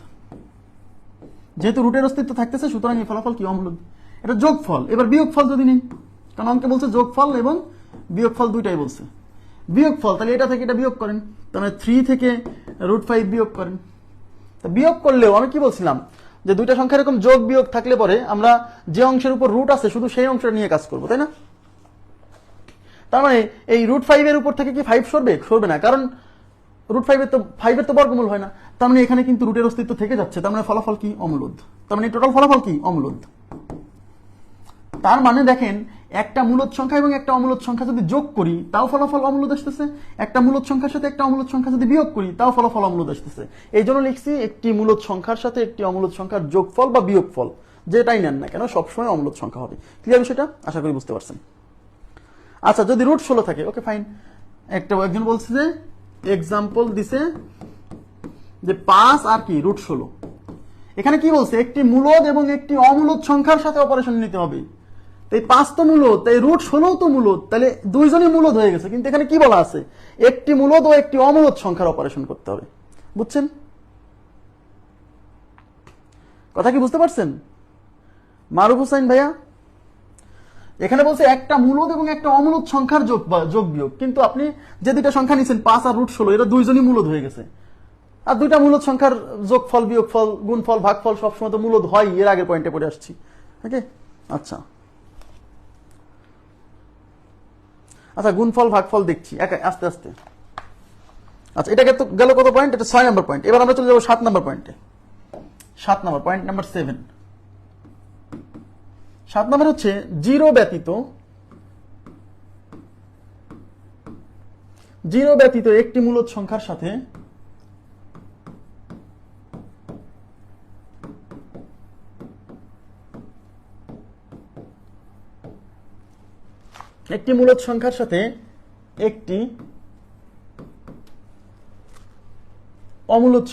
যেহেতু রুটের অস্তিত্ব থাকতেছে, সুতরাং এই ফলাফল কি? অমূলদ। এটা যোগফল। এবার বিয়োগফল যদি নিন, কারণ অঙ্কে বলছে যোগফল এবং বিয়োগফল দুইটাই বলছে। বিয়োগফল, তাহলে এটা থেকে এটা বিয়োগ করেন, তাহলে 3 থেকে √5 বিয়োগ করেন। বিয়োগ করলেও আমি কি বলছিলাম যে দুইটা সংখ্যা এরকম যোগ বিয়োগ থাকলে পরে আমরা যে অংশের উপর রুট আছে শুধু সেই অংশটা নিয়ে কাজ করবো, তাই না? তার মানে এই √5 এর উপর থেকে কি 5 সরবে না, কারণ √5 এর তো বর্গমূল হয় না। তার মানে এখানে কিন্তু রুটের অস্তিত্ব থেকে যাচ্ছে, তার মানে ফলাফল কি? অমূলদ। তার মানে টোটাল ফলাফল কি? অমূলদ। তার মানে দেখেন, একটা মূলদ সংখ্যা এবং একটা অমূলদ সংখ্যা যদি যোগ করি তাও ফলাফল অমূলদ আসতেছে, একটা মূলদ সংখ্যার সাথে একটা অমূলদ সংখ্যা যদি বিয়োগ করি তাও ফলাফল অমূলদ আসতেছে। এই জন্য লিখছি একটি মূলদ সংখ্যার সাথে একটি অমূলদ সংখ্যার যোগফল বা বিয়োগফল যেটাই নেন না কেন সবসময় অমূলদ সংখ্যা হবে। ক্লিয়ার বিষয়টা? আশা করি বুঝতে পারছেন। আচ্ছা, যদি √16 থাকে, ওকে ফাইন। একজন বলছে যে এক্সাম্পল দিছে যে 5 আর কি √16। এখানে কি বলছে? একটি মূলদ এবং একটি অমূলদ সংখ্যার সাথে অপারেশন নিতে হবে। এই 5 তো মূলদ, তাই √16 তো মূলদ, তাহলে দুইজনই মূলদ হয়ে গেছে। কিন্তু এখানে কি বলা আছে? একটি মূলদ ও একটি অমূলদ সংখ্যার অপারেশন করতে হবে। বুঝছেন কথা? কি বুঝতে পারছেন মারুফ হোসেন ভাইয়া? এখানে বলছে একটা মূলদ এবং একটা অমূলদ সংখ্যার যোগ বিয়োগ, কিন্তু আপনি যে দুইটা সংখ্যা নিছেন 5 আর √16, এরা দুইজনই মূলদ হয়ে গেছে। আর দুইটা মূলদ সংখ্যার যোগফল, বিয়োগফল, গুণফল, ভাগফল সবসময় তো মূলদ হয়, এর আগের পয়েন্টে পড়ে আসছি। ওকে, আচ্ছা গুণফল ভাগফল দেখছি আস্তে আস্তে। আচ্ছা, এটাকে তো গেল কত পয়েন্ট? এটা 6 নম্বর পয়েন্ট। এবার আমরা চলে যাবো 7 নম্বর পয়েন্টে। 7 নম্বর পয়েন্ট নাম্বার 7। 7 নম্বর হচ্ছে জিরো ব্যতীত একটি মূলদ সংখ্যার সাথে একটি মূলদ সংখ্যার সাথে একটি অমূলদ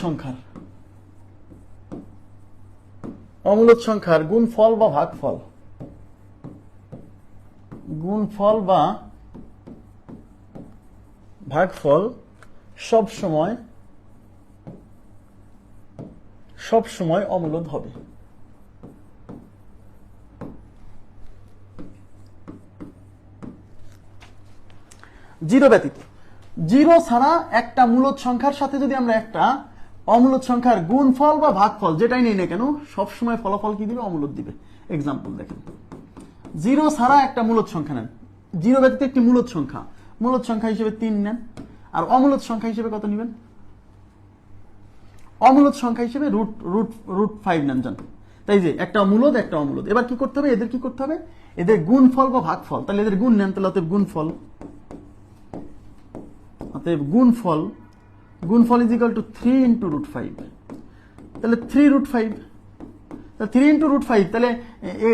সংখ্যার গুণফল বা ভাগফল সবসময় অমূলদ হবে। জিরো ব্যতীত, জিরো ছাড়া একটা মূলদ সংখ্যার সাথে যদি আমরা একটা অমূলদ সংখ্যার গুণফল বা ভাগফল যেটাই নেই না কেন সবসময় ফলাফল কি দিবে? অমূলদ দিবে। এক্সাম্পল দেখেন, জিরো ছাড়া একটা মূলদ সংখ্যা নেন, জিরো ব্যতীত একটি মূলদ সংখ্যা হিসেবে 3 নেন, আর অমূলদ সংখ্যা হিসেবে কত নেবেন? অমূলদ সংখ্যা হিসেবে √5 নেন। জান তাই যে একটা মূলদ একটা অমূলদ। এবার কি করতে হবে? এদের কি করতে হবে? এদের গুণফল বা ভাগফল, তাহলে এদের গুণ নেন, তাহলে অতএব গুণফল। অতএব গুণফল is equal to 3 into root 5, তাহলে 3 রুট 5, 3 ইন্টু রুট 5, তাহলে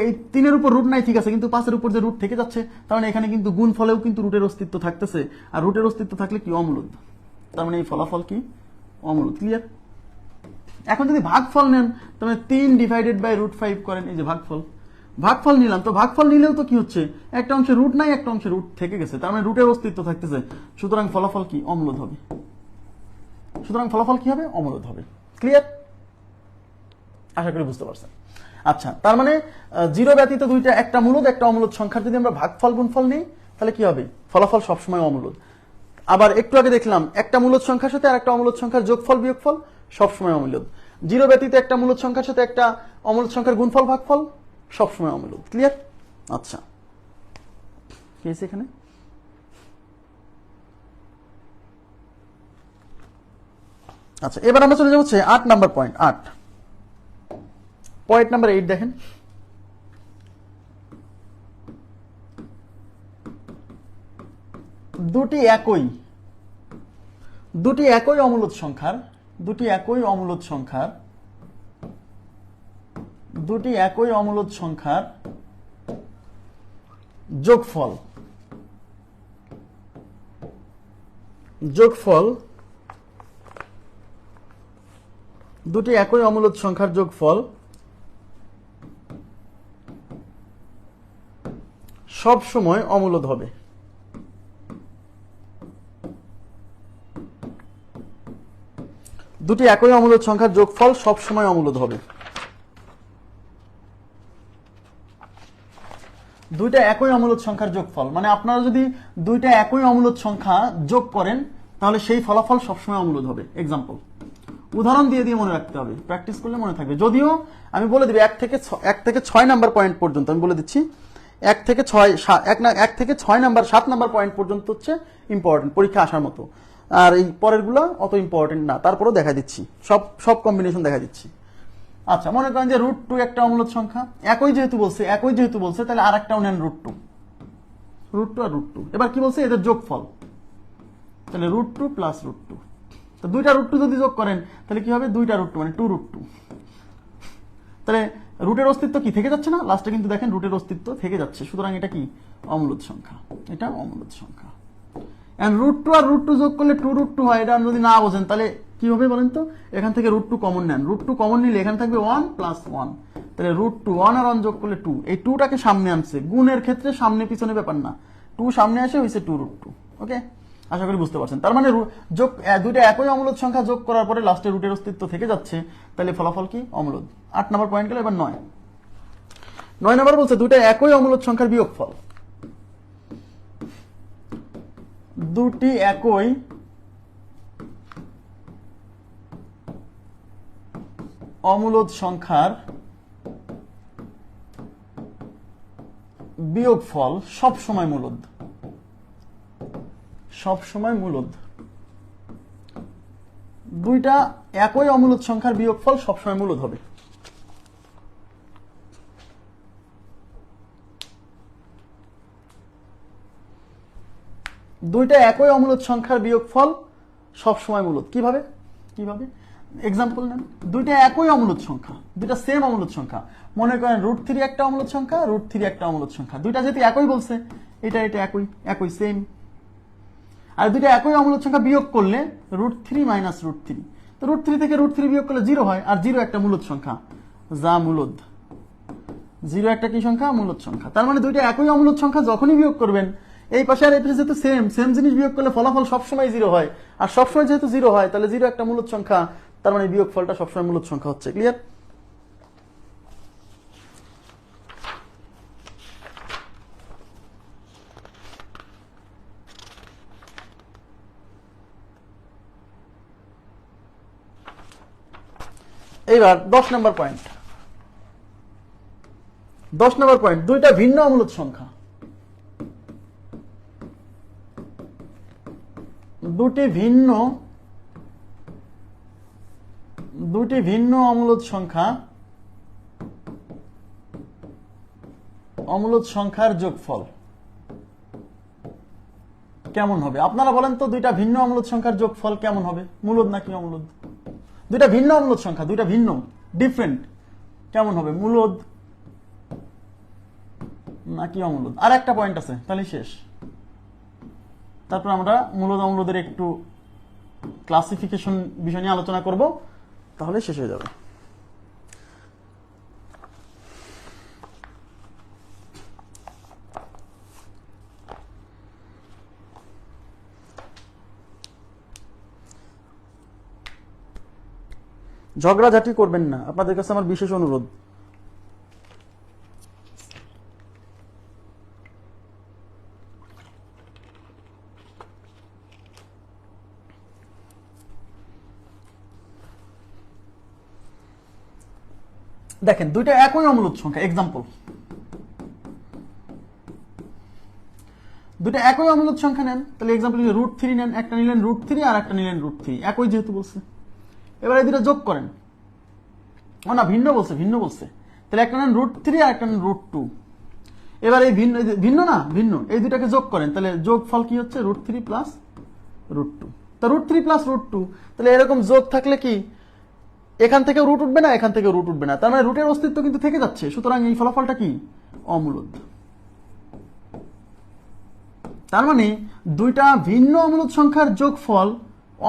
এই 3 এর উপর রুট নাই ঠিক আছে, কিন্তু 5 এর উপর যে রুট থেকে যাচ্ছে, তার মানে এখানে কিন্তু গুণফলেও কিন্তু রুটের অস্তিত্ব থাকতেছে, আর রুটের অস্তিত্ব থাকলে কি অমূলদ, তার মানে এই ফলাফল কি অমূলদ। ক্লিয়ার? এখন যদি ভাগফল নেন, তাহলে 3 ডিভাইডেড বাই রুট 5 করেন, এই যে ভাগফল নিলাম, তো ভাগফল নিলেও তো কি হচ্ছে, একটা অংশে রুট নাই, একটা অংশে রুট থেকে গেছে, তার মানে রুটের অস্তিত্ব থাকতেছে, সুতরাং ফলাফল কি অমূলদ হবে, অমূলদ হবে। ক্লিয়ার? আশা করি বুঝতে পারছেন। আচ্ছা, তার মানে 0 ব্যতীত দুইটা, একটা মূলদ একটা অমূলদ সংখ্যার যদি আমরা ভাগফল গুণফল নেই, তাহলে কি হবে, ফলাফল সবসময় অমূলদ। আবার একটু আগে দেখলাম একটা মূলদ সংখ্যার সাথে আর একটা অমূলদ সংখ্যার যোগফল বিয়োগফল সবসময় অমূলদ। 0 ব্যতীত একটা মূলদ সংখ্যার সাথে একটা অমূলদ সংখ্যার গুণফল ভাগফল সবসময় অমূলদ। ক্লিয়ার? আচ্ছা, কি আছে এখানে? আচ্ছা, এবার আমরা চলে যাবো 8 নাম্বার পয়েন্ট। পয়েন্ট নাম্বার 8 দেখেন, দুটি একই অমূলদ সংখ্যার যোগফল দুটি একই অমূলদ সংখ্যার যোগফল সব সময় অমূলদ হবে। দুটি একই অমূলদ সংখ্যার যোগফল সব সময় অমূলদ হবে। দুইটা একই অমূলদ সংখ্যার যোগফল মানে আপনারা যদি দুইটা একই অমূলদ সংখ্যা যোগ করেন, তাহলে সেই ফলাফল সবসময় অমূলদ হবে। এক্সাম্পল, উদাহরণ দিয়ে মনে রাখতে হবে, প্র্যাকটিস করলে মনে থাকবে। যদিও আমি বলে দিবি 1 থেকে 6 নাম্বার পয়েন্ট পর্যন্ত আমি বলে দিচ্ছি, 1 থেকে 6 নাম্বার 7 নাম্বার পয়েন্ট পর্যন্ত হচ্ছে ইম্পর্টেন্ট, পরীক্ষা আসার মতো। আর এই পরেরগুলো অত ইম্পর্টেন্ট না, তারপরেও দেখা দিচ্ছি, সব কম্বিনেশন দেখা দিচ্ছি। আচ্ছা, মনে করেন যে √2 একটা অমূলদ সংখ্যা, একই যেহেতু বলছে তাহলে আর একটাও নেন √2 আর √2। এবার কি বলছে, এদের যোগফল, তাহলে √2 প্লাস √2, তো দুইটা √2 যদি যোগ করেন তাহলে কি হবে, দুইটা √2 মানে 2√2। তাহলে রুটের অস্তিত্ব কি থেকে যাচ্ছে না, লাস্টে কিন্তু দেখেন রুটের অস্তিত্ব থেকে যাচ্ছে, সুতরাং এটা কি অমূলদ সংখ্যা, এটা অমূলদ সংখ্যা। এন্ড √2 আর √2 যোগ করলে 2√2 হয়, এটা যদি না বোঝেন তাহলে কি হবে বলেন তো, এখান থেকে √2 কমন নেন, √2 কমন নিলে এখানে থাকবে 1 প্লাস 1, তাহলে √2 1 আর 1 যোগ করলে 2, এই 2টাকে সামনে আনছে, গুণের ক্ষেত্রে সামনে পিছনে ব্যাপার না, 2 সামনে আসে হয়েছে 2√2। ওকে, আশা করি বুঝতে পারছেন। তার মানে যোগ দুইটা একই অমূলদ সংখ্যা যোগ করার পরে লাস্টে রুটের অস্তিত্ব থেকে যাচ্ছে, তাহলে ফলাফল কি অমূলদ। 8 নম্বর পয়েন্ট গেল। এবার 9 নম্বর বলছে দুইটা একই অমূলদ সংখ্যার বিয়োগফল, দুটি একই অমূলদ সংখ্যার বিয়োগফল সবসময় মূলদ, দুইটা একই অমূলদ সংখ্যার বিয়োগফল সবসময় মূলদ হবে। দুইটা একই অমূলদ সংখ্যার বিয়োগফল সবসময় মূলদ। কিভাবে? এক্সাম্পল নেন, দুইটা একই অমূলদ সংখ্যা, দুইটা সেম অমূলদ সংখ্যা, মনে করেন √3 একটা অমূলদ সংখ্যা, √3 একটা অমূলদ সংখ্যা, দুইটা যেহেতু একই বলছে, এটা একই সেম। আর দুইটা একই অমূলদ সংখ্যা বিয়োগ করলে √3 মাইনাস √3, তো √3 থেকে √3 বিয়োগ করলে 0 হয়, আর 0 একটা মূলদ সংখ্যা, যা মূলদ। 0 একটা কি সংখ্যা? মূলদ সংখ্যা। তার মানে দুইটা একই অমূলদ সংখ্যা যখনই বিয়োগ করবেন, এই পাশে আর এই পাশে যেহেতু সেম জিনিস বিয়োগ করলে ফলাফল সবসময় 0 হয়, আর সবসময় যেহেতু 0 হয়, তাহলে 0 একটা মূলদ সংখ্যা, তার মানে বিয়োগফলটা সবসময় মূলদ সংখ্যা হচ্ছে। ক্লিয়ার? এইবার 10 নম্বর পয়েন্ট। দুইটা ভিন্ন অমূলদ সংখ্যা, দুটি ভিন্ন অমূলদ সংখ্যার যোগফল, কেমন হবে? আপনারা বলেন তো, দুইটা ভিন্ন অম্লদ সংখ্যার যোগফল কেমন হবে? মূলদ নাকি অম্লদ? দুইটা ভিন্ন অম্লদ সংখ্যা, দুইটা ভিন্ন, ডিফারেন্ট, কেমন হবে? মূলদ নাকি অম্লদ? আর একটা পয়েন্ট আছে, তাহলে শেষ। তারপর আমরা মূলদ অম্লদের একটু ক্লাসিফিকেশন বিষয় নিয়ে আলোচনা করব, তাহলে শেষ হয়ে যাবে। ঝগড়াঝাটি করবেন না, আপনাদের কাছে আমার বিশেষ অনুরোধ। দেখেন, দুইটা একই অম্লদ সংখ্যা, এক্সাম্পল, দুইটা একই অম্লদ সংখ্যা নেন, তাহলে এক্সাম্পল √3 নেন, একটা নিলেন √3 আর একটা নিলেন √3, একই যেহেতু বলছে, এবার এই দুটো যোগ করেন। ও না, ভিন্ন বলছে, ভিন্ন বলছে, তাহলে একটা নেন √3 আর একটা নেন √2। এবার এই ভিন্ন, ভিন্ন না, ভিন্ন, এই দুটাকে যোগ করেন, তাহলে যোগ ফল কি হচ্ছে? √3 প্লাস √2। তা √3 প্লাস √2, তাহলে এরকম যোগ থাকলে কি এখান থেকে রুট উঠবে না, এখান থেকে রুট উঠবে না, তার মানে রুটের অস্তিত্ব কিন্তু থেকে যাচ্ছে, সুতরাং এই ফলাফলটা কি? অম্লদ। তার মানে দুইটা ভিন্ন অম্লদ সংখ্যার যোগফল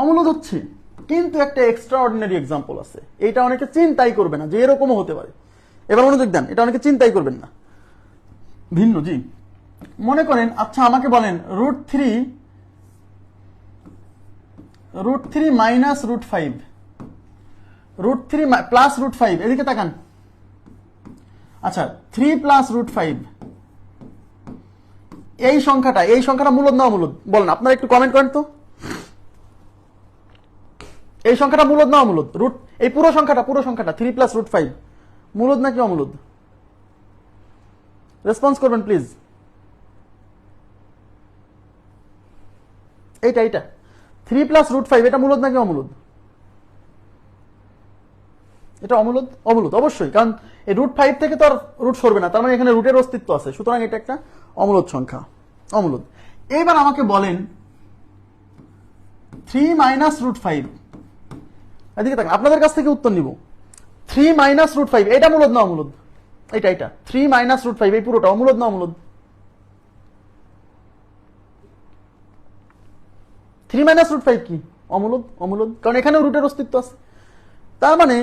অম্লদ হচ্ছে, কিন্তু একটা এক্সট্রা অর্ডিনারি এক্সাম্পল আছে, এটা অনেকে চিন্তাই করবে না যে এরকমও হতে পারে। এবার মনোযোগ দেন, এটা অনেকে চিন্তাই করবেন না। ভিন্ন, জি, মনে করেন, আচ্ছা আমাকে বলেন √3 মাইনাস √5, √3 প্লাস √5, এদিকে তাকান। আচ্ছা, 3 প্লাস √5, এই সংখ্যাটা মূলদ না অমূলদ? বলেন, আপনারা একটু কমেন্ট করেন তো, এই সংখ্যাটা মূলদ না অমূলদ? এই পুরো সংখ্যাটা 3 প্লাস √5 মূলদ নাকি অমূলদ? রেসপন্স করবেন প্লিজ। এইটা 3 প্লাস √5, এটা মূলদ নাকি অমূলদ? এটা অমূলদ, অমূলদ অবশ্যই, কারণ এই √5 থেকে তো আর রুট সরবে না, তার মানে এখানে রুটের অস্তিত্ব আছে, সুতরাং এটা একটা অমূলদ সংখ্যা, অমূলদ। এবার আমাকে বলেন 3 মাইনাস √5, এদিকে থাকেন, আপনাদের কাছ থেকে উত্তর নিব। 3 মাইনাস √5, এটা মূলদ না অমূলদ? এটা 3 মাইনাস √5, এই পুরোটা অমূলদ না অমূলদ? 3 মাইনাস √5 কি? অমূলদ, অমূলদ, কারণ এখানেও রুটের অস্তিত্ব আছে। তার মানে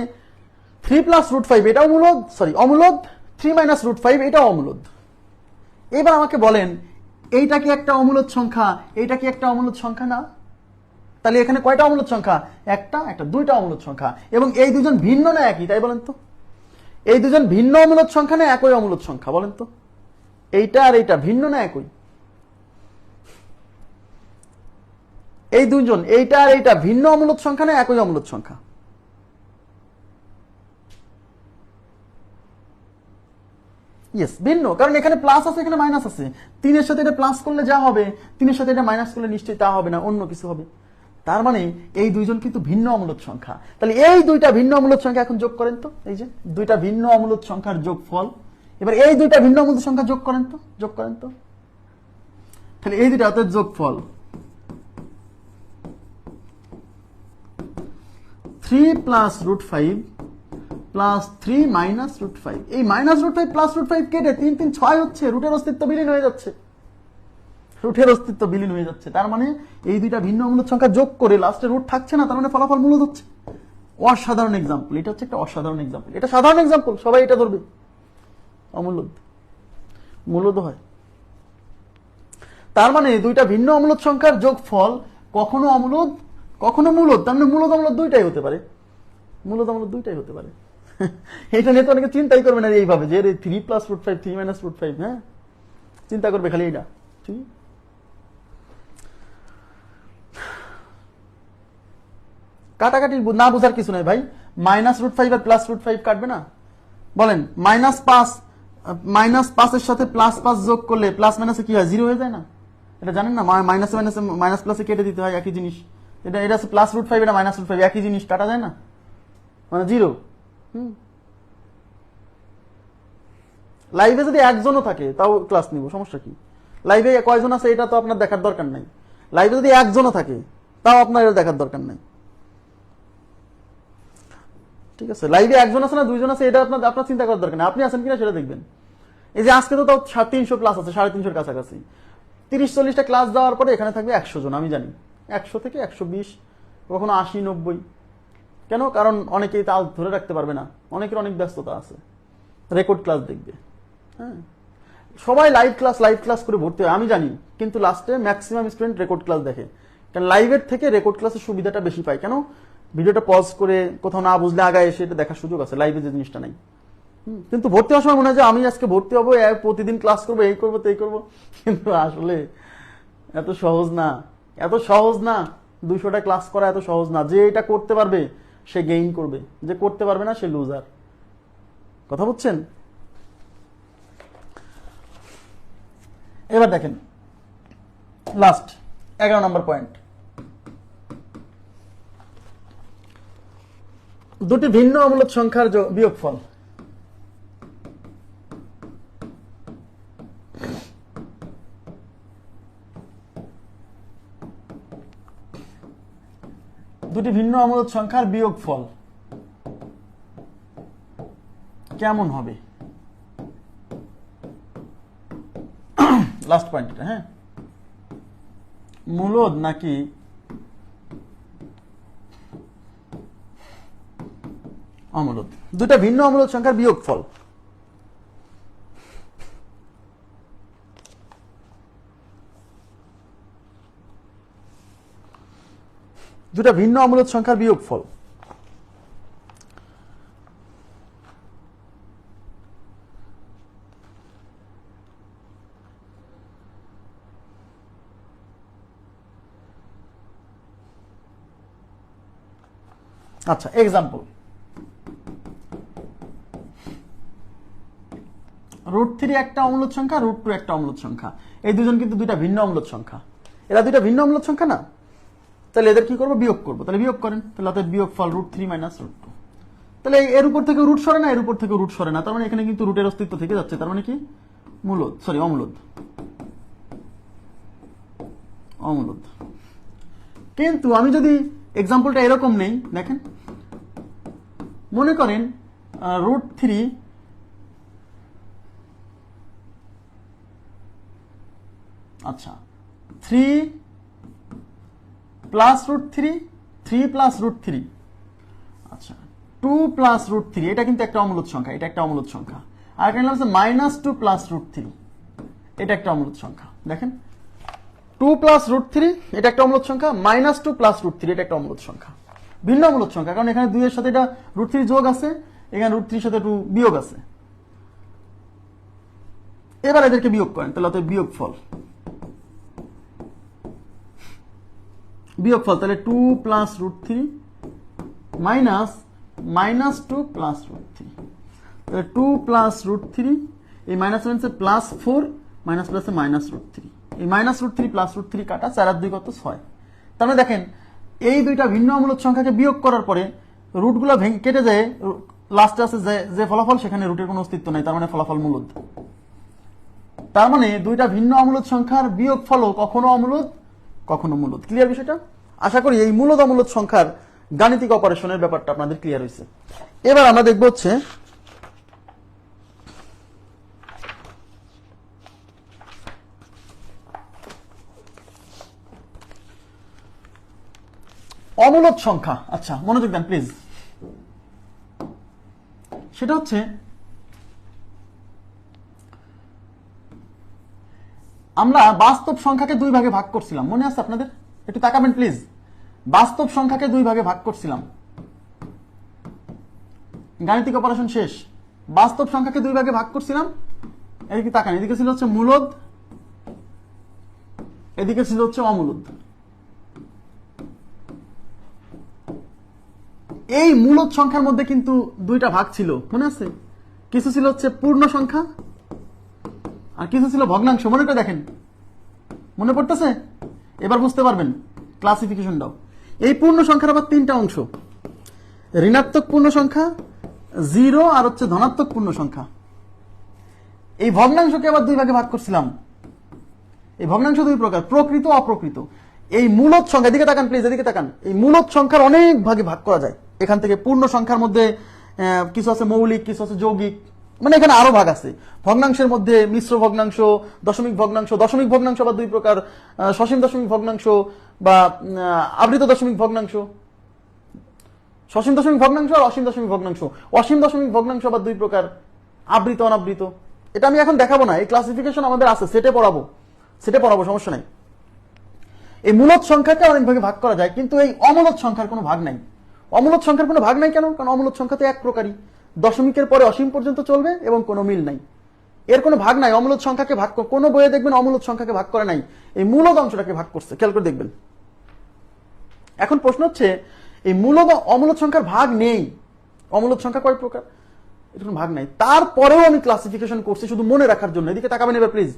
3 প্লাস √5 এটাও মূলদ, সরি অমূলদ, 3 মাইনাস √5 এটাও অমূলদ। এবার আমাকে বলেন, এইটা কি একটা অমূলদ সংখ্যা? এইটা কি একটা অমূলদ সংখ্যা না? তাহলে এখানে কয়টা অমূলদ সংখ্যা? একটা, দুইটা অমূলদ সংখ্যা, এবং এই দুজন ভিন্ন না একই? তাই বলেন তো, এই দুজন ভিন্ন অমূলদ সংখ্যা না একই অমূলদ সংখ্যা? বলেন তো, এইটা আর এইটা ভিন্ন না একই? এই দুজন, এইটা আর এইটা ভিন্ন অমূলদ সংখ্যা না একই অমূলদ সংখ্যা? ইয়েস, ভিন্ন, কারণ এখানে প্লাস আছে, এখানে মাইনাস আছে। 3 এর সাথে এটা প্লাস করলে যা হবে, 3 এর সাথে এটা মাইনাস করলে নিশ্চয়ই তা হবে না, অন্য কিছু হবে। তার মানে এই দুইজন কিন্তু ভিন্ন অমূলদ সংখ্যা। তাহলে এই দুইটা ভিন্ন অমূলদ সংখ্যা এখন যোগ করেন তো, এই যে দুইটা ভিন্ন অমূলদ সংখ্যার যোগফল। এবার এই দুইটা ভিন্ন অমূলদ সংখ্যা যোগ করেন তো, যোগ করেন তো, তাহলে এই দুইটা অর্থাৎ যোগফল 3 প্লাস √5 প্লাস 3 মাইনাস √5, এই মাইনাস √5 প্লাস √5 কেটে 3 3 6 হচ্ছে, রুটের অস্তিত্ব বিলীন হয়ে যাচ্ছে, রুটের অস্তিত্ব বিলীন হয়ে যাচ্ছে। তার মানে এই দুইটা ভিন্ন অমূলদ সংখ্যা যোগ করে লাস্টে রুট থাকছে না, তার মানে ফলাফল মূলদ হচ্ছে। অসাধারণ এক্সাম্পল, এটা হচ্ছে একটা অসাধারণ এক্সাম্পল, এটা সাধারণ এক্সাম্পল, সবাই এটা ধরবে, অমূলদ, মূলদ হয়। তার মানে দুইটা ভিন্ন অমূলদ সংখ্যার যোগফল কখনো অমূলদ, কখনো মূলদ, তার মানে মূলদ অমূলদ দুইটাই হতে পারে, মূলদ অমূলদ দুইটাই হতে পারে। এটা নিয়ে তো অনেকে চিন্তাই করবে না এইভাবে যে 3 প্লাস √5 3 মাইনাস √5, হ্যাঁ, চিন্তা করবে খালি এইটা, ঠিক। কাটাকাটি না বোঝার কিছু নাই ভাই, মাইনাস √5 আর প্লাস √5 কাটবে না? বলেন, -5 এর সাথে +5 যোগ করলে প্লাস মাইনাসে কি হয়? 0 হয়ে যায় না? এটা জানেন না? মাইনাসে মাইনাসে মাইনাস প্লাসে কেটে দিতে হয়, একই জিনিস। এটা আছে প্লাস √5, এটা মাইনাস √5, একই জিনিস, কাটা যায় না, মানে 0। লাইভে যদি একজনও থাকে তাও ক্লাস নিব, সমস্যা কি? লাইভে কয়জন আছে এটা তো আপনার দেখার দরকার নাই, লাইভে যদি একজনও থাকে তাও আপনার এটা দেখার দরকার নেই, ঠিক আছে? লাইভে একজন আছে না দুইজন আছে এটা আপনার চিন্তা করার দরকার নেই, আপনি আছেন কিনা সেটা দেখবেন। এই যে আজকে তো তাও 300 প্লাস আছে, 350 কাছাকাছি। 30-40টা ক্লাস দেওয়ার পরে এখানে থাকবে 100 জন, আমি জানি 100 থেকে 120, কখনো 80-90। কেন? কারণ অনেকেই তাল ধরে রাখতে পারবে না, অনেকের অনেক ব্যস্ততা আছে, রেকর্ড ক্লাস দেখবে। হ্যাঁ, সবাই লাইভ ক্লাস করে ভর্তি হয় আমি জানি, কিন্তু লাস্টে ম্যাক্সিমাম স্টুডেন্ট রেকর্ড ক্লাস দেখে। কারণ লাইভের থেকে রেকর্ড ক্লাসের সুবিধাটা বেশি পায়। কেন? ভিডিওটা পজ করে কোথাও না বুঝলে আগায় এসে এটা দেখার সুযোগ আছে, লাইভে যে জিনিসটা নাই। কিন্তু ভর্তি হওয়ার সময় মনে হয় যে আমি আজকে ভর্তি হবো, প্রতিদিন ক্লাস করবো, এই করবো এই করবো, কিন্তু আসলে এত সহজ না, এত সহজ না। 200টা ক্লাস করা এত সহজ না। যে এটা করতে পারবে সে গেইন করবে, যে করতে পারবে না সে লুজার। কথা বুঝছেন? এবার দেখেন লাস্ট 11 নম্বর পয়েন্ট, দুটি ভিন্ন অমূলদ সংখ্যার বিয়োগফল। দুটি ভিন্ন অমূলদ সংখ্যার বিয়োগফল কেমন হবে? লাস্ট পয়েন্ট এটা। হ্যাঁ, মূলদ নাকি অমূলদ? দুটা ভিন্ন অমূলদ সংখ্যার বিয়োগফল। দুটা ভিন্ন অমূলদ সংখ্যার বিয়োগফল। আচ্ছা, এক্সাম্পল, √3 একটা অমূলদ সংখ্যা, √2 একটা অমূলদ সংখ্যা। এই দুজন কিন্তু দুইটা ভিন্ন অমূলদ সংখ্যা। এরা দুইটা ভিন্ন অমূলদ সংখ্যা না? তাহলে এদের কি করবো? বিয়োগ করবো। তাহলে বিয়োগ করেন, তাহলে অতএব বিয়োগফল √3 - √2। তাহলে এর উপর থেকে রুট সরে না, এর উপর থেকে রুট সরে না, তার মানে এখানে কিন্তু রুটের অস্তিত্ব থেকে যাচ্ছে। তার মানে কি? মূলদ, সরি অমূলদ। অমূলদ। কিন্তু আমি যদি এক্সাম্পলটা এরকম নেই, দেখেন, মনে করেন √3 আচ্ছা 3 প্লাস √3, 3 প্লাস √3, আচ্ছা 2 প্লাস √3, এটা কিন্তু একটা অমূলদ সংখ্যা, এটা একটা অমূলদ সংখ্যা। আর এখানে আছে -2 প্লাস √3, এটা একটা অমূলদ সংখ্যা। দেখেন 2 প্লাস √3 এটা একটা অমূলদ সংখ্যা, -2 প্লাস √3 এটা একটা অমূলদ সংখ্যা। ভিন্ন অমূলদ সংখ্যা, কারণ এখানে 2 এর সাথে এটা √3 যোগ আছে, এখানে √3 এর সাথে 2 বিয়োগ আছে। এবার এদেরকে বিয়োগ করেন, তাহলে অতএব বিয়োগফল, বিয়োগফল তাহলে 2 প্লাস √3 মাইনাস -2 প্লাস √3, তাহলে 2 প্লাস √3, এই মাইনাস মাইনাসে +4, মাইনাস প্লাসে -√3, এই -√3 প্লাস √3 কাটা, 4 আর 2 কত? 6। তার মানে দেখেন এই দুইটা ভিন্ন অমূলদ সংখ্যাকে বিয়োগ করার পরে রুটগুলো কেটে যায়, লাস্টে আছে যে ফলাফল, সেখানে রুটের কোনো অস্তিত্ব নাই, তার মানে ফলাফল মূলদ। তার মানে দুইটা ভিন্ন অমূলদ সংখ্যার বিয়োগফলও কখনো অমূলদ কখনো মূলদ। ক্লিয়ার বিষয়টা? আশা করি এই মূলদ অমূলদ সংখ্যার গাণিতিক অপারেশনের ব্যাপারটা আপনাদের ক্লিয়ার হয়েছে। এবার আমরা দেখব হচ্ছে অমূলদ সংখ্যা। আচ্ছা মনোযোগ দেন প্লিজ। সেটা হচ্ছে আমরা বাস্তব সংখ্যাকে 2 ভাগে ভাগ করছিলাম, মনে আছে আপনাদের? একটু তাকাবেন প্লিজ। বাস্তব সংখ্যাকে 2 ভাগে ভাগ করছিলাম, গাণিতিক অপারেশন শেষ। বাস্তব সংখ্যাকে 2 ভাগে ভাগ করছিলাম, এদিকে তাকান, এদিকে ছিল হচ্ছে মূলদ, এদিকে ছিল হচ্ছে অমূলদ। এই মূলদ সংখ্যার মধ্যে কিন্তু 2টা ভাগ ছিল, মনে আছে? কিছু ছিল হচ্ছে পূর্ণ সংখ্যা আর কিছু ছিল ভগ্নাংশ। মনে করে দেখেন, মনে পড়তেছে? এবার বুঝতে পারবেন ক্লাসিফিকেশনটাও। এই পূর্ণ সংখ্যার আবার 3টা অংশ, ঋণাত্মক পূর্ণ সংখ্যা, 0 আর হচ্ছে ধনাত্মক পূর্ণ সংখ্যা। এই ভগ্নাংশকে আবার 2 ভাগে ভাগ করছিলাম। এই ভগ্নাংশ 2 প্রকার, প্রকৃত অপ্রকৃত। এই মূলদ সংখ্যা, এদিকে তাকান প্লিজ, এদিকে তাকান, এই মূলদ সংখ্যার অনেক ভাগে ভাগ করা যায়। এখান থেকে পূর্ণ সংখ্যার মধ্যে কিছু আছে মৌলিক, কিছু আছে যৌগিক, মানে এখানে আরো ভাগ আছে। ভগ্নাংশের মধ্যে মিশ্র ভগ্নাংশ, দশমিক ভগ্নাংশ, দশমিক ভগ্নাংশ আবার দুই প্রকার, সসীম দশমিক ভগ্নাংশ বা আবৃত দশমিক ভগ্নাংশ, সসীম দশমিক ভগ্নাংশ আর অসীম দশমিক ভগ্নাংশ। অসীম দশমিক ভগ্নাংশ আবার দুই প্রকার, আবৃত অনাবৃত। এটা আমি এখন দেখাবো না, এই ক্লাসিফিকেশন আমাদের আছে, সেটে পড়াবো, সমস্যা নাই। এই মূলদ সংখ্যাকে অনেক ভাগে ভাগ করা যায়, কিন্তু এই অমূলদ সংখ্যার কোনো ভাগ নাই। অমূলদ সংখ্যার কোনো ভাগ নাই কেন? কারণ অমূলদ সংখ্যা তো এক প্রকারই, দশমিকের পরে অসীম পর্যন্ত চলবে এবং কোনো মিল নাই, এর কোনো ভাগ নাই। অমূলদ সংখ্যাকে ভাগ কোনো বইয়ে দেখবেন অমূলদ সংখ্যাকে ভাগ করে নাই, এই মূলদ অংশটাকে ভাগ করছে, খেয়াল করে দেখবেন। এখন প্রশ্ন হচ্ছে এই মূলদ অমূলদ সংখ্যার ভাগ নেই। অমূলদ সংখ্যা কয় প্রকার? এর কোনো ভাগ নাই। তারপরেও আমি ক্লাসিফিকেশন করছি শুধু মনে রাখার জন্য। এদিকে তাকাবেন এবার প্লিজ।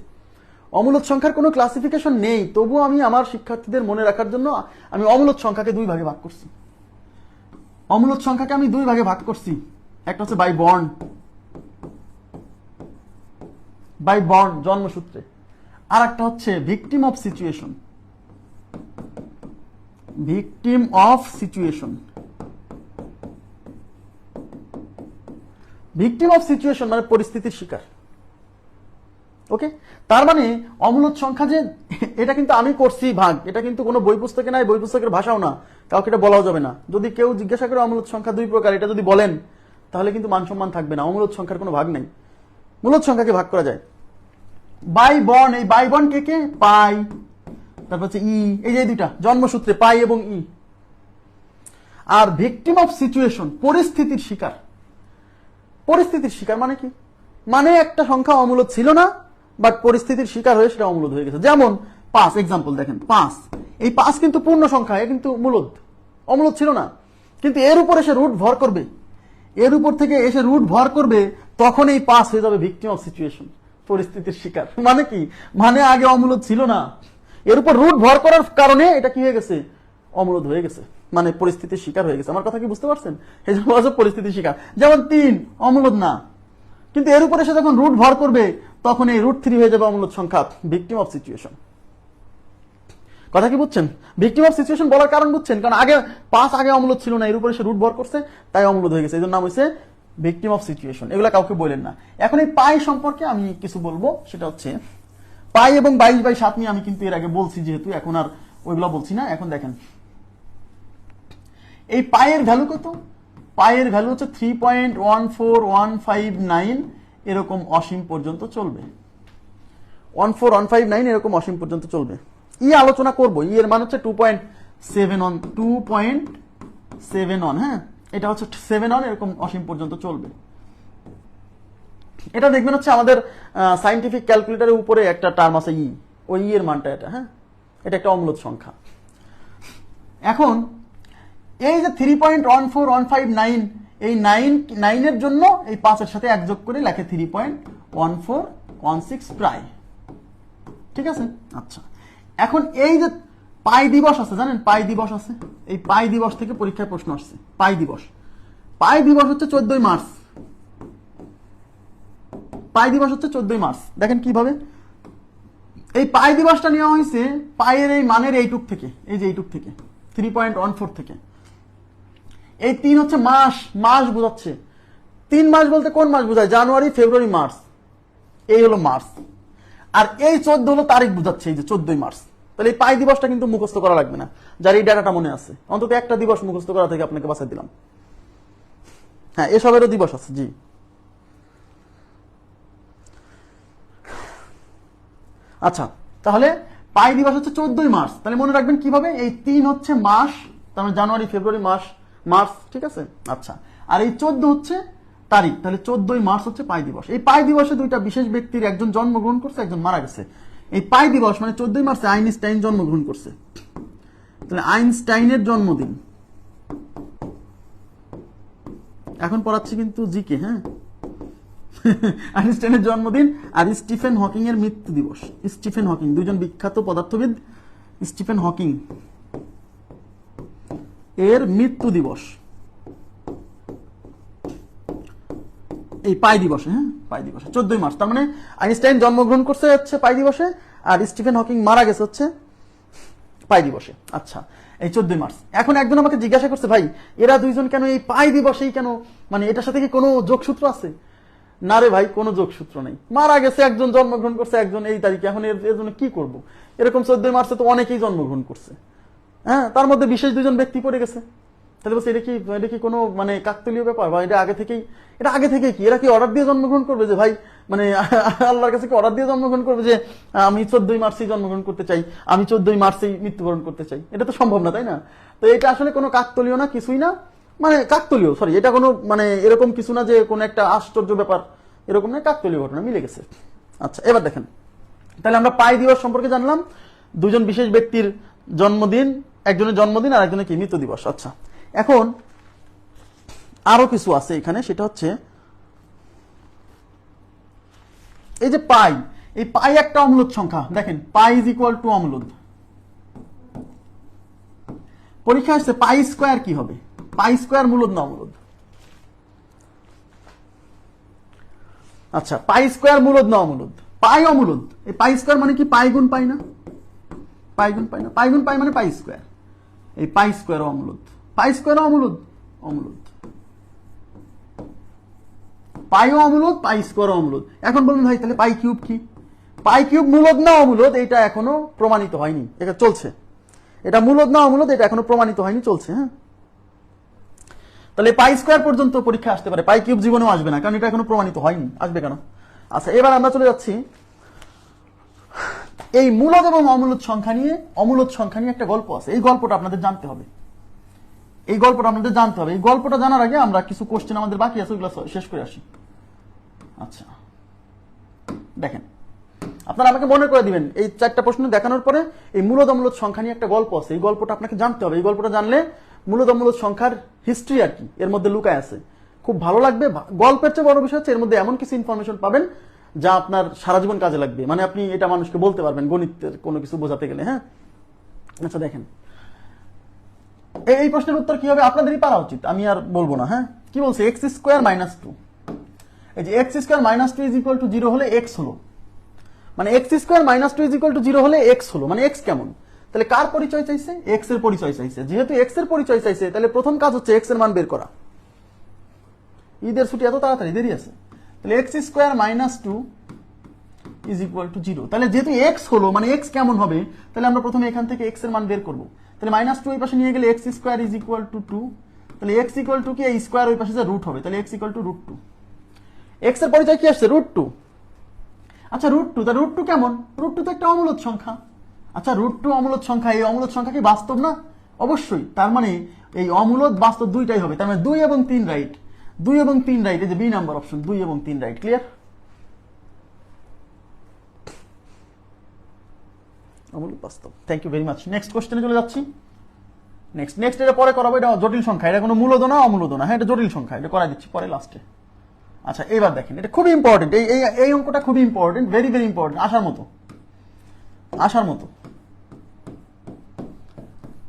অমূলদ সংখ্যার কোনো ক্লাসিফিকেশন নেই, তবুও আমি আমার শিক্ষার্থীদের মনে রাখার জন্য আমি অমূলদ সংখ্যাকে দুই ভাগে ভাগ করছি। অমূলদ সংখ্যাকে আমি দুই ভাগে ভাগ করছি, একটা হচ্ছে বাই বর্ন জন্মসূত্রে, আর একটা হচ্ছে victim of situation. Victim of situation মানে পরিস্থিতির শিকার। ওকে, তার মানে অমূলদ সংখ্যা যে এটা কিন্তু আমি করছি ভাগ, এটা কিন্তু কোনো বই পুস্তকে নাই, বই পুস্তকের ভাষাও না, কাউকে এটা বলাও যাবে না। যদি কেউ জিজ্ঞাসা করে অমূলদ সংখ্যা দুই প্রকার, এটা যদি বলেন তাহলে কিন্তু মান সম্মান থাকবে না। অমূলদ সংখ্যার কোনো ভাগ নেই, মূলদ সংখ্যাকে ভাগ করা যায় বাই বর্ন। এই বাই বর্ন কে পাই, তারপর হচ্ছে ই, এই যে দুইটা জন্মসূত্রে পাই এবং ই। আর ভিকটিম অফ সিচুয়েশন পরিস্থিতির শিকার। পরিস্থিতির শিকার মানে কি? মানে একটা সংখ্যা অমূলদ ছিল না, বাট পরিস্থিতির শিকার হয়ে সেটা অমূলদ হয়ে গেছে। যেমন 5, এক্সাম্পল দেখেন 5, এই 5 কিন্তু পূর্ণ সংখ্যা, এ কিন্তু মূলদ, অমূলদ ছিল না, কিন্তু এর উপর এসে রুট ভর করবে, এর উপর থেকে এসে রুট ভর করবে, তখন এই 5 হয়ে যাবে ভিকটিম অফ সিচুয়েশন, পরিস্থিতির শিকার। মানে কি? মানে আগে অমূলদ ছিল না, এর উপর রুট ভর করার কারণে এটা কি হয়ে গেছে? অমূলদ হয়ে গেছে, মানে পরিস্থিতির শিকার হয়ে গেছে। আমার কথা কি বুঝতে পারছেন? এই জন্য পরিস্থিতির শিকার। যেমন 3 অমূলদ না, কিন্তু এর উপরে সে যখন রুট ভর করবে তখন এই √3 হয়ে যাবে অমূলদ সংখ্যা, ভিকটিম অফ সিচুয়েশন। কথা কি বুঝছেন? ভিকটিম অফ সিচুয়েশন বলার কারণ বুঝছেন? কারণ আগে 5 আগে অমূলদ ছিল না, এর উপরে সে রুট ভর করছে, তাই অমূলদ হয়ে গেছে, এই জন্য নাম হয়েছে ভিকটিম অফ সিচুয়েশন। এগুলা কাউকে বলেন না। এখন এই পাই সম্পর্কে আমি কিছু বলবো, সেটা হচ্ছে পাই এবং 22/7 নিয়ে আমি কিন্তু এর আগে বলছি, যেহেতু এখন আর ওইগুলা বলছি না। এখন দেখেন এই পায়ের ভ্যালু কত? পায়ের ভ্যালু হচ্ছে 3.14159, এরকম অসীম পর্যন্ত চলবে। 14159 এরকম অসীম পর্যন্ত চলবে। ই আলোচনা করবো, ই এর মান হচ্ছে 2.71, হ্যাঁ, এটা হচ্ছে 7 এরকম অসীম পর্যন্ত চলবে। এটা দেখবেন হচ্ছে আমাদের সাইন্টিফিক ক্যালকুলেটরের উপরে একটা টার্ম আছে ই, ওই ই এর মানটা এটা, হ্যাঁ, এটা একটা অমূলদ সংখ্যা। এখন এই যে 3.14159, এই 9 এর জন্য এই 5 এর সাথে 1 যোগ করে লেখে 3.1416 প্রায়, ঠিক আছে? আচ্ছা, এখন এই যে পাই দিবস আছে, জানেন পাই দিবস আছে? এই পাই দিবস থেকে পরীক্ষায় প্রশ্ন আসছে। পাই দিবস হচ্ছে 14 মার্চ। পাই দিবস হচ্ছে 14 মার্চ। দেখেন কিভাবে এই পাই দিবসটা নেওয়া হয়েছে পায়ের এই মানের এইটুক থেকে, এই যে এইটুক থেকে 3.14 থেকে। এই 3 হচ্ছে মাস বোঝাচ্ছে। 3 মাস বলতে কোন মাস বোঝায়? জানুয়ারি, ফেব্রুয়ারি, মার্চ, এই হলো মার্চ। আর এই 14 হলো তারিখ বোঝাচ্ছে, এই যে 14 মার্চ। তাহলে এই পাই দিবসটা কিন্তু মুখস্থ করা লাগবে না, যার এই ডাটাটা মনে আছে। অন্তত একটা দিবস মুখস্থ করা থেকে আপনাকে বাঁচাই দিলাম। হ্যাঁ, এসবেরও দিবস আছে, জি। আচ্ছা, তাহলে পাই দিবস হচ্ছে 14 মার্চ। তাহলে মনে রাখবেন কিভাবে? এই 3 হচ্ছে মাস, তার মানে জানুয়ারি, ফেব্রুয়ারি, মার্চ, ঠিক আছে? আচ্ছা, আর এই 14 হচ্ছে তারিখ, তাহলে 14 মার্চ হচ্ছে পাই দিবস। এই পাই দিবসে দুইটা বিশেষ ব্যক্তির, একজন জন্মগ্রহণ করছে, একজন মারা গেছে। এই পাই দিবস মানে 14 মার্চে আইনস্টাইন জন্মগ্রহণ করছে, তাহলে আইনস্টাইনের জন্মদিন। এখন পড়াচ্ছি কিন্তু জিকে, হ্যাঁ। আইনস্টাইনের জন্মদিন। আর স্টিফেন হকিং এর মৃত্যু দিবস। স্টিফেন হকিং, দুইজন বিখ্যাত পদার্থবিদ, স্টিফেন হকিং এর মৃত্যু দিবস এই পাই দিবসে, হ্যাঁ, পাই দিবসে 14 মার্চ। তার মানে আইনস্টাইন জন্মগ্রহণ করছে হচ্ছে পাই দিবসে, আর স্টিফেন হকিং মারা গেছে হচ্ছে পাই দিবসে। আচ্ছা, এই 14 মার্চ। এখন একজন আমাকে জিজ্ঞাসা করছে, ভাই এরা দুইজন কেন এই পাই দিবসেই কেন, মানে এটার সাথে কি কোনো যোগসূত্র আছে? না রে ভাই, কোনো যোগসূত্র নেই। মারা গেছে একজন, জন্মগ্রহণ করছে একজন এই তারিখে, এখন এর জন্য কি করব? এরকম 14 মার্চে তো অনেকেই জন্মগ্রহণ করছে, হ্যাঁ, তার মধ্যে বিশেষ দুজন ব্যক্তি পড়ে গেছে। তাহলে বলছে এটা কি কোনো মানে কাকতালীয় ব্যাপার, বা এটা আগে থেকেই কি এরা কি অর্ডার দিয়ে জন্মগ্রহণ করবে যে ভাই, মানে আল্লাহর কাছে কি অর্ডার দিয়ে জন্মগ্রহণ করবে যে আমি 14 মার্চেই জন্মগ্রহণ করতে চাই, আমি 14 মার্চেই মৃত্যুবরণ করতে চাই? এটা তো সম্ভব না, তাই না? তো এটা আসলে কোনো কাকতালীয় না, কিছুই না, মানে কাকতালীয়, সরি, এটা কোনো মানে এরকম কিছু না যে কোনো একটা আশ্চর্য ব্যাপার, এরকম না, কাকতালীয় ঘটনা, মিলে গেছে। আচ্ছা, এবার দেখেন, তাহলে আমরা পাই দিবস সম্পর্কে জানলাম, দুজন বিশেষ ব্যক্তির জন্মদিন, একজনের জন্মদিন আর একজনের কি মৃত্যু দিবস। আচ্ছা, এখন আরো কিছু আছে এখানে, সেটা হচ্ছে এই যে পাই, এই পাই একটা অম্লদ সংখ্যা। দেখেন, পাই ইজ ইকুয়াল টু অম্লদ। পরীক্ষা আসছে পাই স্কোয়ার কি হবে? পাই স্কোয়ার মূলদ না অম্লদ? আচ্ছা, পাই স্কোয়ার মূলদ না অম্লদ? পাই অম্লদ। এই পাই স্কোয়ার মানে কি? পাই গুণ পাই না, পাই গুণ পাই না, পাই গুণ পাই মানে পাই স্কোয়ার। এই পাই স্কোয়ার অম্লদ, পাই স্কোয়ার অম্লদ, অম্লদ। পাইও অম্লদ, পাই স্কোয়ার অম্লদ। এখন বলুন ভাই, তাহলে পাই কিউব কি? পাই কিউব মূলদ না অম্লদ? এটা এখনো প্রমাণিত হয়নি, এটা চলছে। এটা মূলদ না অম্লদ, এটা এখনো প্রমাণিত হয়নি, চলছে। হ্যাঁ, তাহলে পাই স্কোয়ার পর্যন্ত পরীক্ষা আসতে পারে, পাই কিউব জীবনেও আসবে না, কারণ এটা এখনো প্রমাণিত হয়নি। আসবে কেন? আচ্ছা, এবার আমরা চলে যাচ্ছি এই মূলদ এবং অমূলদ সংখ্যা নিয়ে। অমূলদ সংখ্যা নিয়ে একটা গল্প আছে, এই গল্পটা আপনাদের জানতে হবে। এই গল্পটা জানার আগে আমরা কিছু কোশ্চেন আমাদের বাকি আছে, ওইগুলো শেষ করে আসি। আচ্ছা, দেখেন, আপনারা আমাকে মনে করে দিবেন, এই 4টা প্রশ্ন দেখানোর পরে এই মূলদ অমূলদ সংখ্যা নিয়ে একটা গল্প আছে, এই গল্পটা আপনাকে জানতে হবে। এই গল্পটা জানলে মূলদ অমূলদ সংখ্যার হিস্ট্রি আর কি এর মধ্যে লুকায় আছে, খুব ভালো লাগবে। গল্পের চেয়ে বড় বিষয় হচ্ছে এর মধ্যে এমন কিছু ইনফরমেশন পাবেন যা আপনার সারা জীবন কাজে লাগবে, মানে আপনি এটা মানুষকে বলতে পারবেন গণিতের কোনো কিছু বোঝাতে গেলে। হ্যাঁ, আচ্ছা, দেখেন, এই প্রশ্নের উত্তর কি হবে আপনাদেরই পারা উচিত, আমি আর বলবো না। হ্যাঁ, কি বলছে? X square minus 2। এই যে x square minus 2 is equal two 0 হলে এক্স হলো, মানে x square minus 2 is equal two 0 হলে এক্স হলো, মানে এক্স কেমন? তাহলে কার পরিচয় চাইছে? এক্স এর পরিচয় চাইছে। যেহেতু এক্স এর পরিচয় চাইছে, তাহলে প্রথম কাজ হচ্ছে এক্স এর মান বের করা। ঈদের ছুটি এত তাড়াতাড়ি, দেরি আছে। তাহলে x square minus 2 is equal two 0। তাহলে যেহেতু এক্স হলো, মানে এক্স কেমন হবে, তাহলে আমরা প্রথমে এখান থেকে এক্স এর মান বের করবো। তাহলে মাইনাস 2 এই পাশে নিয়ে গেলে x square is equal two 2। তাহলে এক্স ইকুয়াল টু কি? এই স্কোয়ার ওই পাশে যে রুট হবে, তাহলে এক্স ইকুয়াল টু √2। এক্স এর পরিচয় কি আসছে? √2। আচ্ছা, √2, তা √2 কেমন? √2 তো একটা অমূলদ সংখ্যা। আচ্ছা, √2 অমূলদ সংখ্যা, এই অমূলদ সংখ্যা কি বাস্তব না? অবশ্যই। তার মানে এই অমূলদ বাস্তব দুইটাই হবে, তার মানে 2 এবং 3 রাইট। 2 এবং 3 রাইট, এই যে বি নাম্বার অপশন, 2 এবং 3 রাইট। ক্লিয়ার? অমূলদ বাস্তব। Thank you very much. Next কোশ্চেনে চলে যাচ্ছি। নেক্সট এটা পরে করাবো, এটা জটিল সংখ্যা, এটা কোনো মূলদ না অমূলদ না। হ্যাঁ, এটা জটিল সংখ্যা, এটা করাই দিচ্ছি পরে লাস্টে। আচ্ছা, এবার দেখেন, এটা খুবই ইম্পর্টেন্ট, এই অঙ্কটা খুবই ইম্পর্টেন্ট, ভেরি ভেরি ইম্পর্টেন্ট, আসার মতো।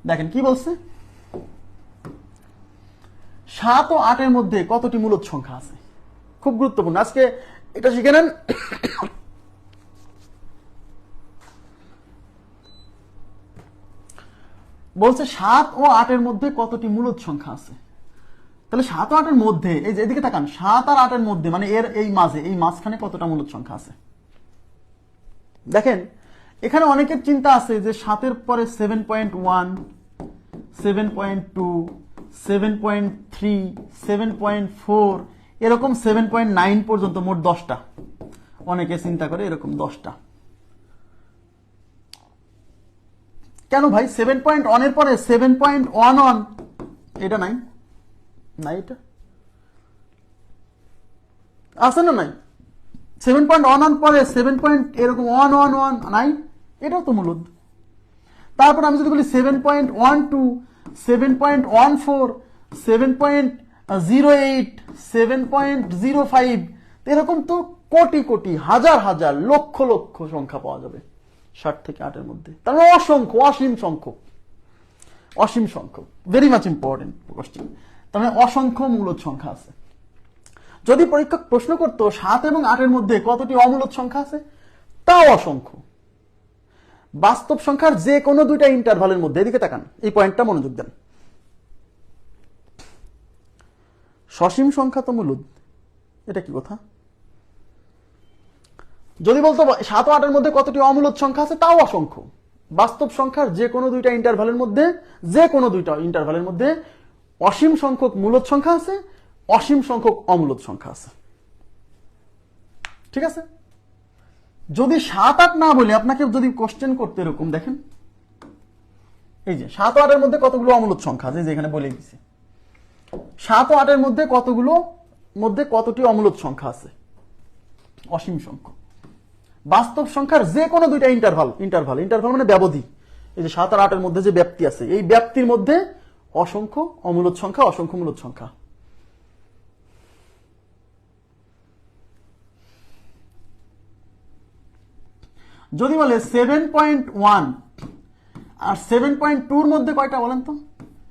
দেখেন কি বলছে, 7 ও 8 এর মধ্যে কতটি মূলদ সংখ্যা আছে? খুব গুরুত্বপূর্ণ, আজকে এটা শিখে নেন। বলছে 7 ও 8 এর মধ্যে কতটি মূলদ সংখ্যা আছে। তাহলে 7 ও 8 এর মধ্যে, এই যে এদিকে তাকান, 7 আর 8 এর মধ্যে, মানে এর এই মাঝখানে কতটা মূলদ সংখ্যা আছে? দেখেন, এখানে অনেকের চিন্তা আছে যে 7 এর পরে 7.1, 7.2, 7.3, 7.4, এরকম 7.9 পর্যন্ত, মোট 10টা। অনেকে চিন্তা করে এরকম 10টা। কেন ভাই 7.1 এর পরে 7.11 এটা নাই? এটা আছে না? নাই। 7.11 পরে 7. এরকম 111 নাই, এটাও তো মূলদ। তারপর আমি যদি বলি 7.12, 7.14, 7.08, 7.05, এরকম তো কোটি কোটি, হাজার হাজার, লক্ষ লক্ষ সংখ্যা পাওয়া যাবে 7 থেকে 8 এর মধ্যে। তার মানে অসংখ্য, অসীম সংখ্যক। Very much important question. তার মানে অসংখ্য মূলদ সংখ্যা আছে। যদি পরীক্ষক প্রশ্ন করতো 7 এবং 8 এর মধ্যে কতটি অমূলদ সংখ্যা আছে, তাও অসংখ্য। বাস্তব সংখ্যার যে কোনো দুইটা ইন্টারভালের মধ্যে, এদিকে তাকান, এই পয়েন্টটা মনোযোগ দেন। সসীম সংখ্যা তো মূলদ, এটা কি কথা? যদি বলতো 7 ও 8 এর মধ্যে কতটি অমূলদ সংখ্যা আছে, তাও অসংখ্য। বাস্তব সংখ্যার যে কোনো দুইটা ইন্টারভালের মধ্যে, যে কোনো দুইটা ইন্টারভালের মধ্যে অসীম সংখ্যক মূলদ সংখ্যা আছে, অসীম সংখ্যক অমূলদ সংখ্যা আছে। ঠিক আছে? যদি 7, 8 না বলে আপনাকে যদি কোশ্চেন করতে এরকম, দেখেন এই যে 7 ও 8 এর মধ্যে কতগুলো অমূলদ সংখ্যা আছে, যে এখানে বলে দিছি 7 ও 8 এর মধ্যে কতটি অমূলদ সংখ্যা আছে, অসীম সংখ্যক। বাস্তব সংখ্যার যে কোনো দুইটা ইন্টারভাল মানে ব্যবধি, এই যে 7 আর 8 এর মধ্যে যে ব্যাপ্তি আছে, এই ব্যাপ্তির মধ্যে অসংখ্য অমূলদ সংখ্যা, অসংখ্য মূলদ সংখ্যা। যদি বলে 7.1 আর 7.2 এর মধ্যে কয়টা বলেন তো,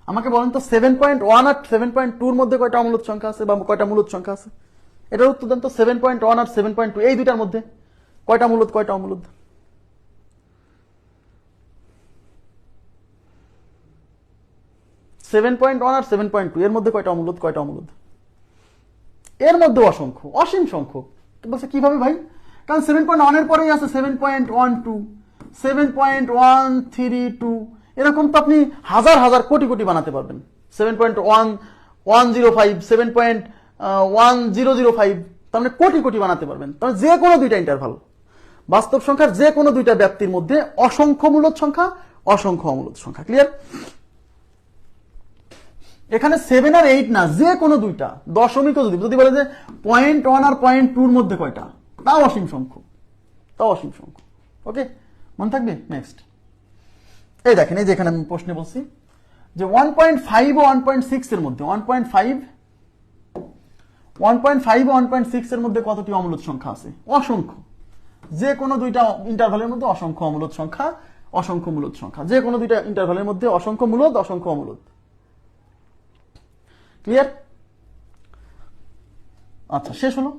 আমাকে বলেন তো 7.1 আর 7.2 এর মধ্যে কয়টা অমূলদ সংখ্যা আছে বা কয়টা মূলদ সংখ্যা আছে? এটার উত্তর দেন তো। 7.1 আর 7.2 এই দুইটার মধ্যে কয়টা মূলদ, কয়টা অমূলদ? সেভেন পয়েন্ট ওয়ান আর 7.2 এর মধ্যে কয়টা অমূলদ, কয়টা অমূলদ? এর মধ্যে অসংখ্য, অসীম সংখ্যক। বলছে কিভাবে ভাই? কারণ 7.1 এর পরেই আছে 7.12, 7.132, এরকম তো আপনি হাজার হাজার কোটি কোটি বানাতে পারবেন। 7.1105, 7.1005, তার মানে কোটি কোটি বানাতে পারবেন। তার মানে যে কোনো দুইটা ইন্টারভাল, বাস্তব সংখ্যার যে কোনো দুইটা ব্যাপ্তির মধ্যে অসংখ্য মূলদ সংখ্যা, অসংখ্য অমূলদ সংখ্যা। ক্লিয়ার? এখানে 7 আর 8 না, যে কোনো দুইটা দশমিকও যদি বলে যে 0.1 আর 0.2 এর মধ্যে কয়টা, তাও অসীম সংখ্যক, তাও অসীম সংখ্যক। ওকে, মনে থাকবে। নেক্সট এই দেখেন, এই যে এখানে আমি প্রশ্নে বলছি যে 1.5 ও 1.6 এর মধ্যে, 1.5 ও 1.6 এর মধ্যে কতটি অমূলদ সংখ্যা আছে? অসংখ্য। যে কোনো দুইটা ইন্টারভালের মধ্যে অসংখ্য অমূলদ সংখ্যা, অসংখ্য মূলদ সংখ্যা। যে কোনো দুইটা ইন্টারভালের মধ্যে অসংখ্য মূলদ, অসংখ্য অমূলদ। ক্লিয়ার? আচ্ছা, শেষ হলো।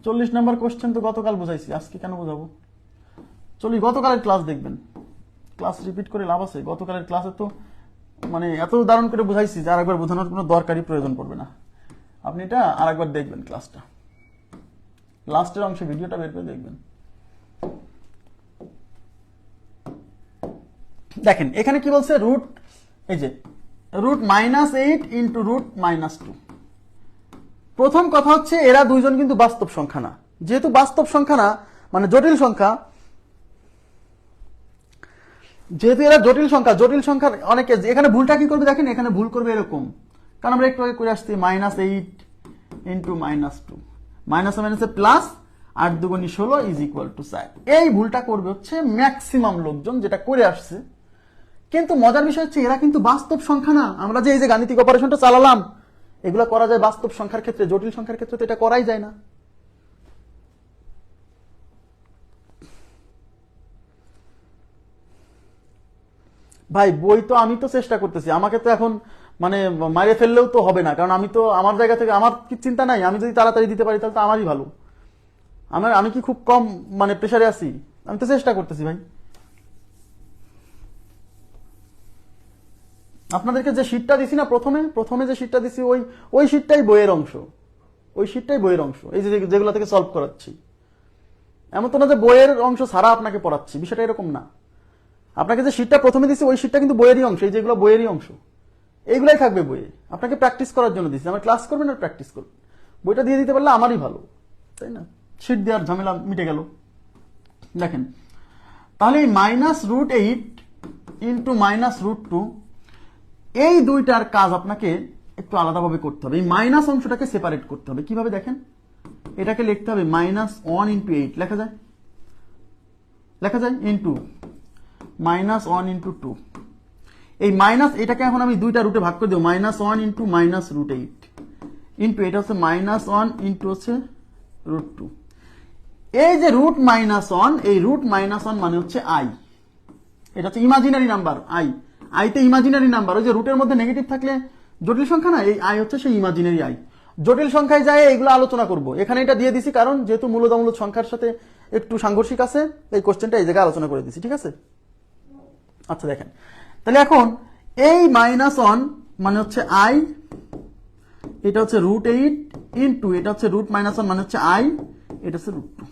চল্লিশ নম্বর কোশ্চেন তো গতকাল বুঝাইছি, আজকে কেন বুঝাবো? গতকালের ক্লাস দেখবেন, ক্লাস রিপিট করে লাভ আছে? গতকালের ক্লাসে তো মানে এত দারুণ করে বুঝাইছি যে আরেকবার বোঝানোর কোনো দরকারই প্রয়োজন পড়বে না। আপনি এটা আরেকবার দেখবেন, ক্লাসটা লাস্টের অংশে ভিডিওটা বের করে দেখবেন। দেখেন এখানে কি বলছে, রুট, এই যে রুট -8 ইন্টু রুট -2। প্রথম কথা হচ্ছে এরা দুইজন কিন্তু বাস্তব সংখ্যা না। যেহেতু বাস্তব সংখ্যা না, মানে জটিল সংখ্যা, যেহেতু এরা জটিল সংখ্যা, জটিল সংখ্যার অনেকে এখানে ভুলটা কি করবে দেখেন, এখানে ভুল করবে এরকম, কারণ আমরা একটু আগে করে আসছি -8 ইন্টু -2, মাইনাসে মাইনাসে প্লাস, 8 দুগুণী 16 ইজ ইকুয়াল টু 4। এই ভুলটা করবে হচ্ছে ম্যাক্সিমাম লোকজন, যেটা করে আসছে। কিন্তু মজার বিষয় হচ্ছে এরা কিন্তু বাস্তব সংখ্যা না। আমরা যে এই যে গাণিতিক অপারেশনটা চালালাম, এগুলো করা যায় বাস্তব সংখ্যার ক্ষেত্রে, জটিল সংখ্যার ক্ষেত্রে তো এটা করাই যায় না। ভাই বই তো আমি তো চেষ্টা করতেছি, আমাকে তো এখন মানে মারে ফেললেও তো হবে না, কারণ আমি তো আমার জায়গা থেকে আমার কি চিন্তা নাই, আমি যদি তাড়াতাড়ি দিতে পারি তাহলে তো আমারই ভালো। আমি কি খুব কম মানে প্রেসারে আছি? আমি তো চেষ্টা করতেছি ভাই। আপনাদেরকে যে শীটটা দিছি না, প্রথমে যে শীটটা দিছি, ওই শীটটাই বইয়ের অংশ, ওই শীটটাই বইয়ের অংশ। এই যে যেগুলো থেকে সলভ করাচ্ছি, এমন তো না যে বইয়ের অংশ ছাড়া আপনাকে পড়াচ্ছি, বিষয়টা এরকম না। আপনাকে যে শীটটা প্রথমে দিছি ওই শীটটা কিন্তু বইয়েরই অংশ, এই যেগুলো বইয়েরই অংশ, এইগুলাই থাকবে বইয়ে। আপনাকে প্র্যাকটিস করার জন্য দিচ্ছি, আমার ক্লাস করবেন আর প্র্যাকটিস করবেন। বইটা দিয়ে দিতে পারলে আমারই ভালো, তাই না? শীট দেওয়ার ঝামেলা মিটে গেল। দেখেন তাহলে এই -√8 ইন্টু -√2, এই দুইটার কাজ আপনাকে একটু আলাদাভাবে করতে হবে। এই মাইনাস অংশটাকে সেপারেট করতে হবে। কিভাবে দেখেন, এটাকে লিখতে হবে -1 ইন্টু 8, লেখা যায় ইন্টু -1 ইন্টু 2। এই মাইনাস, এটাকে এখন আমি দুইটা রুটে ভাগ করে দেবো, -1 ইন্টু -√8 ইন্টু এটা হচ্ছে -1 ইন্টু হচ্ছে √2। এই যে √-1, এই √-1 মানে হচ্ছে i, এটা হচ্ছে ইমাজিনারি নাম্বার i। আইতে ইমাজিনারি নাম্বার, ওই যে রুটের মধ্যে নেগেটিভ থাকলে জটিল সংখ্যা না, এই আই হচ্ছে সেই ইমাজিনারি আই। জটিল সংখ্যায় যায় এইগুলো আলোচনা করব। এখানে এটা দিয়ে দিছি কারণ যেহেতু মূলদ অমূলদ সংখ্যার সাথে একটু সাংঘর্ষিক আছে, এই কোশ্চেনটা এই জায়গায় আলোচনা করে দিছি, ঠিক আছে? আচ্ছা দেখেন, তাহলে এখন এই -1 মানে হচ্ছে i, এটা হচ্ছে √8 ইন্টু এটা হচ্ছে √-1 মানে হচ্ছে i, এটা হচ্ছে √2।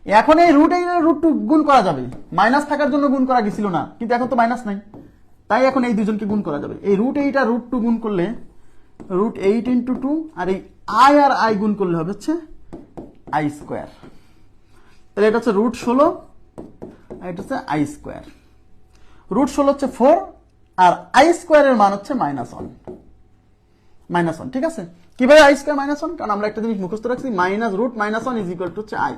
এখন এই √8 আর √2 গুণ করা যাবে, মাইনাস থাকার জন্য গুণ করা গেছিল না, কিন্তু এখন তো মাইনাস নাই, তাই এখন এই দুজনকে গুণ করা যাবে। এই √8 আর √2 গুণ করলে √8 ইন্টু 2, আর এই i আর i গুণ করলে হবে হচ্ছে i²। তাহলে এটা হচ্ছে √16 আর এটা হচ্ছে i²। √16 হচ্ছে 4 আর i² এর মান হচ্ছে -1, ঠিক আছে? কিভাবে i² -1? কারণ আমরা একটা জিনিস মুখস্থ রাখছি, -√-1 ইজ ইকুয়াল টু হচ্ছে i।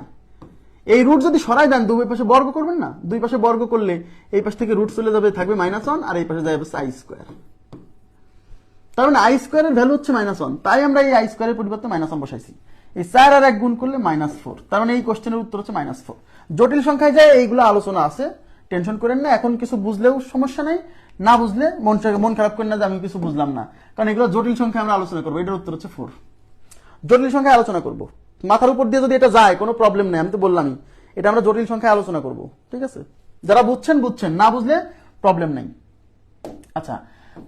এই রুট যদি সরাই দেন, দুই পাশে বর্গ করবেন না, দুই পাশে বর্গ করলে এই পাশ থেকে রুট চলে যাবে, থাকবে -1, আর এই পাশে যাবে হচ্ছে i²। তার মানে i² এর ভ্যালু হচ্ছে -1, তাই আমরা এই i² এর পরিবর্তে -1 বসাইছি। এই 4 আর 1 গুণ করলে -4, তার মানে এই কোশ্চেনের উত্তর হচ্ছে -4। জটিল সংখ্যায় যায় এইগুলো আলোচনা আছে, টেনশন করেন না। এখন কিছু বুঝলেও সমস্যা নাই, না বুঝলে মন খারাপ করেন না যে আমি কিছু বুঝলাম না, কারণ এগুলো জটিল সংখ্যা আমরা আলোচনা করবো। এটার উত্তর হচ্ছে 4। জটিল সংখ্যায় আলোচনা করব, মাথার উপর দিয়ে যদি এটা যায় কোনো প্রবলেম নেই, আমি তো বললামই এটা আমরা জটিল সংখ্যায় আলোচনা করব, ঠিক আছে? যারা বুঝছেন বুঝছেন, না বুঝলে প্রবলেম নাই। আচ্ছা,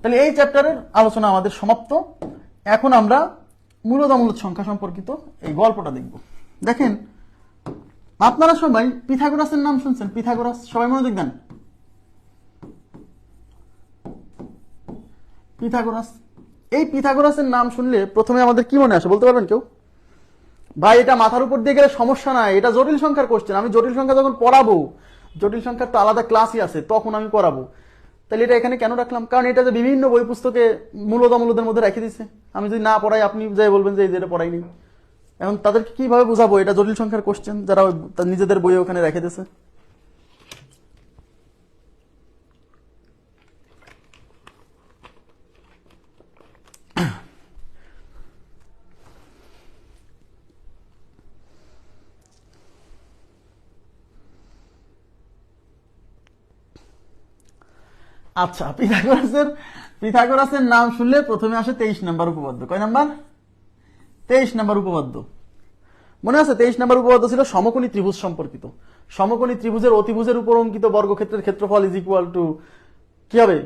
তাহলে এই চ্যাপ্টারের আলোচনা আমাদের সমাপ্ত। এখন আমরা মূলদ অমূলদ সংখ্যা সম্পর্কিত এই গল্পটা দেখব। দেখেন, আপনারা সবাই পিথাগোরাসের নাম শুনছেন? পিথাগোরাস, সবাই মনোযোগ দেন। পিথাগোরাস, এই পিথাগোরাসের নাম শুনলে প্রথমে আমাদের কি মনে আসে বলতে পারবেন কেউ? ভাই এটা মাথার উপর দিয়ে গেলে সমস্যা নাই, এটা জটিল সংখ্যার কোশ্চেন। আমি জটিল সংখ্যা যখন পড়াবো, জটিল সংখ্যার তো আলাদা ক্লাসই আছে, তখন আমি পড়াবো। তাহলে এটা এখানে কেন রাখলাম? কারণ এটা যে বিভিন্ন বই পুস্তকে মূলদ অমূলদের মধ্যে রেখে দিছে, আমি যদি না পড়াই আপনি যাই বলবেন যে এই যেটা পড়াইনি। এখন তাদেরকে কিভাবে বোঝাবো এটা জটিল সংখ্যার কোশ্চেন, যারা নিজেদের বইয়ে ওখানে রেখে দিয়েছে? আচ্ছা, পিথাগোরাসের নাম শুনলে প্রথমে আসে 23 নম্বর উপপাদ্য। কয় নাম্বার? 23 নম্বর উপপাদ্য। মনে আছে 23 নম্বর উপপাদ্য ছিল সমকোণী ত্রিভুজ সম্পর্কিত। সমকোণী ত্রিভুজের অতিভুজের উপর অঙ্কিত বর্গক্ষেত্রের ক্ষেত্রফল ইজ ইকুয়াল টু কি হবে?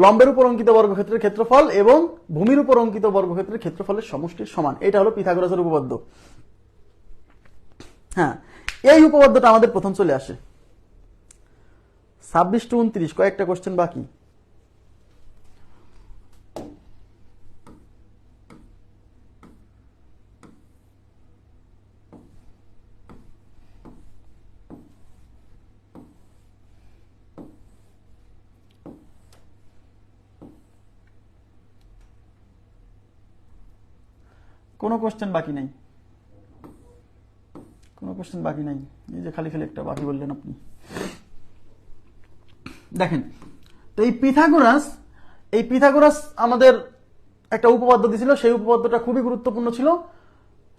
লম্বের উপর অঙ্কিত বর্গক্ষেত্রের ক্ষেত্রফল এবং ভূমির উপর অঙ্কিত বর্গক্ষেত্রের ক্ষেত্রফলের সমষ্টির সমান। এটা হলো পিথাগোরাসের উপপাদ্য। হ্যাঁ, এই উপপাদ্যটা আমাদের প্রথম চলে আসে। 26 to 29 কয়েকটা কোশ্চেন বাকি। কোনো কোশ্চেন বাকি নাই, কোনো কোশ্চেন বাকি নাই। এই যে খালি খালি একটা বাকি বললেন আপনি। দেখেন, তো এই পিথাগোরাস আমাদের একটা উপপাদ্য দিছিল, সেই উপপাদ্যটা খুবই গুরুত্বপূর্ণ ছিল,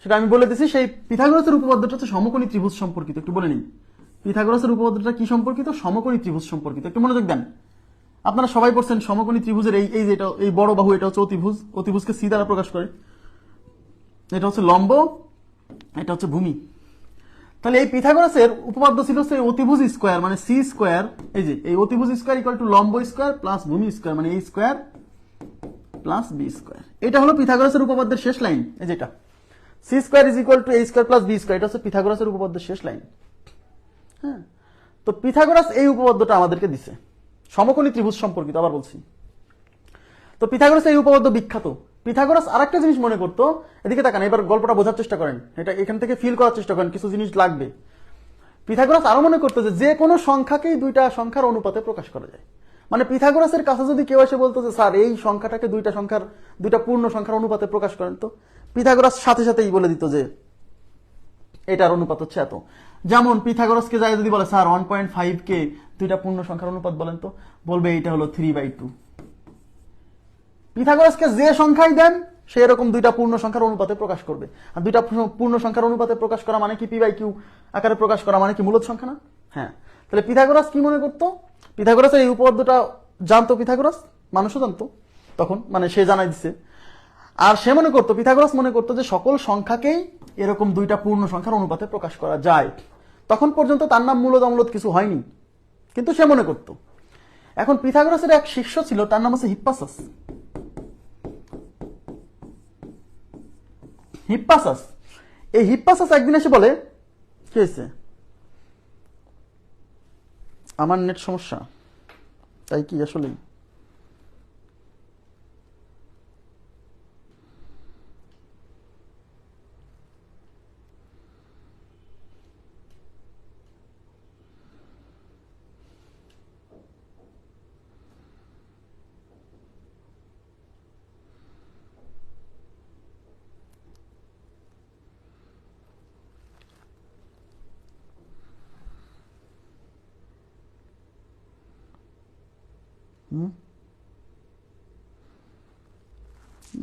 সেটা আমি বলে দিছি। সেই পিথাগোরাসের উপপাদ্যটা হচ্ছে সমকোণী ত্রিভুজ সম্পর্কিত। একটু বলে নিই, পিথাগোরাসের উপপাদ্যটা কি সম্পর্কিত? সমকোণী ত্রিভুজ সম্পর্কিত। একটু মনোযোগ দেন। আপনারা সবাই পড়ছেন সমকোণী ত্রিভুজের এই যেটা, এই বড় বাহু, এটা হচ্ছে অতিভুজ, অতিভুজকে সি দ্বারা প্রকাশ করে। এটা হচ্ছে লম্ব, এটা হচ্ছে ভূমি। তাহলে এই পিথাগোরাসের উপপাদ্য ছিল সেই অতিভুজ স্কয়ার মানে সি স্কয়ার, এই যে এই অতিভুজ স্কয়ার ইকুয়াল টু লম্ব স্কয়ার প্লাস ভূমি স্কয়ার মানে A square plus B square. এটা হলো পিথাগোরাসের উপপাদ্যের শেষ লাইন। এই যেটা C square is equal to A square plus B square, এটা হচ্ছে পিথাগোরাসের উপপাদ্যের শেষ লাইন। হ্যাঁ, তো পিথাগোরাস এই উপপাদ্যটা আমাদেরকে দিছে সমকোণী ত্রিভুজ সম্পর্কিত। আবার বলছি, তো পিথাগোরাস এই উপপাদ্য বিখ্যাত। পিথাগোরাস আরেকটা জিনিস মনে করতো, এদিকে তাকান, এবার গল্পটা বোঝার চেষ্টা করেন, এটা এখান থেকে ফিল করার চেষ্টা করেন, কিছু জিনিস লাগবে। পিথাগোরাস আরো মনে করতো যে কোনো সংখ্যাকেই দুইটা সংখ্যার অনুপাতে প্রকাশ করা যায়। মানে পিথাগোরাসের কাছে যদি কেউ এসে বলতো যে স্যার এই সংখ্যাটাকে দুইটা পূর্ণ সংখ্যার অনুপাতে প্রকাশ করেন, তো পিথাগোরাস সাথে সাথেই বলে দিত যে এটার অনুপাত হচ্ছে এত। যেমন পিথাগোরাসকে যায় যদি বলে স্যার 1.5 কে দুইটা পূর্ণ সংখ্যার অনুপাত বলেন, তো বলবে এইটা হলো 3/2। পিথাগোরাসকে যে সংখ্যাই দেন সে এরকম দুইটা পূর্ণ সংখ্যার অনুপাতে প্রকাশ করবে। আর দুইটা পূর্ণ সংখ্যার অনুপাতে প্রকাশ করা মানে কি? p/q আকারে প্রকাশ করা মানে কি মূলদ সংখ্যা না? হ্যাঁ, তাহলে পিথাগোরাস কি মনে করতো? পিথাগোরাসের এই উপপাদ্যটা জানতো পিথাগোরাস, মানুষও জানতো তখন, মানে সে জানাই দিছে। আর সে মনে করতো, পিথাগোরাস মনে করতো যে সকল সংখ্যাকেই এরকম দুইটা পূর্ণ সংখ্যার অনুপাতে প্রকাশ করা যায়। তখন পর্যন্ত তার নাম মূলদ অমূলদ কিছু হয়নি, কিন্তু সে মনে করত। এখন পিথাগোরাসের এক শিষ্য ছিল, তার নাম হচ্ছে হিপ্পাসাস। হিপ্পাসাস, এই হিপ্পাসাস একদিন এসে বলে, কি হয়েছে? আমার নেট সমস্যা, তাই কি আসলেই?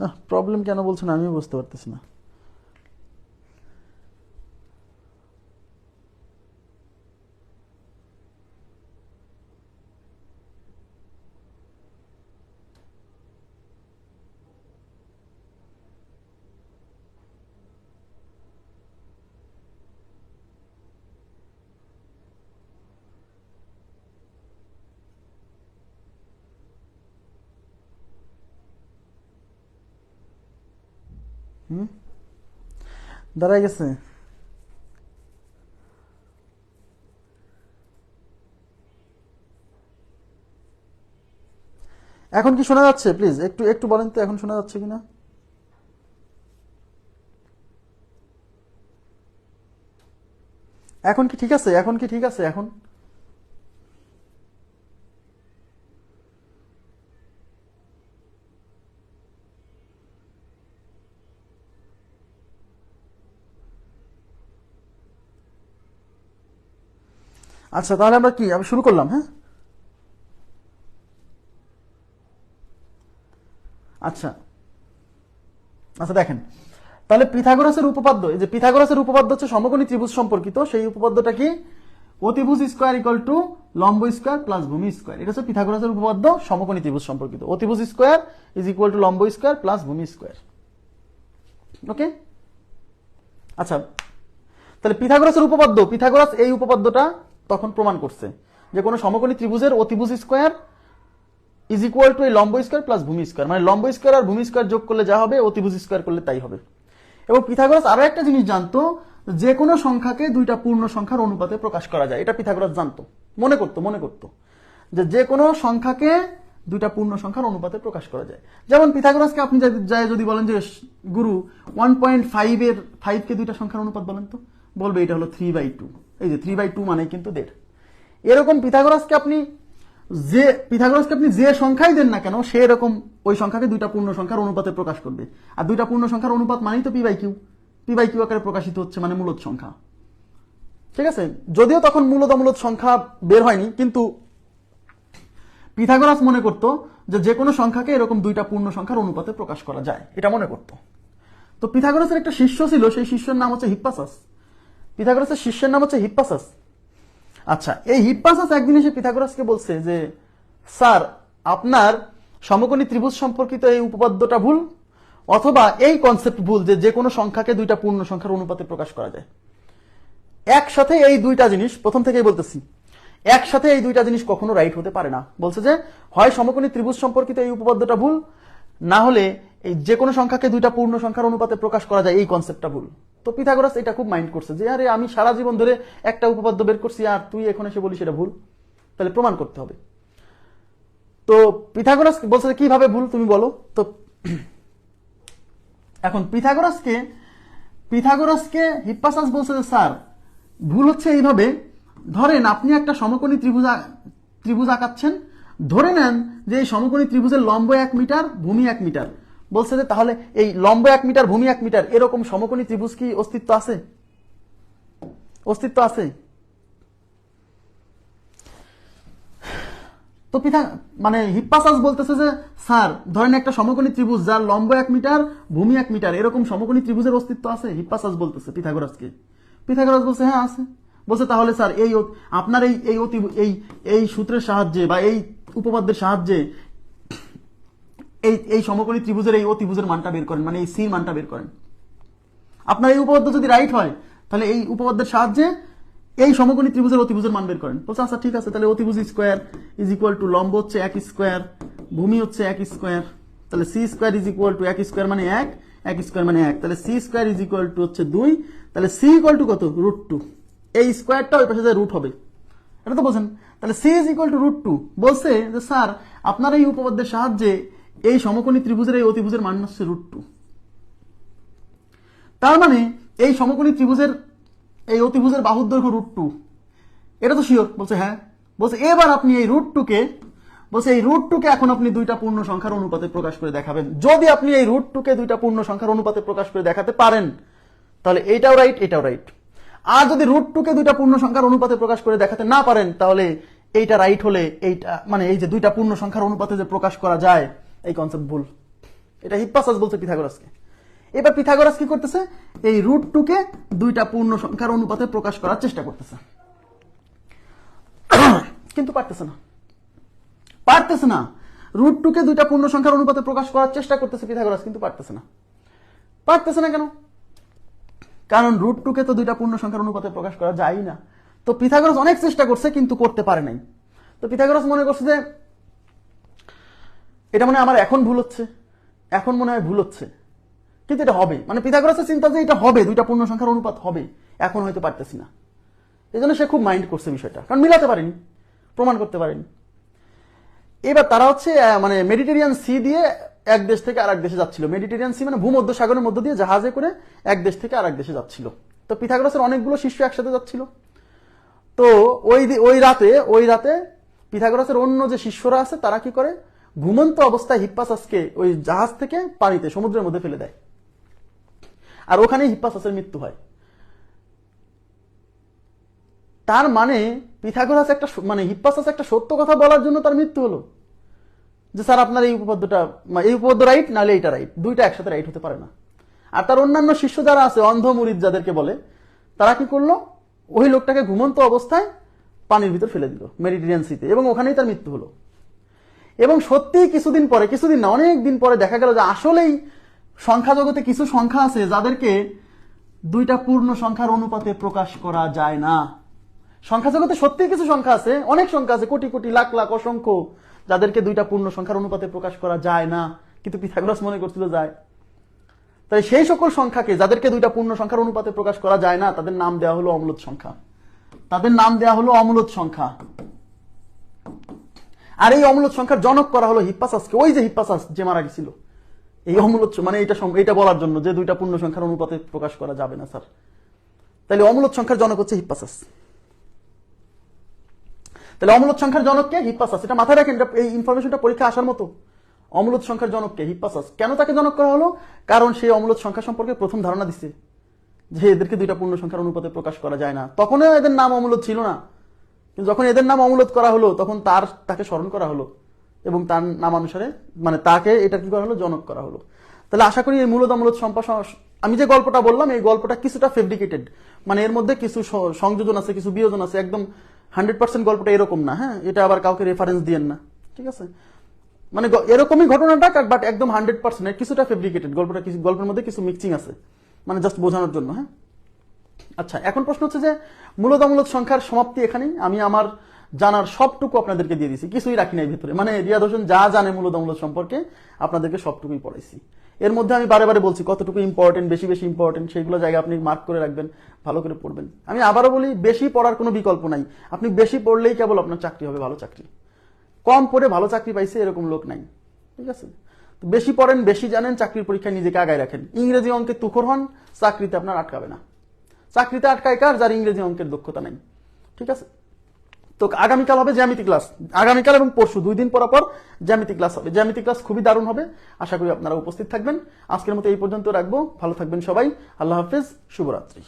না, প্রবলেম কেন বলছেন আমিও বুঝতে পারতেছি না। দাঁড়ায় গেছে। এখন কি শোনা যাচ্ছে? প্লিজ একটু একটু বলেন তো, এখন শোনা যাচ্ছে কিনা? এখন কি ঠিক আছে? এখন কি ঠিক আছে? এখন আচ্ছা, তাহলে আমরা কি, আমি শুরু করলাম, হ্যাঁ? আচ্ছা আচ্ছা, দেখেন তাহলে পিথাগোরাসের উপপাদ্য, এই যে পিথাগোরাসের উপপাদ্য হচ্ছে সমকোণী ত্রিভুজ সম্পর্কিত। সেই উপপাদ্যটা কি? অতিভুজ স্কয়ার ইকুয়াল টু লম্ব স্কয়ার প্লাস ভূমি স্কয়ার। এটা হচ্ছে পিথাগোরাসের উপপাদ্য সমকোণী ত্রিভুজ সম্পর্কিত। অতিভুজ স্কয়ার ইজ ইকুয়াল টু লম্ব স্কয়ার প্লাস ভূমি স্কয়ার। ওকে, আচ্ছা, তাহলে পিথাগোরাসের উপপাদ্য, পিথাগোরাস এই উপপাদ্যটা তখন প্রমাণ করছে যে কোনো সমকোণী ত্রিভুজের অতিভুজ স্কয়ার ইজ ইকুয়াল টু এই লম্ব স্কয়ার প্লাস ভূমি স্কয়ার, মানে লম্ব স্কয়ার আর ভূমি স্কয়ার যোগ করলে যা হবে অতিভুজ স্কয়ার করলে তাই হবে। এবং পিথাগোরাস আরো একটা জিনিস জানতো, যে কোনো সংখ্যাকে দুইটা পূর্ণ সংখ্যার অনুপাতে প্রকাশ করা যায়। এটা পিথাগোরাস জানতো, মনে করতো যে যে কোনো সংখ্যাকে দুইটা পূর্ণ সংখ্যার অনুপাতে প্রকাশ করা যায়। যেমন পিথাগোরাসকে আপনি যদি বলেন যে গুরু 1.5 এর 5 কে দুইটা সংখ্যার অনুপাত বলেন তো, বলবে এটা হলো 3/2। এই যে 3/2 মানে কিন্তু 1.5। এরকম পিথাগোরাসকে আপনি যে সংখ্যাই দেন না কেন, সে এরকম ওই সংখ্যাকে দুইটা পূর্ণ সংখ্যার অনুপাতে প্রকাশ করবে। আর দুইটা পূর্ণ সংখ্যার অনুপাত মানেই তো p/q, p/q আকারে প্রকাশিত হচ্ছে, মানে মূলদ সংখ্যা। ঠিক আছে, যদিও তখন মূলদ অমূলদ সংখ্যা বের হয়নি, কিন্তু পিথাগোরাস মনে করত যে যে কোনো সংখ্যাকে এরকম দুইটা পূর্ণ সংখ্যার অনুপাতে প্রকাশ করা যায়, এটা মনে করত। তো পিথাগোরাসের একটা শিষ্য ছিল, সেই শিষ্যের নাম হচ্ছে হিপ্পাসাস। পিথাগোরাসের শিষ্যের নাম হচ্ছে হিপ্পাসাস। আচ্ছা, এই হিপ্পাসাস একদিন এসে পিথাগোরাসকে বলছে যে স্যার, আপনার সমকোণী ত্রিভুজ সম্পর্কিত এই উপপাদ্যটা ভুল, অথবা এই কনসেপ্ট ভুল যে যে কোনো সংখ্যাকে দুইটা পূর্ণ সংখ্যার অনুপাতে প্রকাশ করা যায়। একসাথে এই দুইটা জিনিস, প্রথম থেকেই বলতেছি, একসাথে এই দুইটা জিনিস কখনো রাইট হতে পারে না। বলছে যে হয় সমকোণী ত্রিভুজ সম্পর্কিত এই উপপাদ্যটা ভুল, না হলে এই যে কোনো সংখ্যাকে দুইটা পূর্ণ সংখ্যার অনুপাতে প্রকাশ করা যায় এই কনসেপ্টটা ভুল। তো পিথাগোরাস এটা খুব মাইন্ড করছে যে আরে আমি সারা জীবন ধরে একটা উপপাদ্য বের করছি, আর তুই এখন এসে বলিস এটা ভুল, তাহলে প্রমাণ করতে হবে। তো পিথাগোরাস বলছে কিভাবে ভুল তুমি বলো তো। এখন পিথাগোরাসকে হিপ্পাসাস বলছে যে স্যার, ভুল হচ্ছে এইভাবে, ধরেন আপনি একটা সমকোণী ত্রিভুজ আঁকাচ্ছেন, ধরে নেন যে এই সমকোণী ত্রিভুজের লম্ব 1 মিটার, ভূমি 1 মিটার। বলছে যে তাহলে এই লম্ব 1 মিটার, ভূমি 1 মিটার এরকম সমকোণী ত্রিভুজ কি অস্তিত্ব আছে? অস্তিত্ব আছে? তো মানে হিপ্পাসাস বলতেছে যে স্যার, ধরেন একটা সমকোণী ত্রিভুজ যার লম্ব 1 মিটার, ভূমি 1 মিটার, এরকম সমকোণী ত্রিভুজের অস্তিত্ব আছে? হিপ্পাসাস বলতেছে পিথাগোরাসকে। পিথাগোরাস বলছে হ্যাঁ আছে। বলছে তাহলে স্যার এই আপনার এই সূত্রের সাহায্যে বা এই উপপাদ্যের সাহায্যে এই সমকোণী ত্রিভুজের এই অতিভুজের মানটা বের করেন, মানে এই সির মানটা বের করেন। আপনার এই উপপাদ্য যদি রাইট হয় তাহলে এই উপপাদ্যের সাহায্যে এই সমকোণী ত্রিভুজের অতিভুজের মান বের করেন। বলছে আচ্ছা ঠিক আছে, তাহলে অতিভুজ স্কোয়ার ইজ ইকুয়াল টু লম্ব হচ্ছে 1 স্কোয়ার, ভূমি হচ্ছে 1 স্কোয়ার, তাহলে C square is equal to 1 square মানে 1, 1 স্কোয়ার মানে 1, তাহলে C square is equal to হচ্ছে 2, তাহলে সি ইকুয়াল টু কত √2, এই স্কোয়ারটা ওই পাশে রুট হবে, এটা তো বোঝেন। তাহলে সি ইজ ইকুয়াল টু √2 বলছে যে স্যার আপনার এই উপপাদ্যের সাহায্যে এই সমকোণী ত্রিভুজের এই অতিভুজের মান হচ্ছে √2, তার মানে এই সমকোণী ত্রিভুজের এই অতিভুজের বাহুর দৈর্ঘ্য √2, এটা তো শিওর। বলছে হ্যাঁ। বলছে এবার আপনি এই √2কে এখন আপনি দুইটা পূর্ণ সংখ্যার অনুপাতে প্রকাশ করে দেখাবেন। যদি আপনি এই √2কে দুইটা পূর্ণ সংখ্যার অনুপাতে প্রকাশ করে দেখাতে পারেন তাহলে এইটাও রাইট, এটাও রাইট। আর যদি √2কে দুইটা পূর্ণ সংখ্যার অনুপাতে প্রকাশ করে দেখাতে না পারেন তাহলে এইটা রাইট হলে এইটা মানে এই যে দুইটা পূর্ণ সংখ্যার অনুপাতে যে প্রকাশ করা যায় এই কনসেপ্ট ভুল। এটা হিপ্পাসাস বলছে পিথাগোরাসকে। এবার পিথাগোরাস কি করতেছে, এই √2কে দুইটা পূর্ণ সংখ্যার অনুপাতে প্রকাশ করার চেষ্টা করতেছে, কিন্তু পারতেছে না। √2কে দুইটা পূর্ণ সংখ্যার অনুপাতে প্রকাশ করার চেষ্টা করতেছে পিথাগোরাস, কিন্তু পারতেছে না কেন? কারণ √2কে তো দুইটা পূর্ণ সংখ্যার অনুপাতে প্রকাশ করা যায় না। তো পিথাগোরাস অনেক চেষ্টা করছে কিন্তু করতে পারে নাই। তো পিথাগোরাস মনে করছে যে এটা মনে হয় আমার এখন মনে হয় ভুল হচ্ছে, কিন্তু এটা হবে, মানে পিথাগোরাসের চিন্তা যে এটা হবে, দুইটা পূর্ণ সংখ্যার অনুপাত হবে, এখন হয়তো পারতেছি না। এই জন্য সে খুব মাইন্ড করছে বিষয়টা, কারণ মিলাতে পারেনি, প্রমাণ করতে পারেনি। এবার তারা হচ্ছে মানে মেডিটেরিয়ান সি দিয়ে এক দেশ থেকে আরেক দেশে যাচ্ছিল। মেডিটেরিয়ান সি মানে ভূমধ্য সাগরের মধ্য দিয়ে জাহাজে করে এক দেশ থেকে আরেক দেশে যাচ্ছিল। তো পিথাগোরাসের অনেকগুলো শিষ্য একসাথে যাচ্ছিল। তো ওই রাতে পিথাগোরাসের অন্য যে শিষ্যরা আছে তারা কি করে, ঘুমন্ত অবস্থায় হিপ্পাসাসকে ওই জাহাজ থেকে পানিতে সমুদ্রের মধ্যে ফেলে দেয়, আর ওখানেই হিপ্পাসাসের মৃত্যু হয়। তার মানে পিথাগোরাস হিপ্পাসাস একটা সত্য কথা বলার জন্য তার মৃত্যু হলো, যে স্যার আপনার এই উপপাদ্য রাইট, নাহলে এইটা রাইট, দুইটা একসাথে রাইট হতে পারে না। আর তার অন্যান্য শিষ্য যারা আছে, অন্ধ মুরিদ যাদেরকে বলে, তারা কি করলো, ওই লোকটাকে ঘুমন্ত অবস্থায় পানির ভিতর ফেলে দিল মেডিটেরিয়ান সিতে, এবং ওখানেই তার মৃত্যু হলো। এবং সত্যি কিছুদিন না, অনেক দিন পরে দেখা গেল যে আসলেই সংখ্যা জগতে কিছু সংখ্যা আছে যাদেরকে দুইটা পূর্ণ সংখ্যার অনুপাতে প্রকাশ করা যায় না। সংখ্যা জগতে সত্যি কিছু সংখ্যা আছে, অনেক সংখ্যা আছে, কোটি কোটি লাখ লাখ অসংখ্য, যাদেরকে দুইটা পূর্ণ সংখ্যার অনুপাতে প্রকাশ করা যায় না, কিন্তু পিথাগোরাস মনে করছিল যায়। তাই সেই সকল সংখ্যাকে যাদেরকে দুইটা পূর্ণ সংখ্যার অনুপাতে প্রকাশ করা যায় না তাদের নাম দেওয়া হলো অম্লদ সংখ্যা। আর এই অম্লদ সংখ্যার জনক করা হলো হিপ্পাসাসকে, ওই যে হিপ্পাসাস যে মারা গেছিল, এই অম্লদ এটা বলার জন্য যে দুইটা পূর্ণ সংখ্যার অনুপাতে প্রকাশ করা যাবে না স্যার। তাহলে অম্লদ সংখ্যার জনক হচ্ছে হিপ্পাসাস। তাহলে অম্লদ সংখ্যার জনককে হিপ্পাসাস, এটা মাথায় রাখেন, এই ইনফরমেশনটা পরীক্ষা আসার মতো। অম্লদ সংখ্যার জনককে হিপ্পাসাস। কেন তাকে জনক করা হলো? কারণ সে অম্লদ সংখ্যা সম্পর্কে প্রথম ধারণা দিচ্ছে যে এদেরকে দুইটা পূর্ণ সংখ্যার অনুপাতে প্রকাশ করা যায় না। তখনও এদের নাম অম্লদ ছিল না, কিন্তু যখন এদের নাম অম্লদ করা হলো তখন তাকে স্মরণ করা হলো, এবং তার নামানুসারে তাকে এটা কি করা হলো, জনক করা হলো। তাহলে আশা করি এই মূলদ অম্লদ আমি যে গল্পটা বললাম এই গল্পটা কিছুটা ফেব্রিকেটেড, মানে এর মধ্যে কিছু সংযোজন আছে, কিছু বিয়োজন আছে, একদম 100% গল্পটা এরকম না। হ্যাঁ, এটা আবার কাউকে রেফারেন্স দিয়েন না, ঠিক আছে? মানে এরকমই ঘটনাটা, বাট একদম 100% কিছুটা ফেব্রিকেটেড, গল্পের মধ্যে কিছু মিক্সিং আছে, মানে জাস্ট বোঝানোর জন্য। হ্যাঁ, আচ্ছা, এখন প্রশ্ন হচ্ছে যে মূলদ অমূলদ সংখ্যার সমাপ্তি এখানেই। আমি আমার জানার সবটুকু আপনাদেরকে দিয়ে দিছি, কিছুই রাখি নাই ভিতরে। মানে রিয়াদ হোসেন যা জানে মূলদ অমূলদ সম্পর্কে আপনাদেরকে সবটুকুই পড়াইছি। এর মধ্যে আমি বারে বারে বলছি কতটুকু ইম্পর্টেন্ট, বেশি ইম্পর্টেন্ট, সেইগুলো জায়গা আপনি মার্ক করে রাখবেন, ভালো করে পড়বেন। আমি আবারও বলি, বেশি পড়ার কোনো বিকল্প নাই। আপনি বেশি পড়লেই কেবল আপনার চাকরি হবে, ভালো চাকরি। কম পড়ে ভালো চাকরি পাইছে এরকম লোক নাই, ঠিক আছে? তো বেশি পড়েন, বেশি জানেন, চাকরির পরীক্ষায় নিজেকে আগায় রাখেন। ইংরেজি অঙ্কে তুখর হন, চাকরিতে আপনার আটকাবে না। চাকরিতে আটকায় কার? যার ইংরেজি অঙ্কের দক্ষতা নাই, ঠিক আছে? তো আগামীকাল হবে জ্যামিতি ক্লাস, আগামীকাল এবং পরশু 2 দিন পর জ্যামিতি ক্লাস হবে। জ্যামিতি ক্লাস খুবই দারুণ হবে, আশা করি আপনারা উপস্থিত থাকবেন। আজকের মতো এই পর্যন্ত রাখবো, ভালো থাকবেন সবাই, আল্লাহ হাফেজ, শুভরাত্রি।